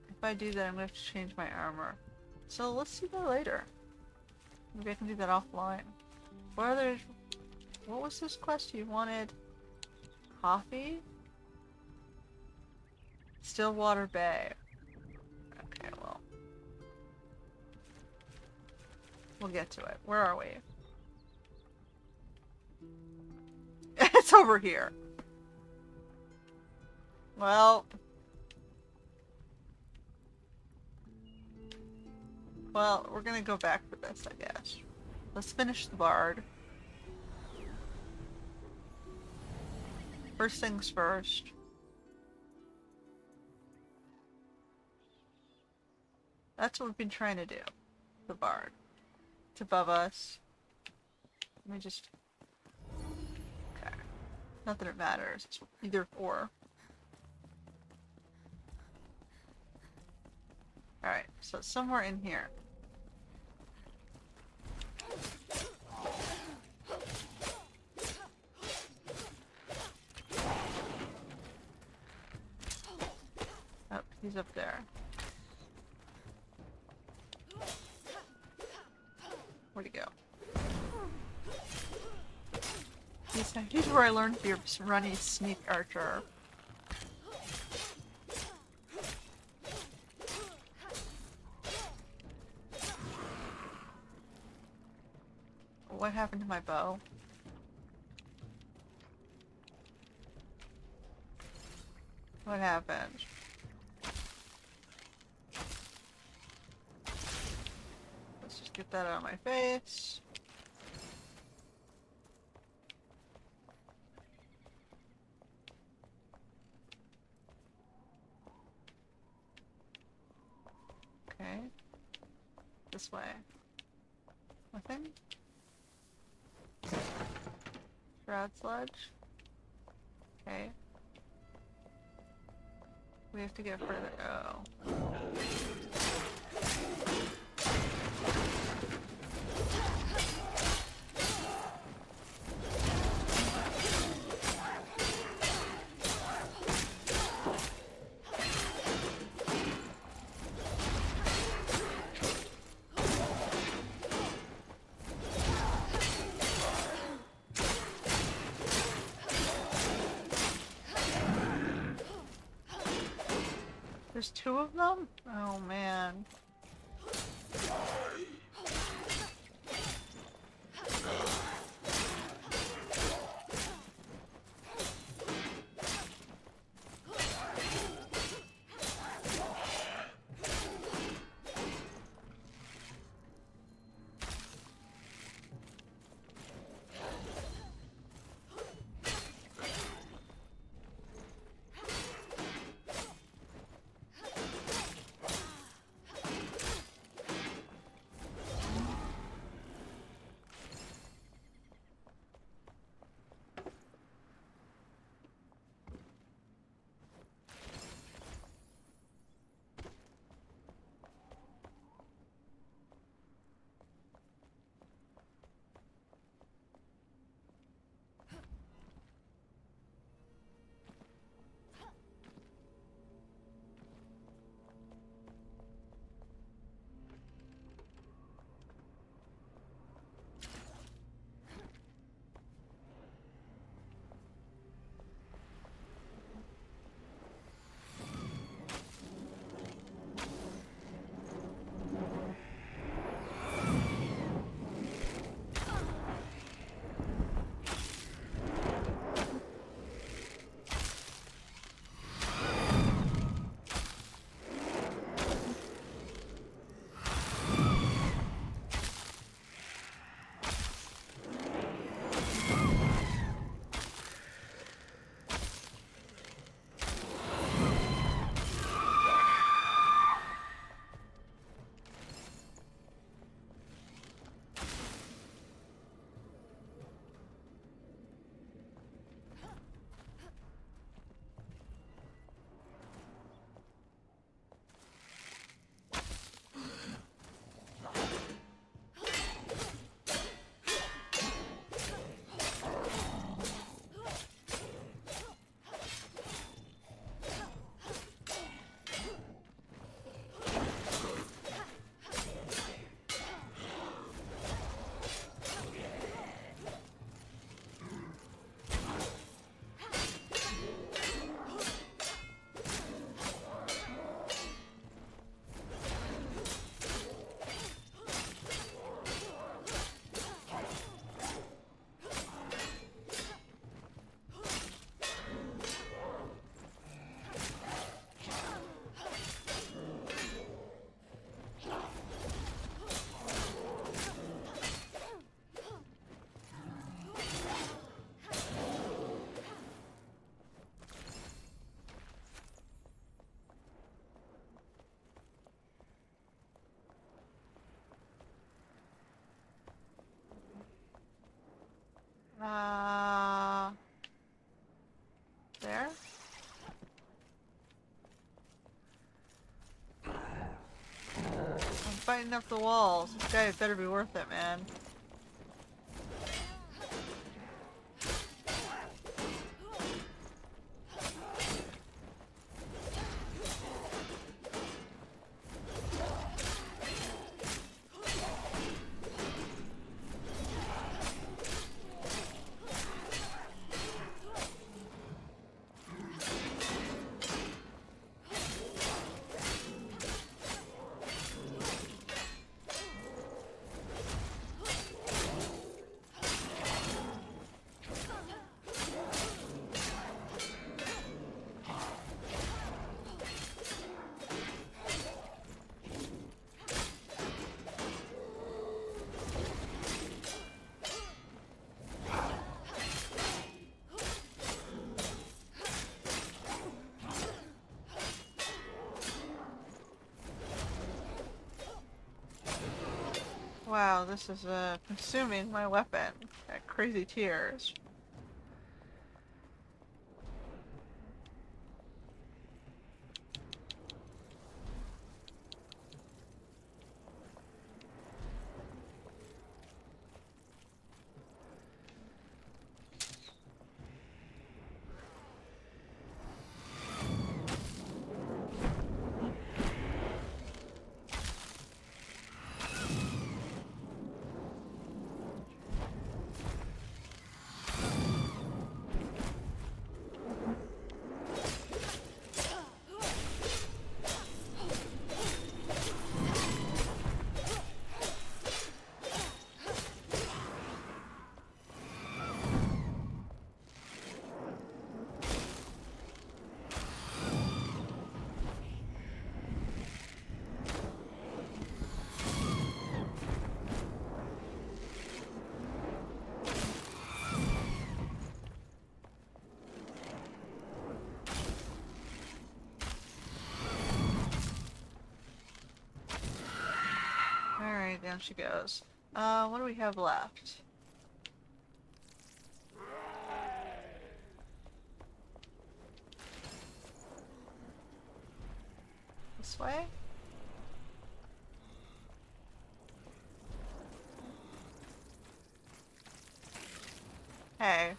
If I do that, I'm gonna have to change my armor. So let's see that later. Maybe I can do that offline. What other... What was this quest you wanted? Coffee? Stillwater Bay. Okay, well. We'll get to it. Where are we? It's over here. Well. Well, we're gonna go back for this, I guess. Let's finish the bard. First things first. That's what we've been trying to do. The bard. It's above us. Let me just... Okay. Not that it matters. It's either or. Alright, so it's somewhere in here. Oh, he's up there. Where'd he go? He's where I learned to be a runny sneak archer. What happened to my bow? What happened? Let's just get that out of my face. Okay. This way. Nothing? Shroud sludge. Okay. We have to get further. Oh. There's two of them? Oh man. There? I'm fighting up the walls. This guy better be worth it, man. Wow, this is consuming my weapon at crazy tears. Alright, down she goes. What do we have left? This way? Hey.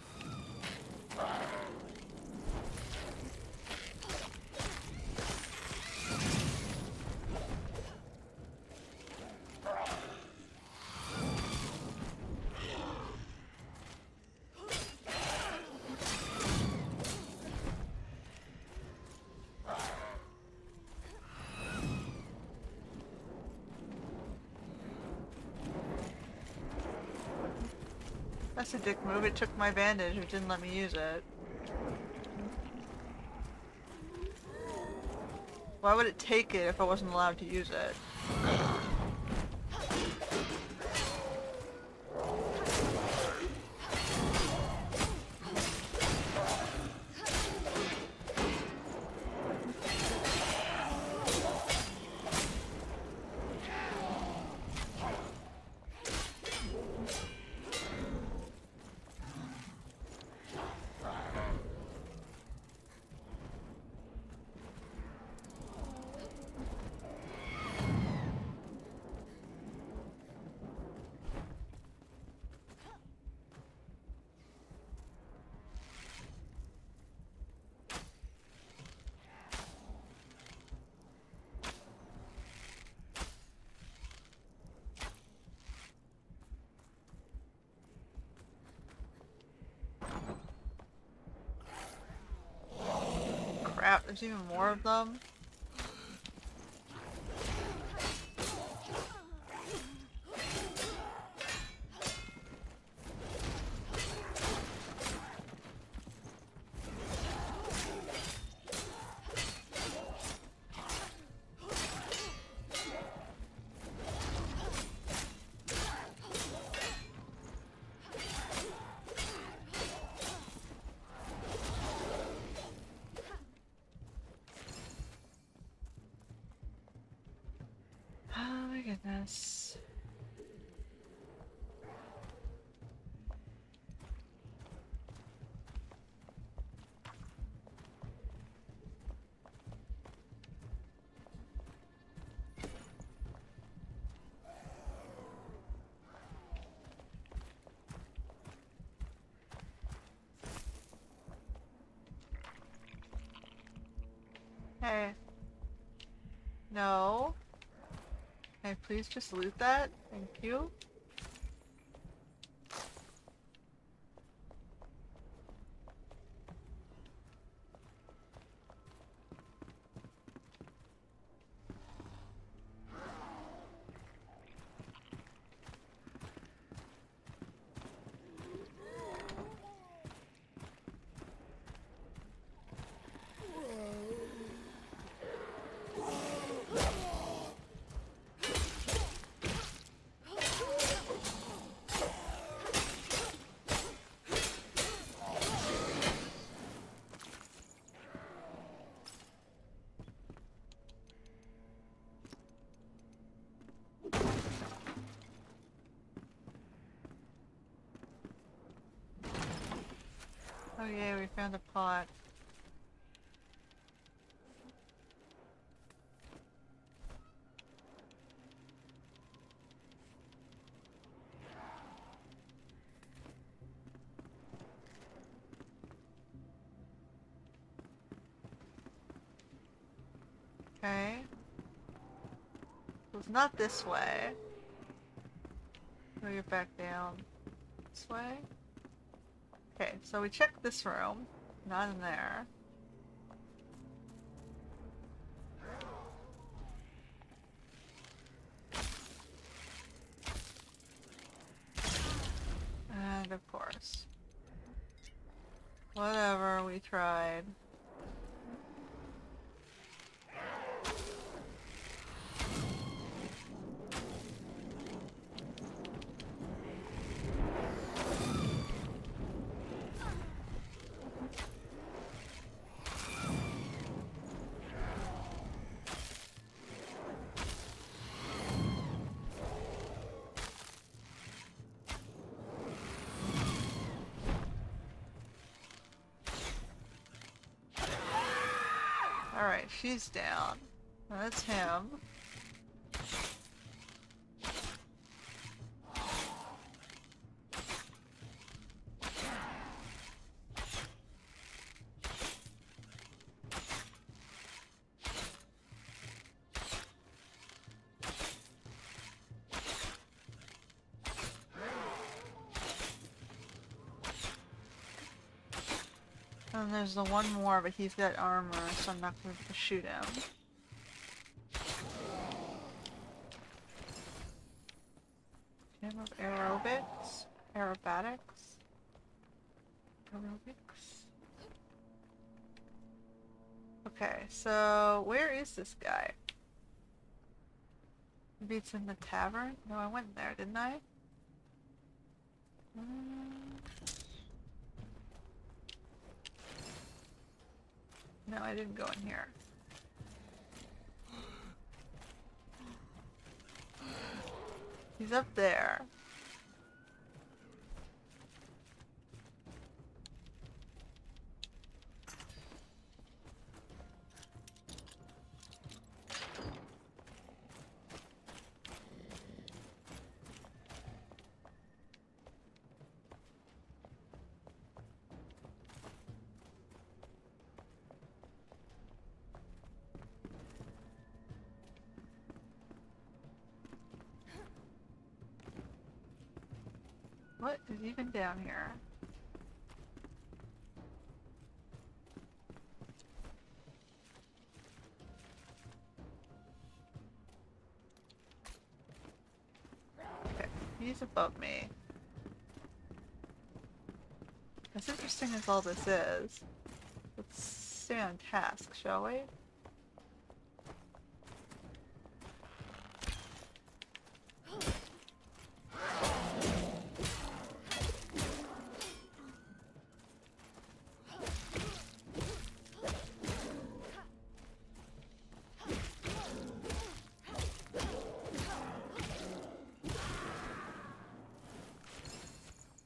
That's a dick move. It took my bandage, it didn't let me use it. Why would it take it if I wasn't allowed to use it? Crap, there's even more of them. Oh my goodness. No. Can I please just loot that? Thank you. Oh yeah, we found a pot. Okay. So it's not this way. We'll get back down this way. Okay, so we checked this room. Not in there. And of course. Whatever, we tried. Alright, she's down. That's him. And there's the one more, but he's got armor, so I'm not going to shoot him. Gym of aerobics? Aerobatics? Aerobics? Okay, so where is this guy? Maybe it's in the tavern? No, I went there, didn't I? No, I didn't go in here. He's up there. What is even down here? Okay, he's above me. As interesting as all this is, let's stay on task, shall we?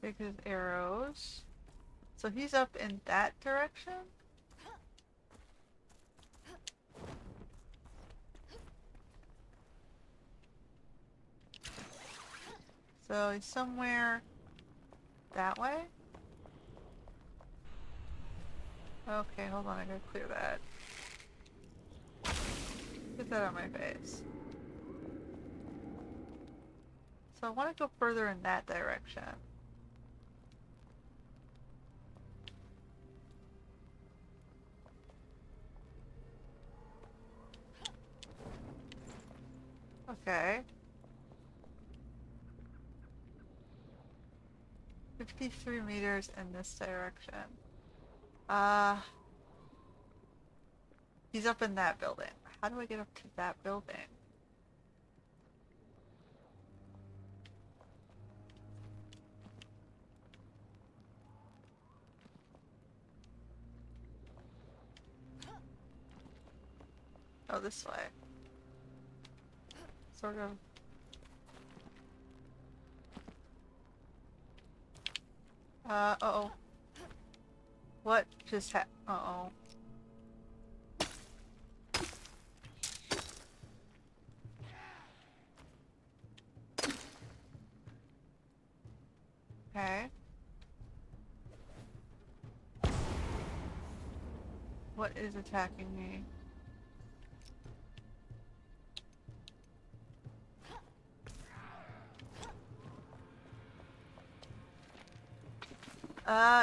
Take his arrows. So he's up in that direction? So he's somewhere that way? Okay, hold on, I gotta clear that. Get that on my face. So I want to go further in that direction. Okay. 53 meters in this direction. He's up in that building. How do I get up to that building? Oh, this way. Sort of. Uh-oh. What just uh-oh. Okay. What is attacking me?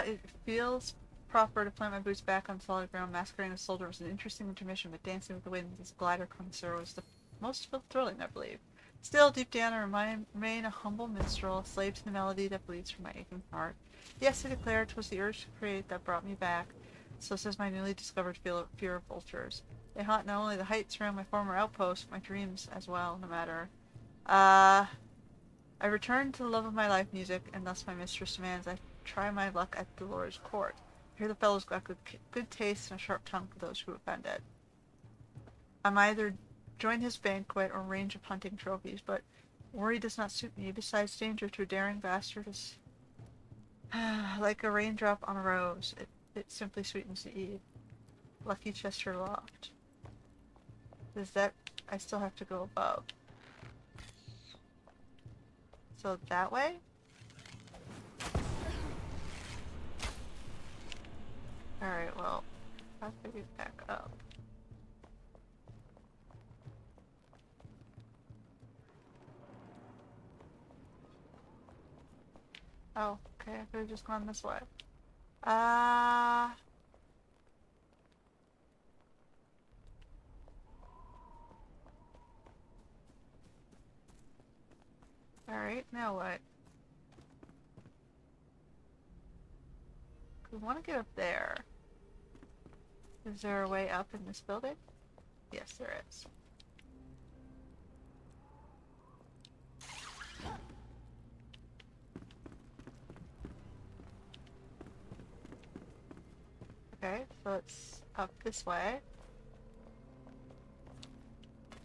It feels proper to plant my boots back on solid ground. Masquerading as a soldier was an interesting intermission, but dancing with the wind as a glider connoisseur was the most thrilling, I believe. Still, deep down, I remain a humble minstrel, a slave to the melody that bleeds from my aching heart. Yes, I declare, 'twas the urge to create that brought me back. So says my newly discovered fear of vultures. They haunt not only the heights around my former outpost, but my dreams as well, no matter. I return to the love of my life, music, and thus my mistress demands I try my luck at the Lord's court. Here the fellow's got good taste and a sharp tongue for those who offend it. I might either join his banquet or range of hunting trophies, but worry does not suit me. Besides danger to a daring bastard is like a raindrop on a rose. It simply sweetens the eve. Lucky Chester Loft. Is that... I still have to go above. So that way? Alright, well, I have to get back up. Oh, okay, I could have just gone this way. Alright, now what? We want to get up there. Is there a way up in this building? Yes, there is. Okay, so it's up this way.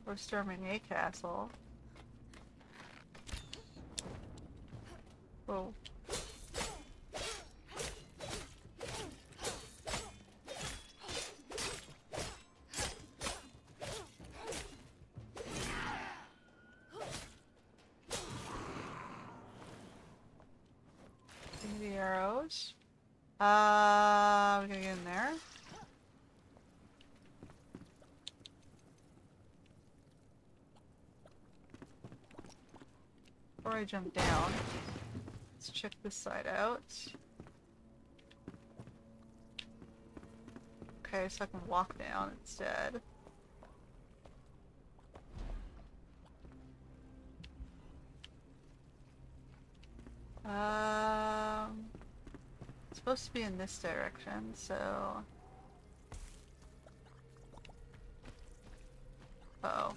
We're storming a castle. Whoa. The arrows. We're gonna get in there. Before I jump down, let's check this side out. Okay, so I can walk down instead. It's supposed to be in this direction, so... Uh-oh.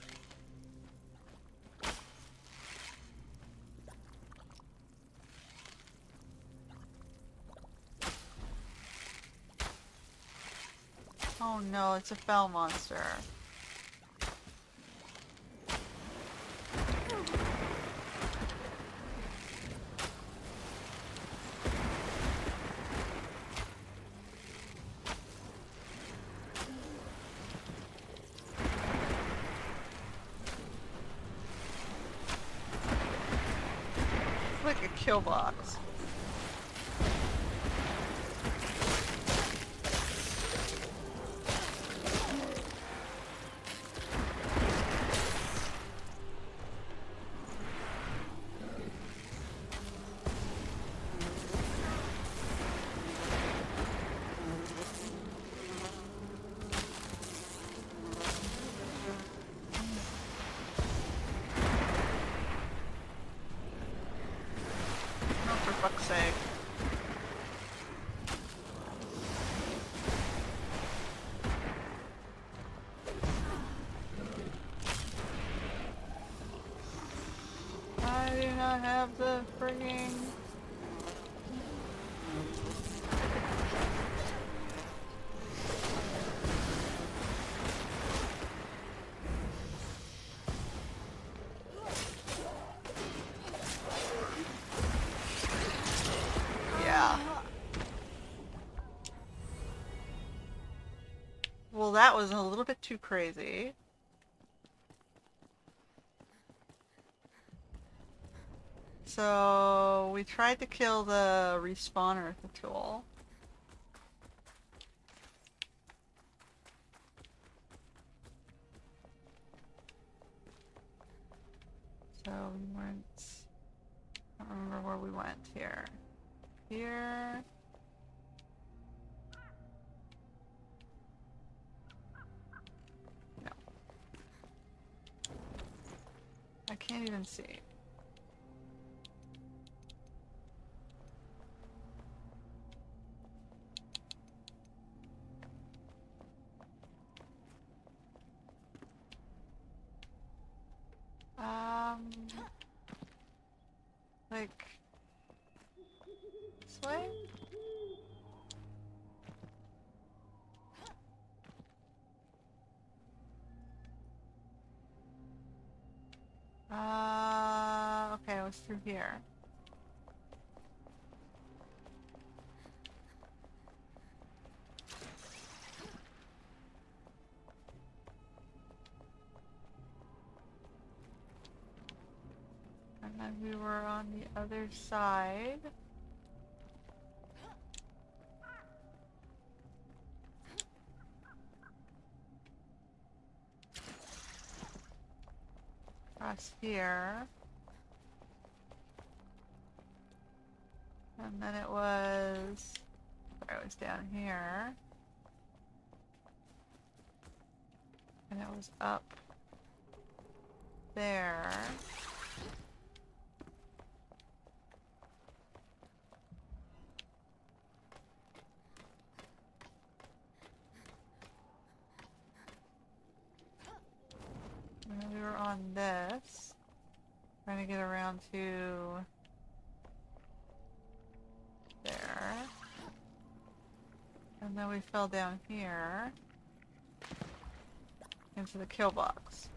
Oh no, it's a fell monster. Like a kill box. fuck's sake. I do not have the frigging... Yeah. Well, that was a little bit too crazy. So, we tried to kill the respawner with the tool. So, we went... I don't remember where we went here. Here... No. I can't even see. Like... this way? Okay, I was through here. And then we were on the other side. Across here. And then it was... sorry, it was down here. And it was up there. And then we were on this. Trying to get around to there. And then we fell down here into the kill box.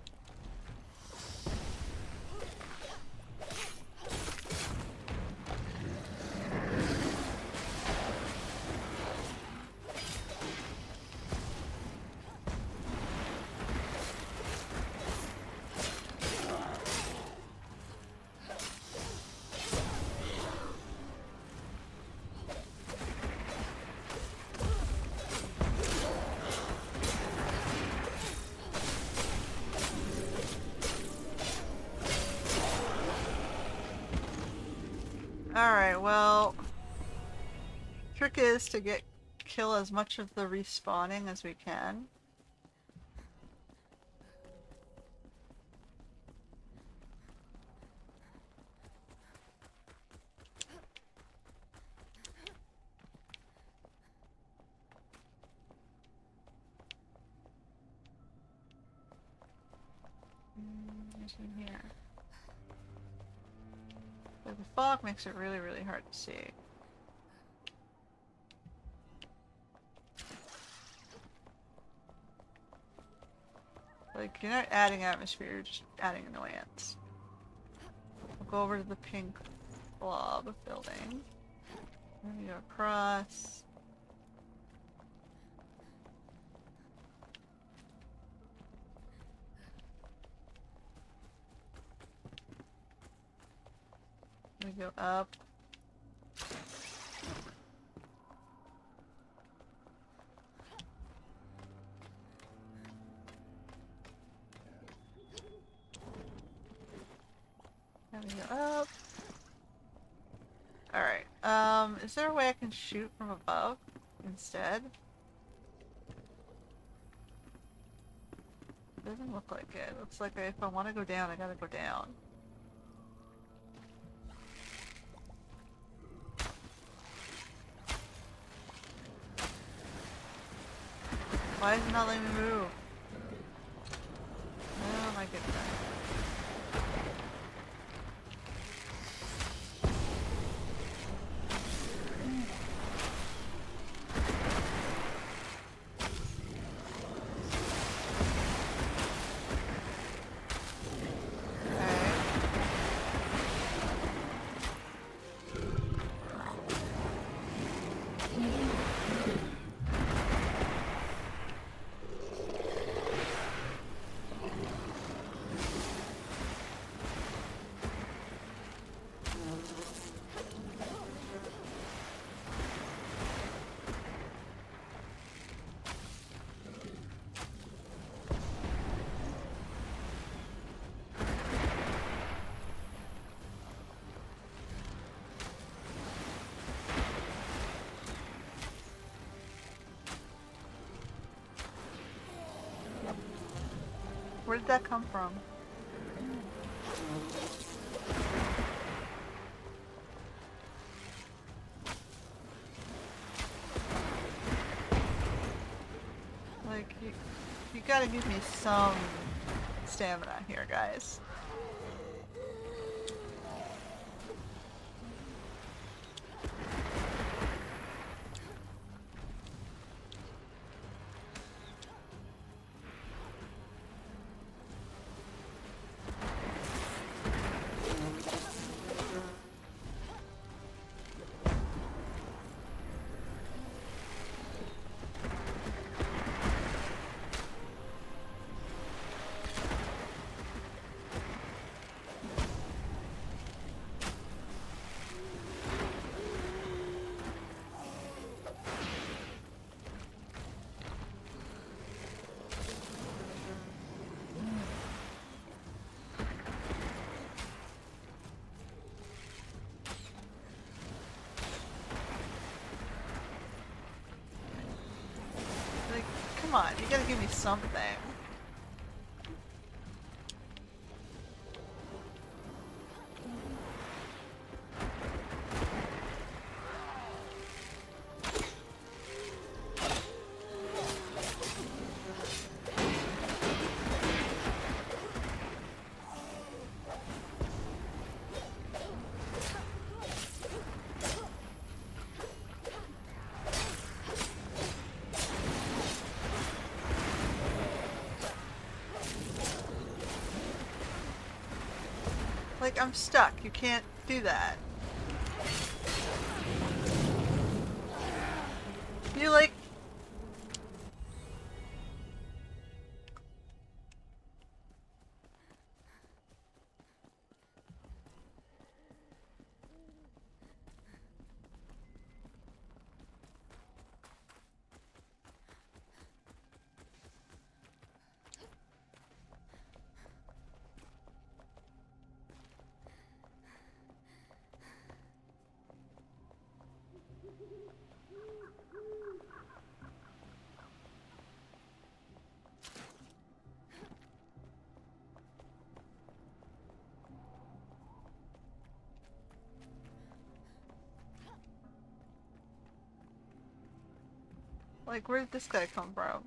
Alright, well, trick is to kill as much of the respawning as we can. There's in here. But the fog makes it really, really hard to see. Like, you're not adding atmosphere, you're just adding annoyance. We'll go over to the pink blob building. Then we go across. We go up. And we go up. Alright, is there a way I can shoot from above instead? Doesn't look like it. It looks like if I want to go down, I gotta go down. Why is it not letting me move? Oh my goodness. Where did that come from? Like, you gotta give me some stamina here, guys. Like, come on, you gotta give me something. Like, I'm stuck. You can't do that. You like... Like, where did this guy come from?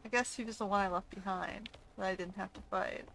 I guess he was the one I left behind, that I didn't have to fight.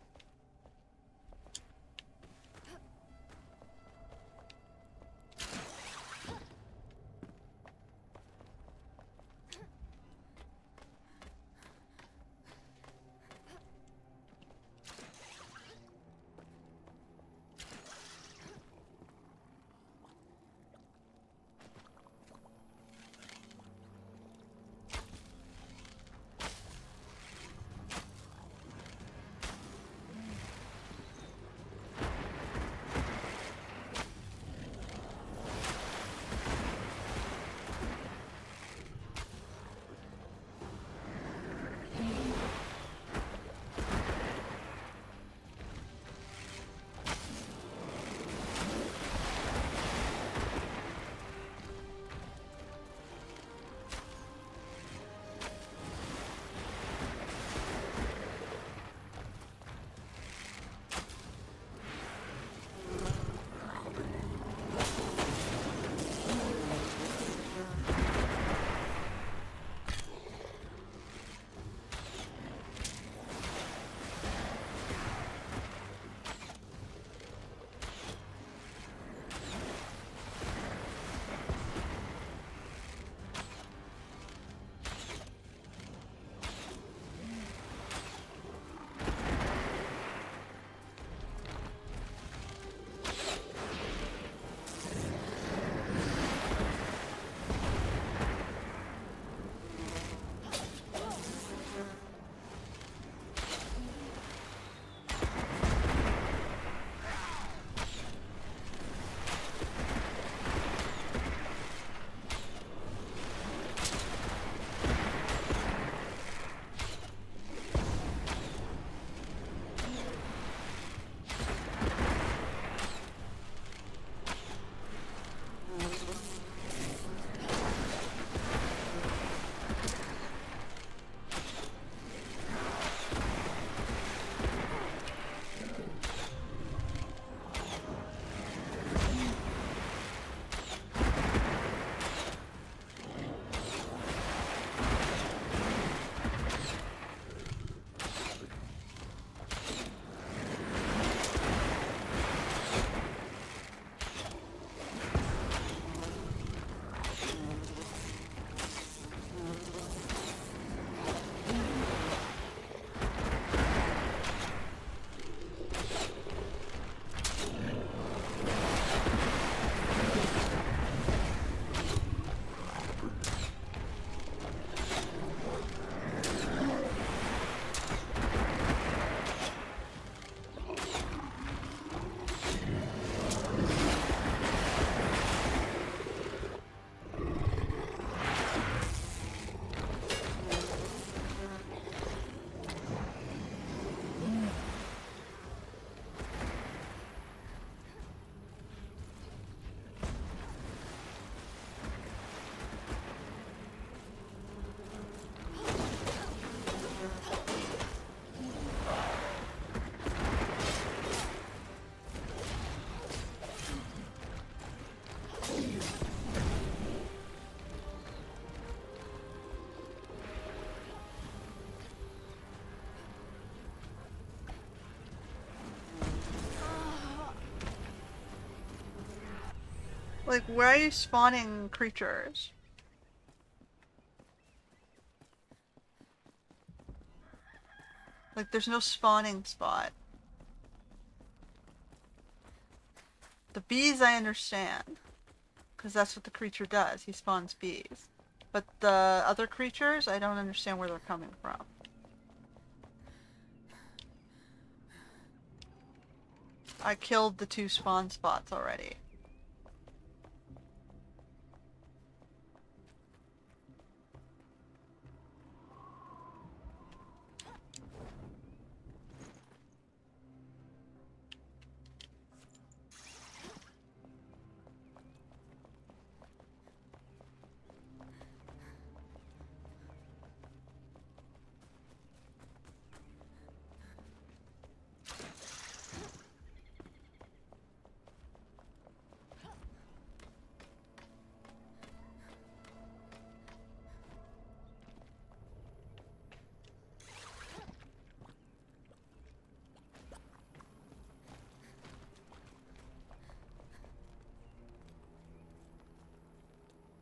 Like, where are you spawning creatures? Like, there's no spawning spot. The bees I understand. Because that's what the creature does. He spawns bees. But the other creatures, I don't understand where they're coming from. I killed the 2 spawn spots already.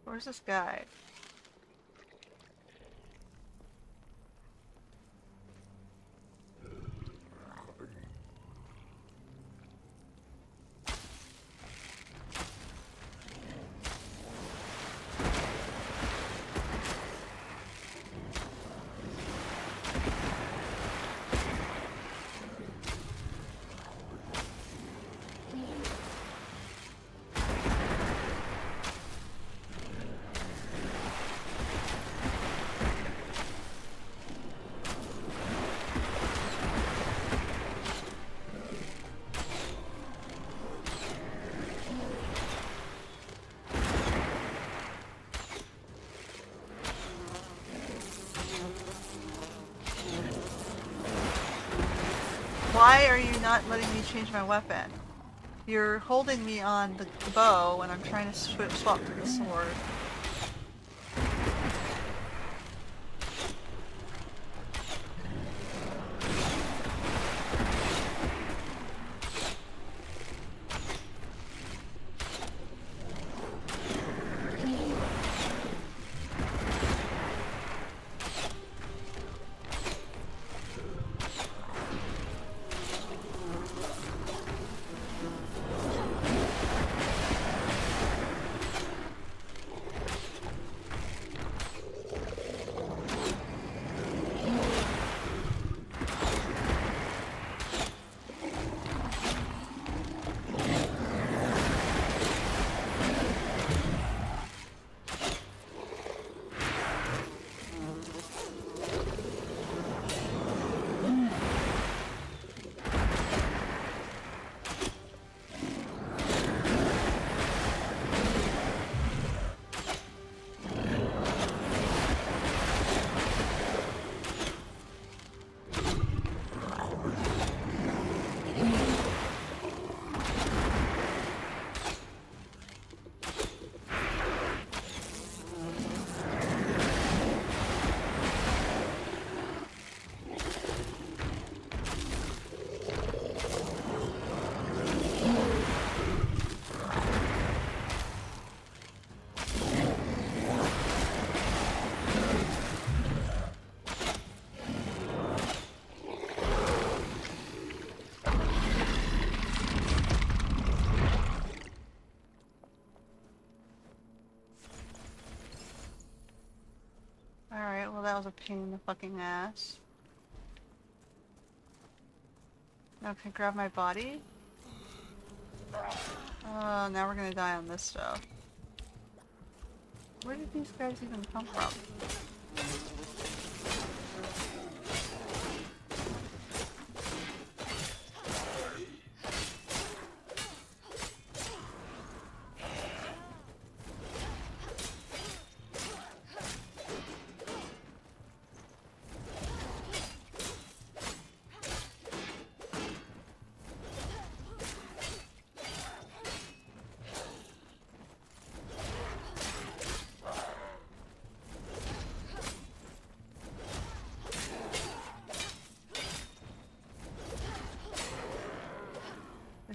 Where's this guy? Why are you not letting me change my weapon? You're holding me on the bow when I'm trying to swap to the sword. Alright, well that was a pain in the fucking ass. Now can I grab my body? Oh, now we're gonna die on this stuff. Where did these guys even come from?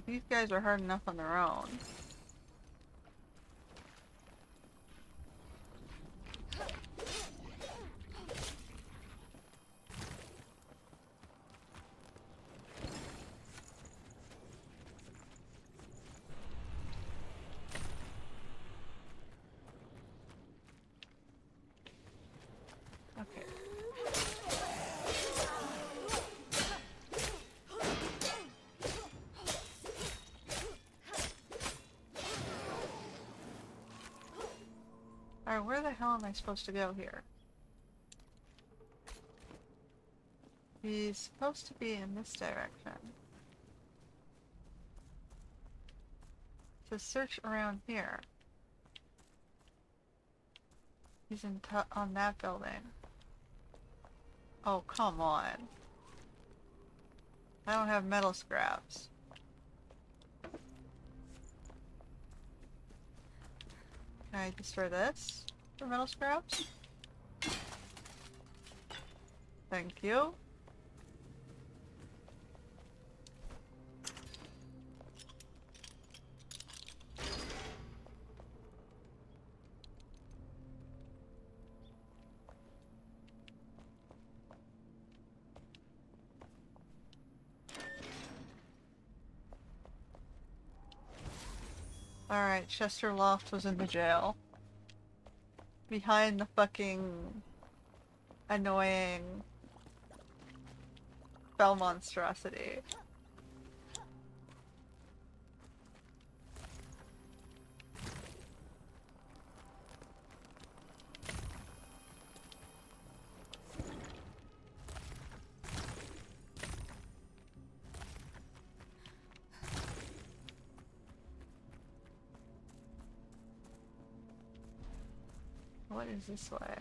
These guys are hard enough on their own. hell am I supposed to go here? He's supposed to be in this direction. So search around here. He's on that building. Oh, come on. I don't have metal scraps. Can I destroy this for metal scraps? Thank you. Alright, Chester Loft was in the jail. Behind the fucking annoying spell monstrosity. What is this way?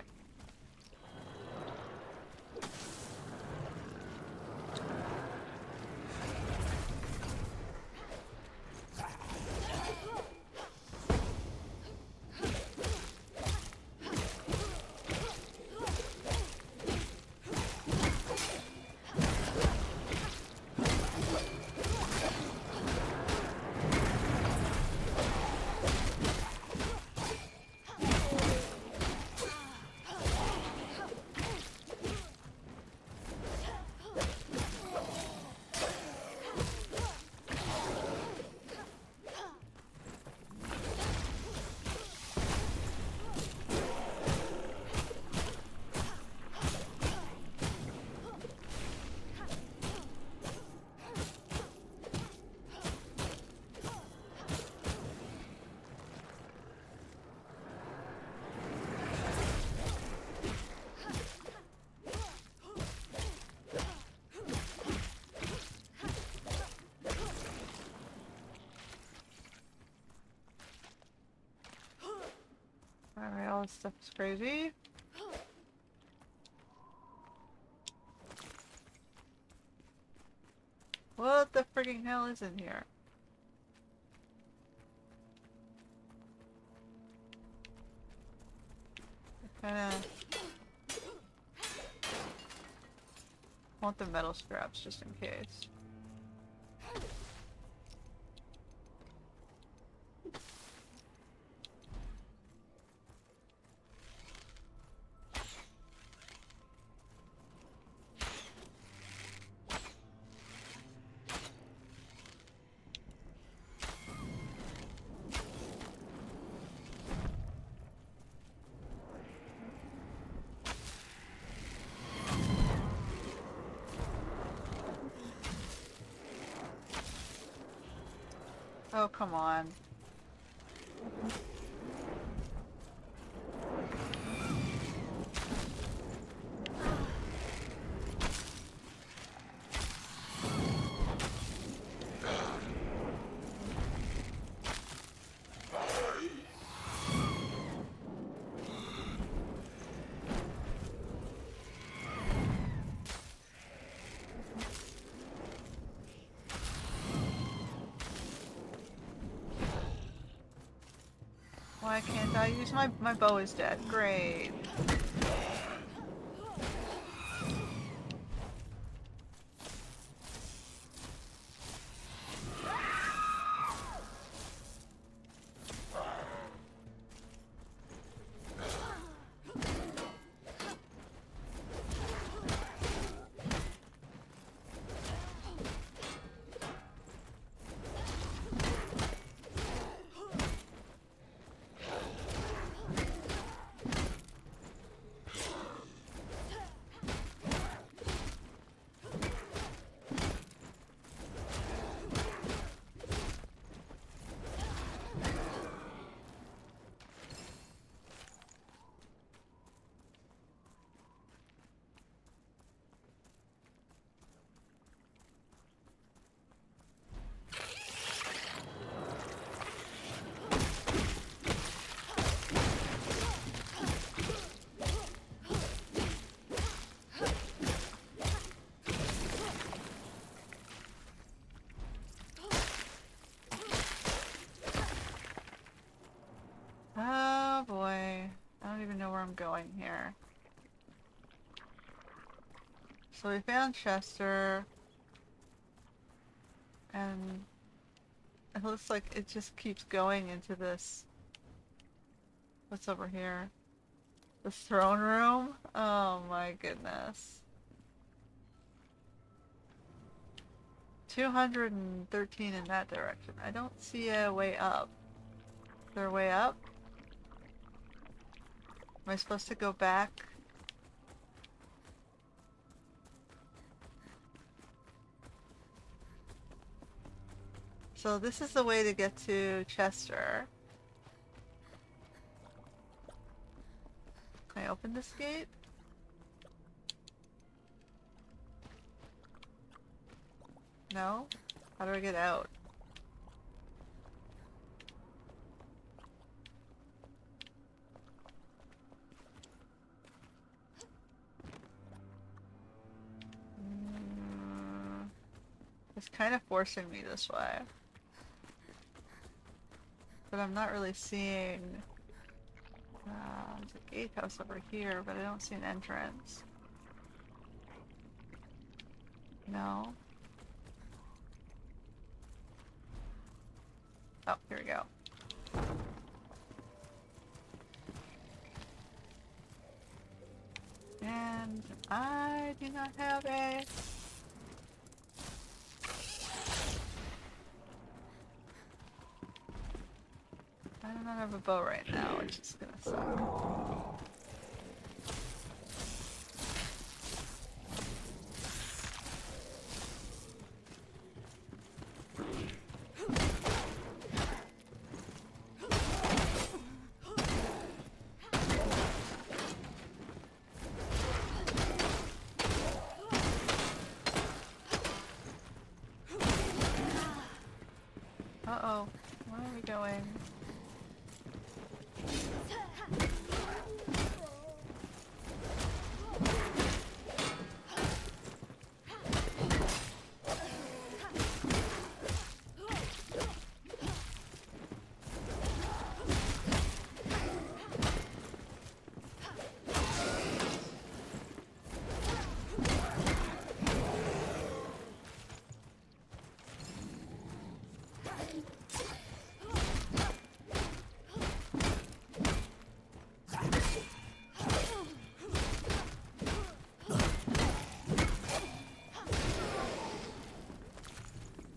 Alright, all this stuff is crazy. What the frigging hell is in here? I kinda want the metal scraps just in case. Oh, come on. Why can't I use my bow is dead. Great. I'm going here. So we found Chester, and it looks like it just keeps going into this. What's over here? This throne room? Oh my goodness. 213 in that direction. I don't see a way up. Is there a way up? Am I supposed to go back? So this is the way to get to Chester. Can I open this gate? No? How do I get out? It's kind of forcing me this way. But I'm not really seeing... there's a gatehouse over here, but I don't see an entrance. No. Oh, here we go. And I do not have a... I do not have a bow right now, which is gonna suck. Uh-oh, where are we going?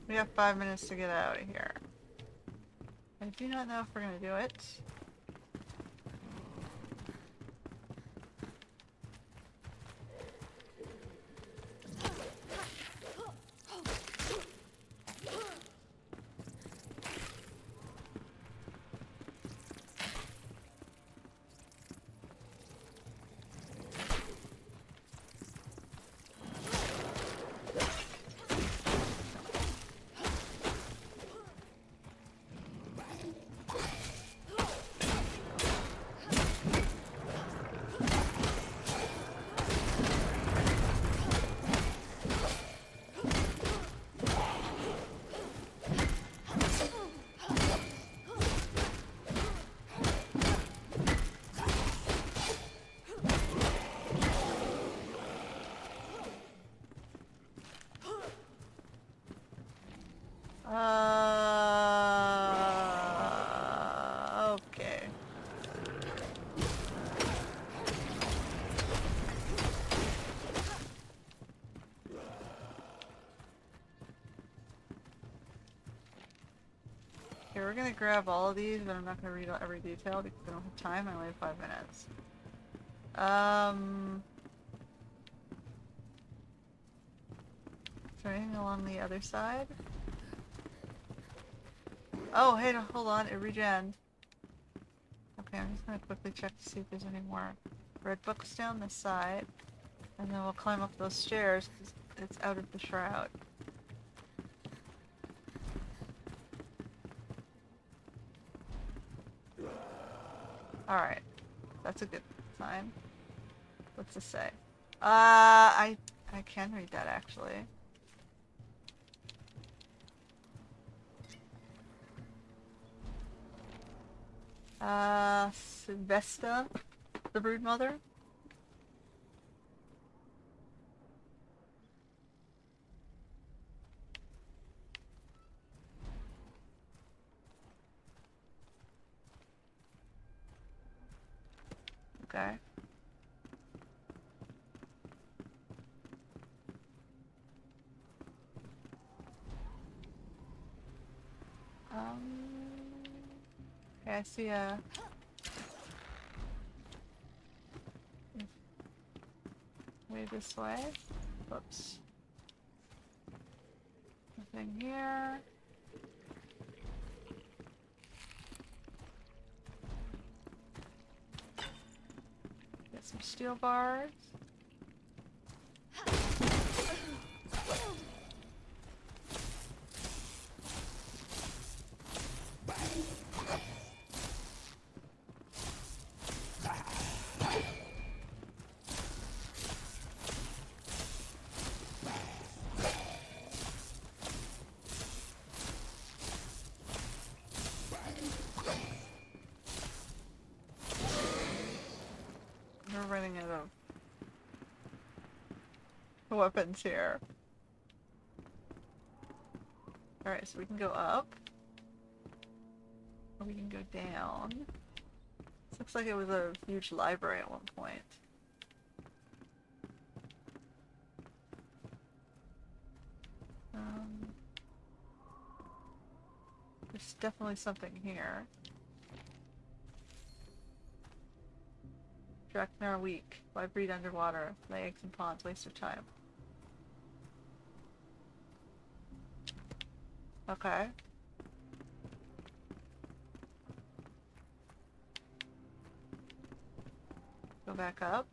We have 5 minutes to get out of here. I do not know if we're gonna do it. Okay. Okay, we're gonna grab all of these, but I'm not gonna read out every detail because I don't have time. I only have 5 minutes. Is there anything along the other side? Oh, hey, hold on, it regened. Okay, I'm just gonna quickly check to see if there's any more red books down this side. And then we'll climb up those stairs because it's out of the shroud. Alright. That's a good sign. What's this say? I can read that actually. Vesta. the brood mother? Okay. Okay, I see a... Way this way. Whoops. Nothing here. Get some steel bars. We're running out of weapons here. Alright, so we can go up. Or we can go down. This looks like it was a huge library at one point. There's definitely something here. Draken are weak. Why breed underwater? Lay eggs in ponds. Waste of time. Okay. Go back up.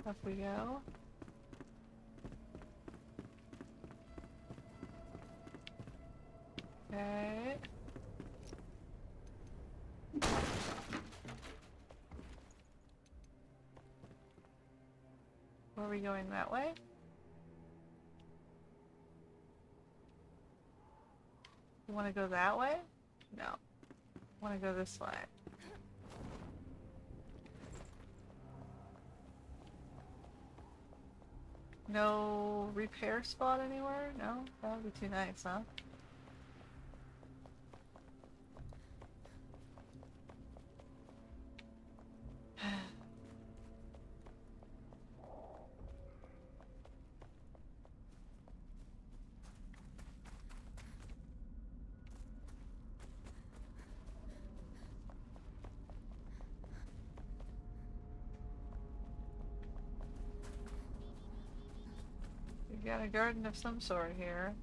Up we go. Okay. Were we going that way? You want to go that way? No. Want to go this way. No repair spot anywhere? No? That would be too nice, huh? We got a garden of some sort here.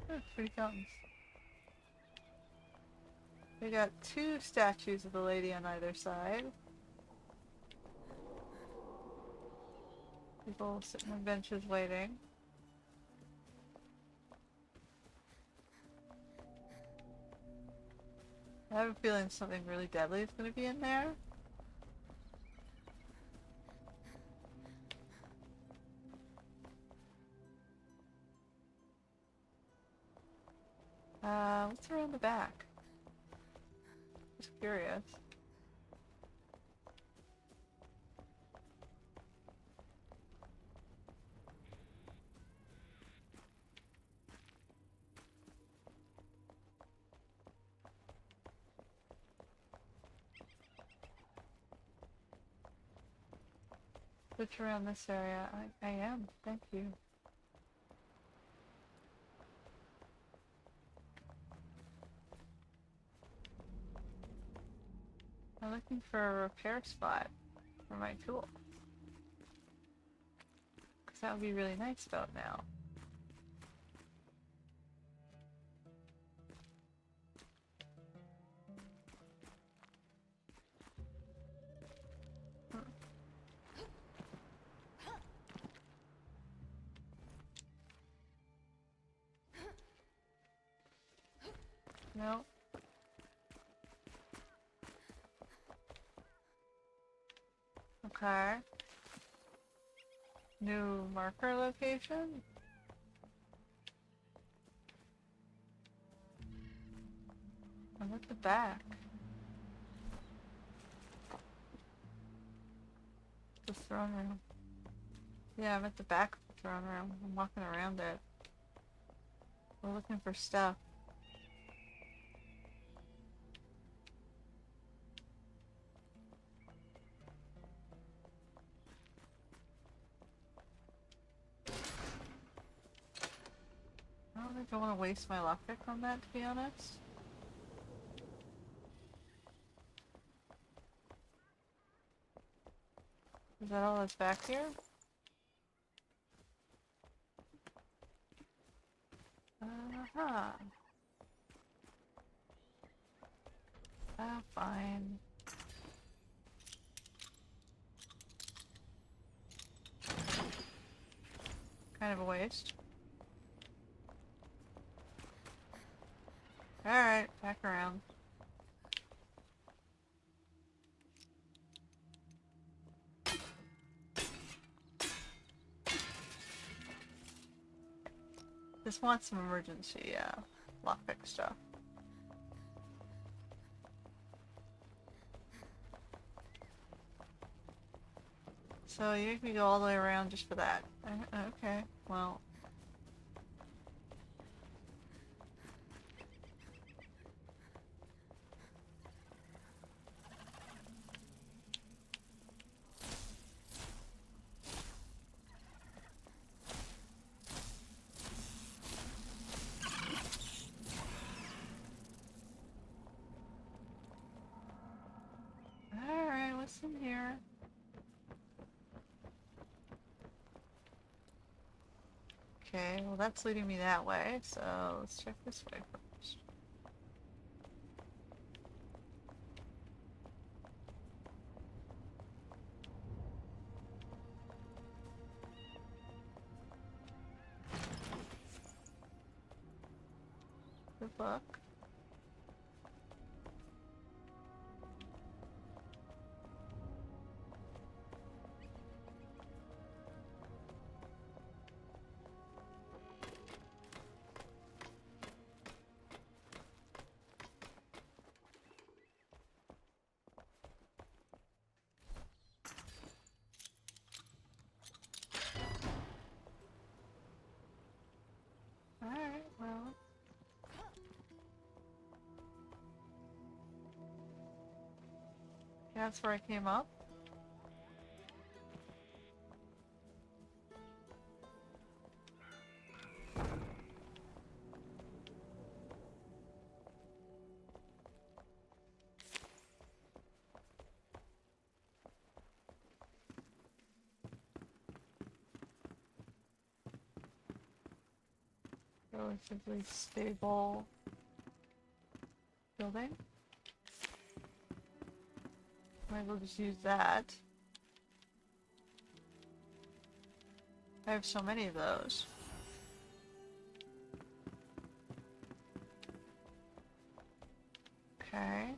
Oh, 3 fountains. We got 2 statues of the lady on either side. People sitting on benches waiting. I have a feeling something really deadly is going to be in there. What's around the back? Just curious. Search around this area. I am. Thank you. I'm looking for a repair spot for my tool. Because that would be really nice about now. No. Okay. New marker location? I'm at the back. The throne room. Yeah, I'm at the back of the throne room. I'm walking around it. We're looking for stuff. I don't think I want to waste my lockpick on that, to be honest. Is that all that's back here? Uh-huh. Ah, fine. Kind of a waste. Alright, back around. This wants some emergency, lockpick stuff. So you make me go all the way around just for that. Okay, well. Alright, what's in here? Okay, well that's leading me that way, so let's check this way first. Good luck. Alright, well. Yeah, that's where I came up. Relatively stable building. Might as well just use that. I have so many of those. Okay.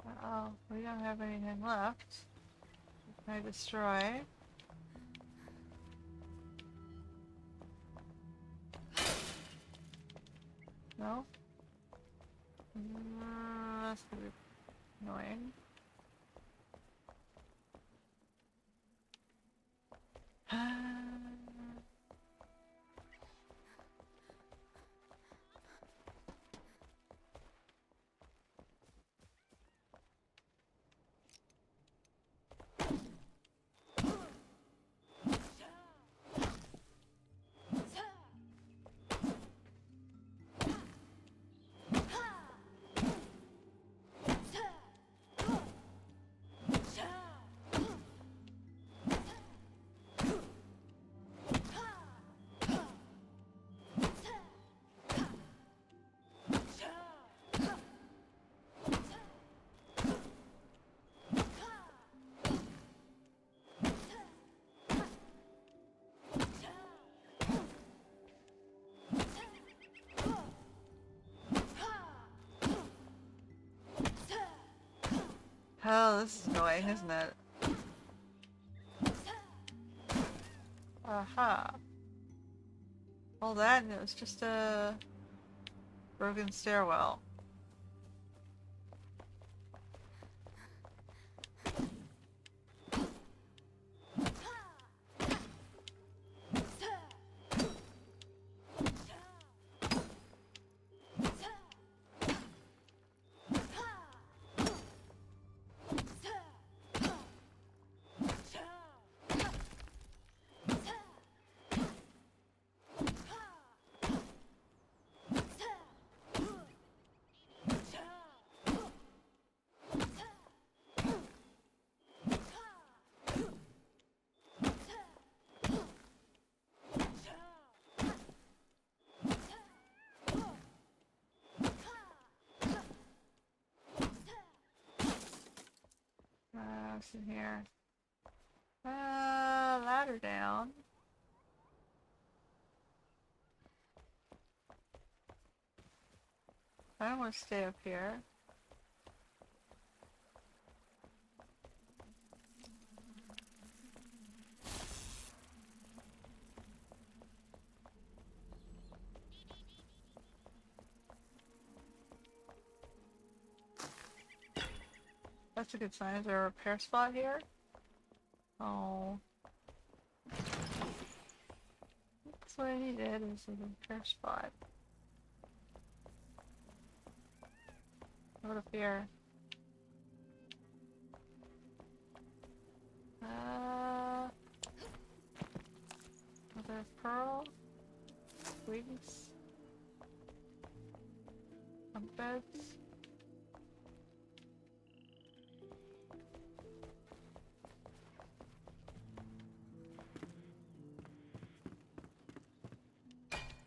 Uh-oh, we don't have anything left. Can I destroy? No? That's gonna be annoying. Oh, this is annoying, isn't it? Aha. All that, and it was just a broken stairwell. What's in here? Ladder down. I don't want to stay up here. That's a good sign. Is there a repair spot here? Oh. That's what I needed, is a repair spot. What up here? Another pearl. Wings. Some beds.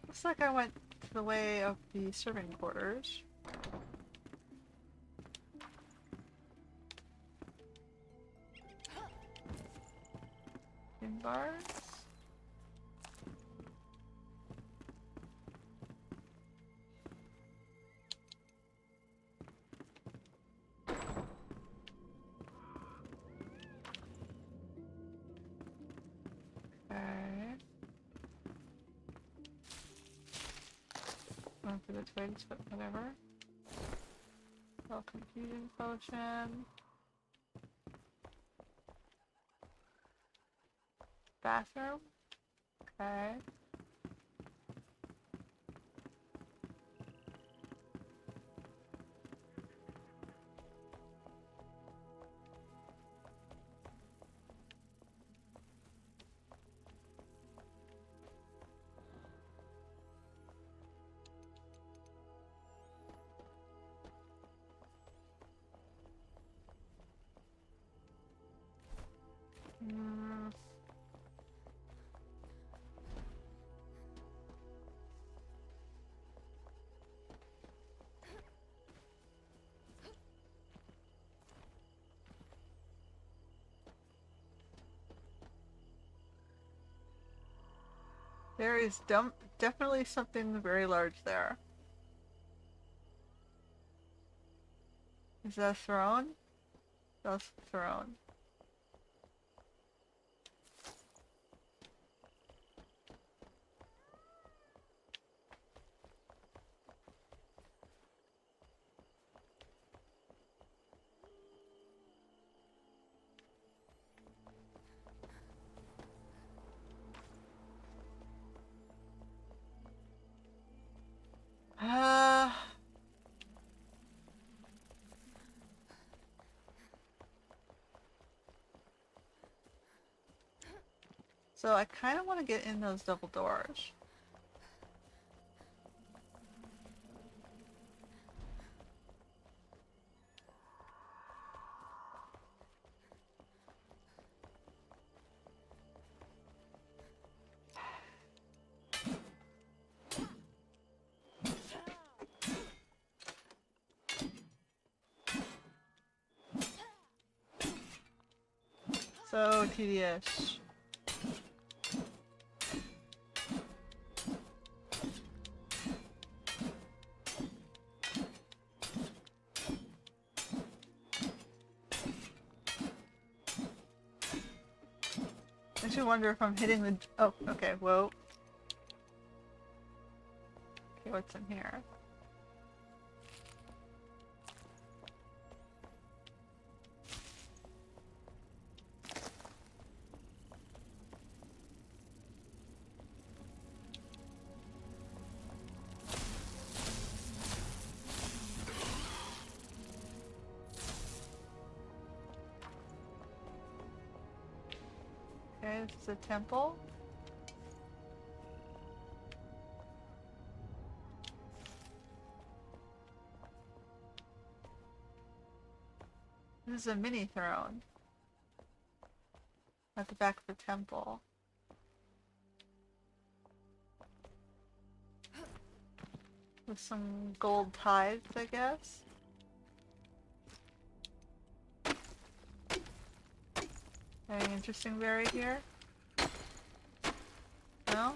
Looks like I went to the way of the serving quarters. In bars. Okay. Going for the twigs, but whatever. Well, confusion potion. Bathroom. Okay. Mm. There is definitely something very large there. Is that a throne? That's a throne. Uh, so I kind of want to get in those double doors. So tedious. Makes me wonder if I'm hitting the... Oh, okay, whoa. Okay, what's in here? Okay, this is a temple. This is a mini throne at the back of the temple. With some gold tithes, I guess. Anything interesting buried here? No?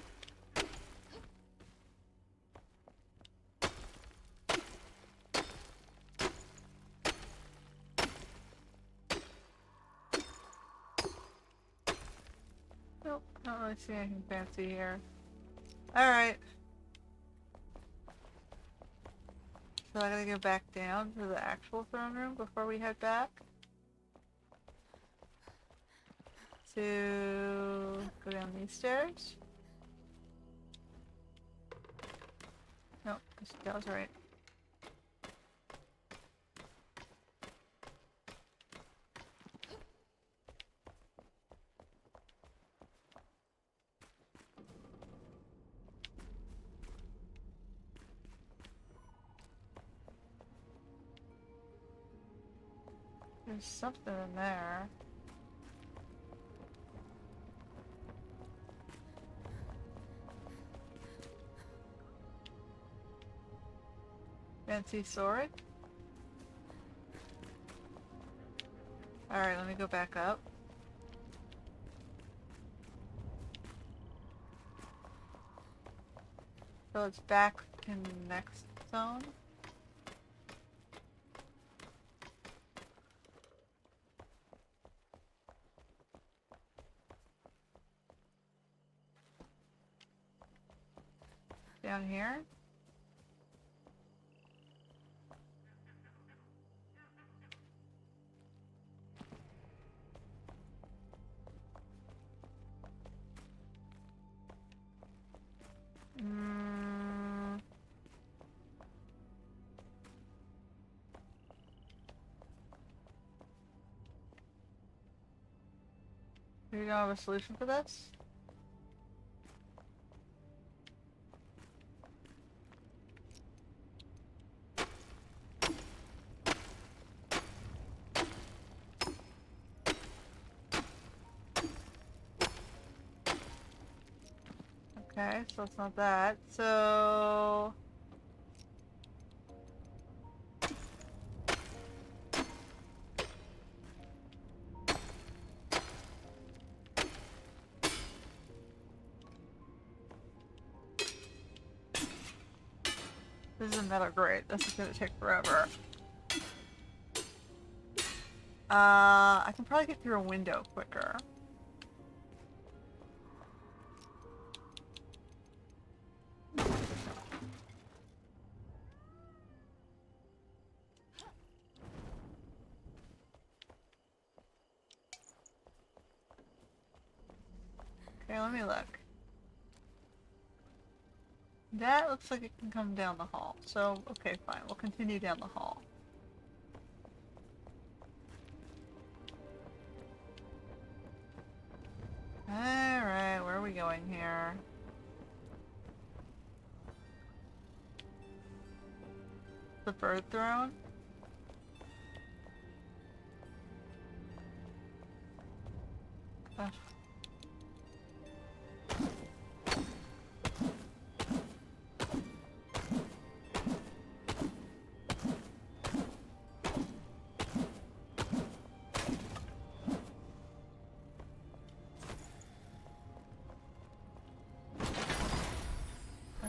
Nope, I don't really see anything fancy here. Alright. So I gotta go back down to the actual throne room before we head back. To go down these stairs. Nope, that was right. There's something in there. Fancy sword? Alright, let me go back up. So it's back in the next zone. Down here. Do you know have a solution for this? Okay, so it's not that. So... This is a metal grate. This is gonna take forever. I can probably get through a window quicker. Okay, let me look. That looks like it can come down the hall. So, okay, fine. We'll continue down the hall. Alright, where are we going here? The bird throne? Ugh.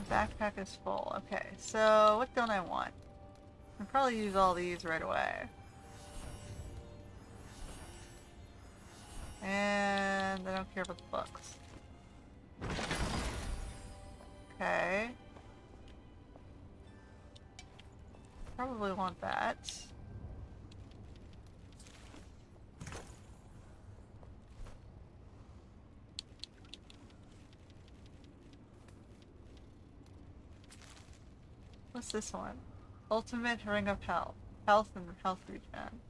Backpack is full. Okay, so what don't I want? I'll probably use all these right away. And I don't care about the books. Okay. Probably want that. What's this one? Ultimate Ring of Health. Health and health regen.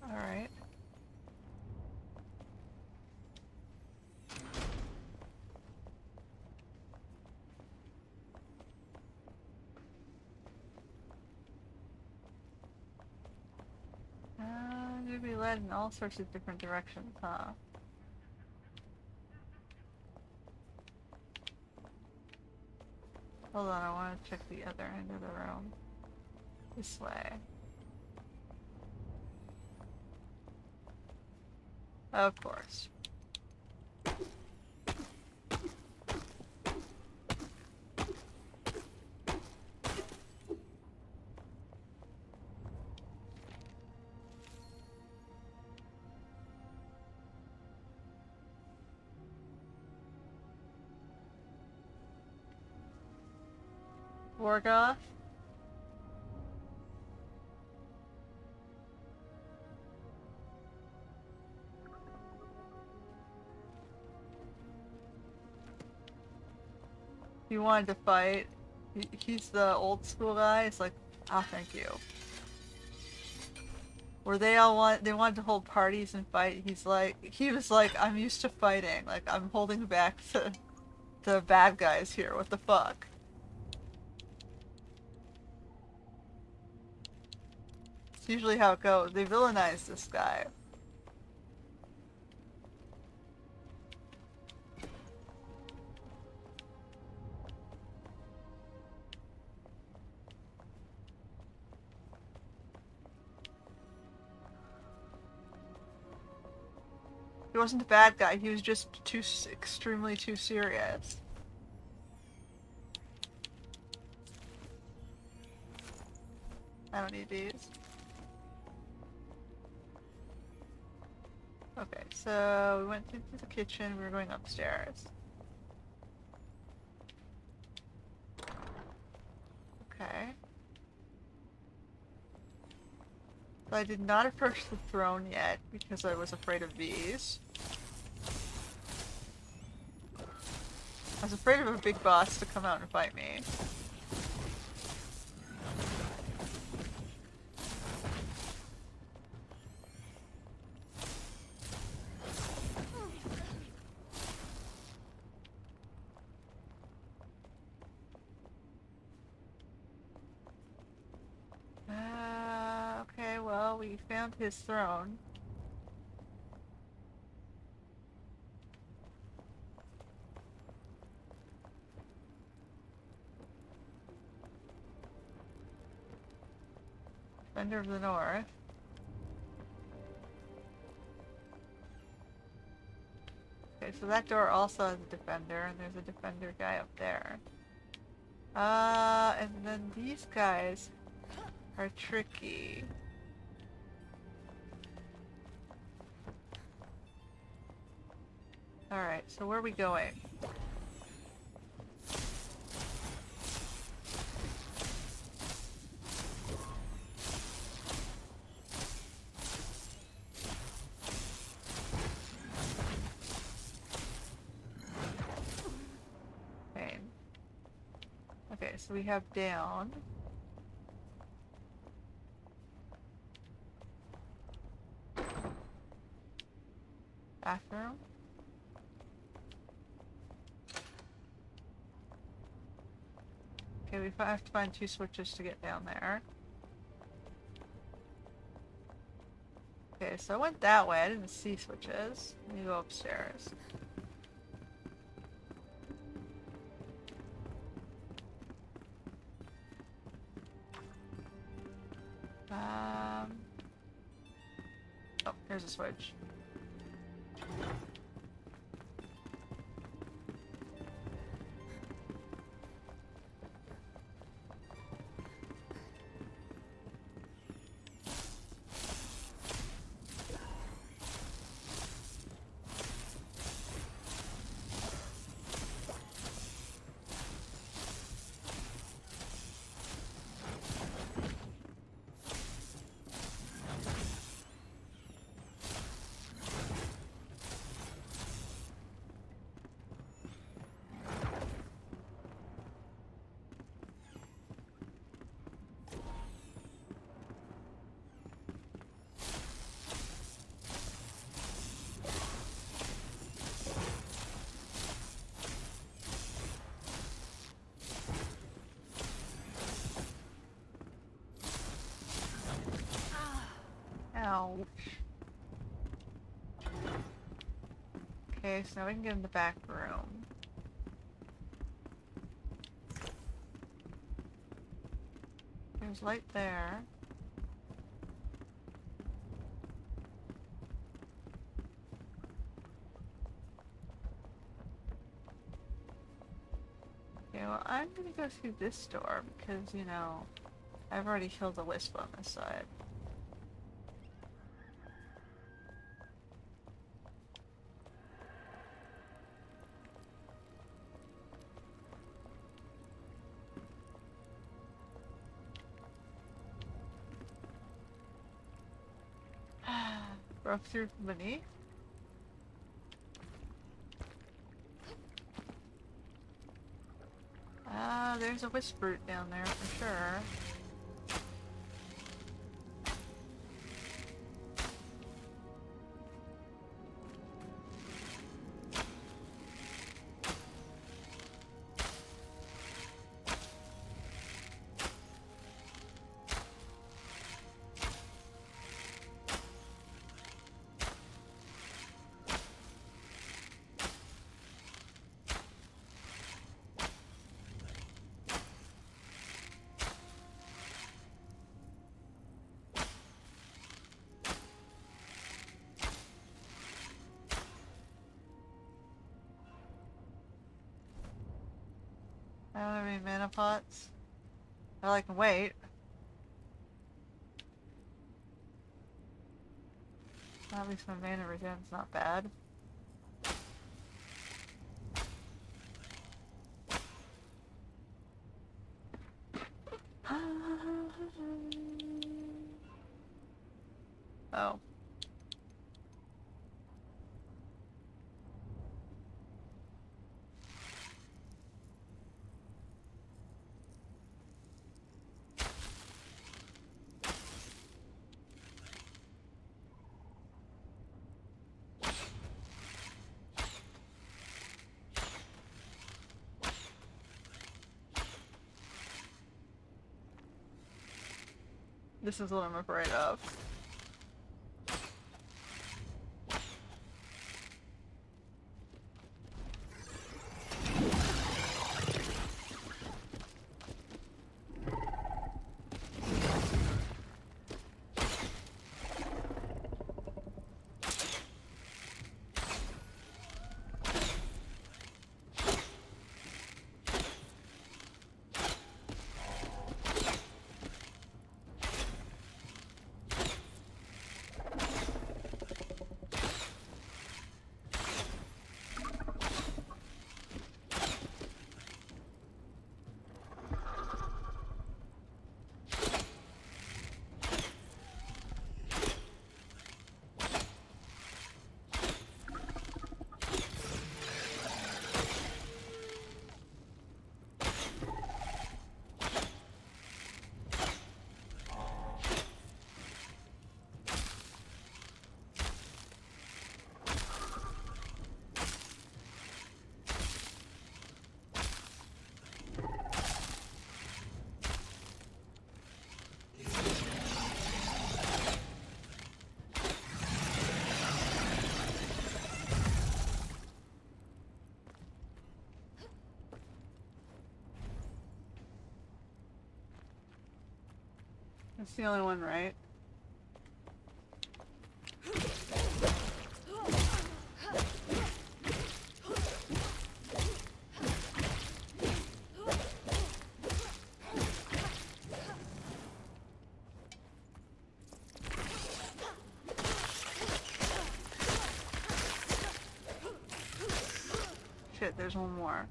Alright. You'd be led in all sorts of different directions, huh? Hold on, I want to check the other end of the room. This way. Of course. Wargoth? He wanted to fight. He's the old school guy. It's like, ah, thank you. Where they wanted to hold parties and fight. He was like, I'm used to fighting. Like, I'm holding back the bad guys here. What the fuck? It's usually how it goes. They villainize this guy. He wasn't a bad guy, he was just extremely too serious. I don't need these. Okay, so we went into the kitchen, we were going upstairs. Okay. So I did not approach the throne yet because I was afraid of these. I was afraid of a big boss to come out and fight me. Okay, well, we found his throne. Defender of the North. Okay, so that door also has a defender, and there's a defender guy up there. And then these guys are tricky. Alright, so where are we going? Pain. Okay, so we have down. Bathroom. Okay, we have to find 2 switches to get down there. Okay, so I went that way. I didn't see switches. Let me go upstairs. Oh, here's a switch. Ouch. Okay, so now we can get in the back room. There's light there. Okay, well, I'm gonna go through this door because, you know, I've already killed the wisp on this side. Broke through from beneath. There's a wisp root down there for sure. I don't have any mana pots. Well, I can wait. At least my mana regen's not bad. Oh. This is what I'm afraid of. It's the only one, right? Shit, there's one more.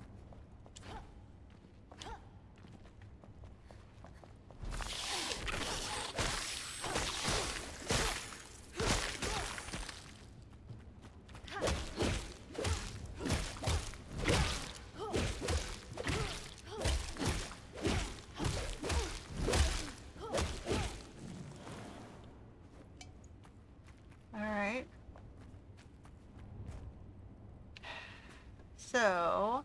Alright. So,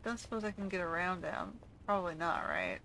don't suppose I can get around him. Probably not, right?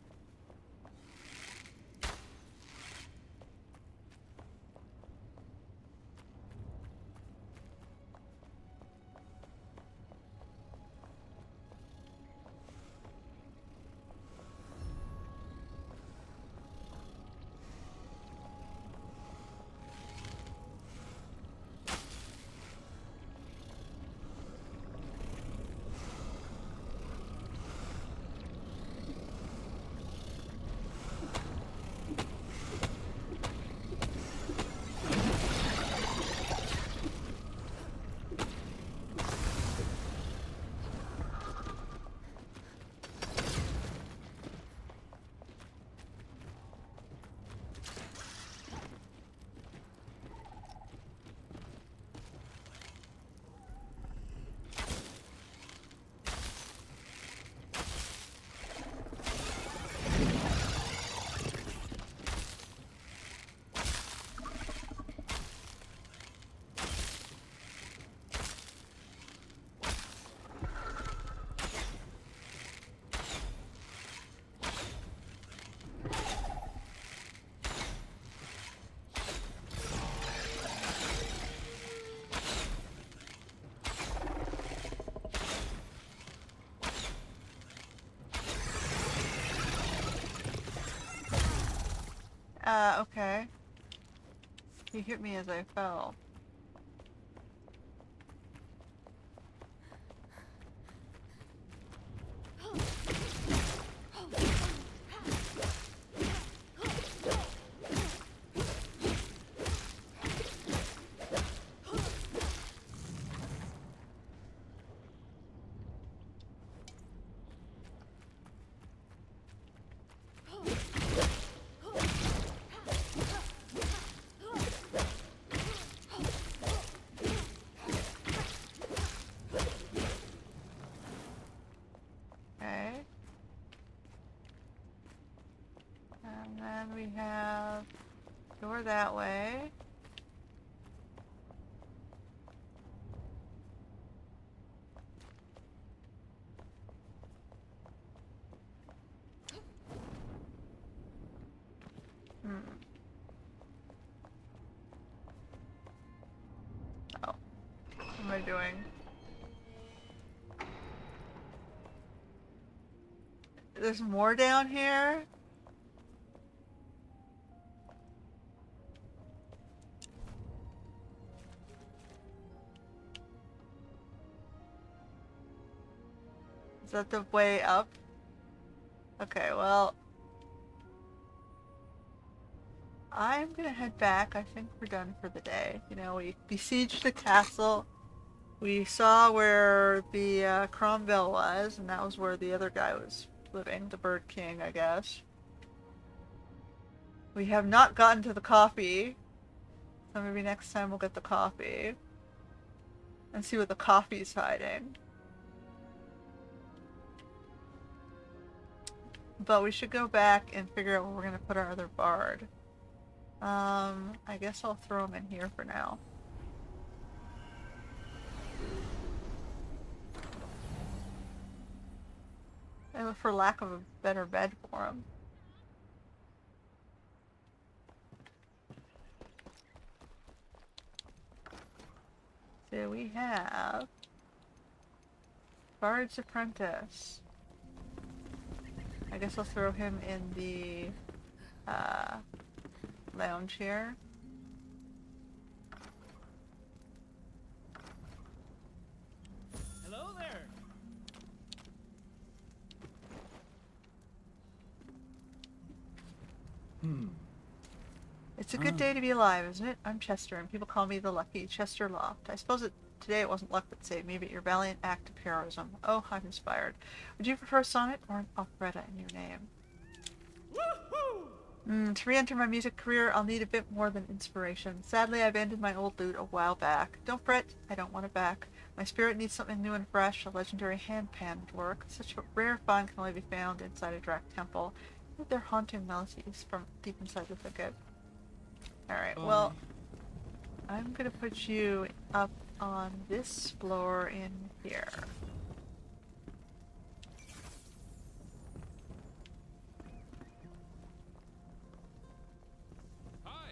Okay. He hit me as I fell. Okay. And then we have door that way. Hmm. Oh. What am I doing? There's more down here? Is that the way up? Okay, well, I'm gonna head back. I think we're done for the day. You know, we besieged the castle. We saw where the Cromwell was, and that was where the other guy was living, the Bird King, I guess. We have not gotten to the coffee, so maybe next time we'll get the coffee. And see what the coffee's hiding. But we should go back and figure out where we're gonna put our other bard. I guess I'll throw him in here for now. And for lack of a better bed for him. So we have Bard's Apprentice. I guess I'll throw him in the lounge here. Hello there. It's a good day to be alive, isn't it? I'm Chester, and people call me the lucky Chester Loft. I suppose today it wasn't luck that saved me, but your valiant act of heroism. Oh, I'm inspired. Would you prefer a sonnet or an operetta in your name? Woohoo! To re-enter my music career, I'll need a bit more than inspiration. Sadly, I abandoned my old lute a while back. Don't fret, I don't want it back. My spirit needs something new and fresh. A legendary handpan would work. Such a rare find can only be found inside a Drac temple. With their haunting melodies from deep inside the thicket. Alright, well, I'm gonna put you up on this floor in here. Hi.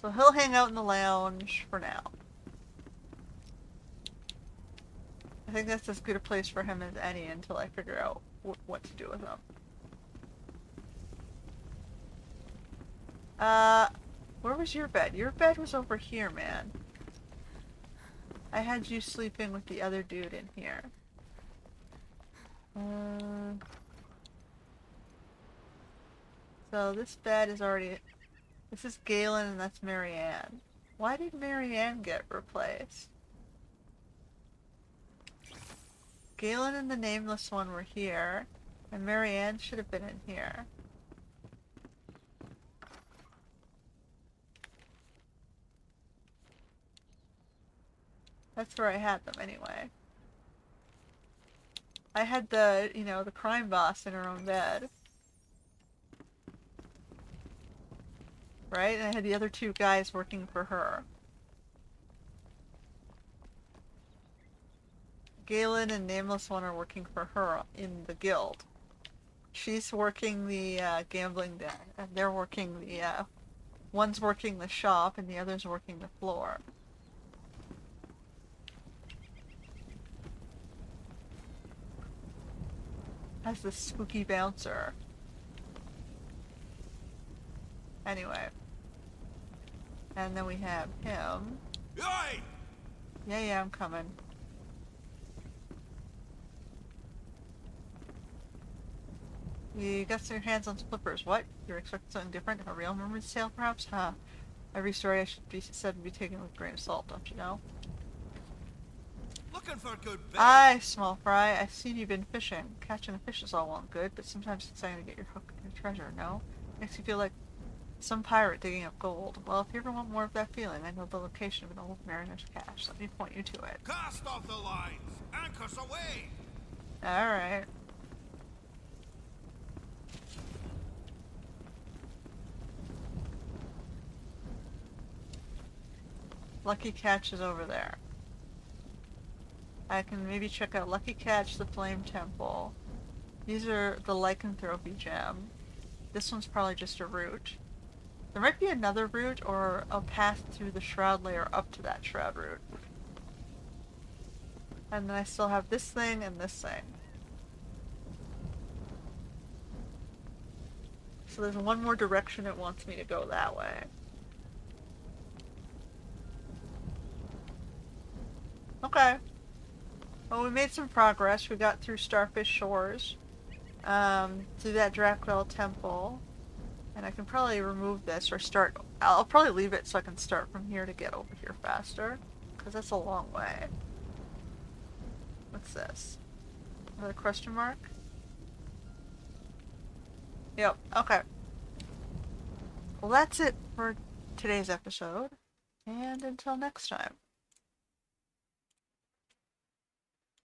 So he'll hang out in the lounge for now. I think that's as good a place for him as any until I figure out what to do with him. Where was your bed? Your bed was over here, man. I had you sleeping with the other dude in here. So this bed is already... This is Galen and that's Marianne. Why did Marianne get replaced? Galen and the nameless one were here, and Marianne should have been in here. That's where I had them anyway. I had the, the crime boss in her own bed. Right? And I had the other two guys working for her. Galen and Nameless One are working for her in the guild. She's working the gambling den, and they're working the, one's working the shop and the other's working the floor. Has this spooky bouncer. Anyway. And then we have him. Oi! Yeah, I'm coming. You got your hands on flippers. What? You're expecting something different? A real mermaid's tail, perhaps? Huh. Every story I should be said to be taken with a grain of salt, don't you know? Looking for good bait. Aye, small fry. I've seen you've been fishing. Catching a fish is all well and good, but sometimes it's exciting to get your hook and your treasure, no? Makes you feel like some pirate digging up gold. Well, if you ever want more of that feeling, I know the location of an old mariner's cache. Let me point you to it. Cast off the lines. Anchors away. Alright. Lucky Catch is over there. I can maybe check out Lucky Catch, the Flame Temple. These are the Lycanthropy Gem. This one's probably just a route. There might be another route or a path through the shroud layer up to that shroud route. And then I still have this thing and this thing. So there's one more direction it wants me to go that way. Okay. Well, we made some progress. We got through Starfish Shores, through that Dracula Temple, and I can probably remove this or start. I'll probably leave it so I can start from here to get over here faster, because that's a long way. What's this? Another question mark? Yep, okay. Well, that's it for today's episode, and until next time.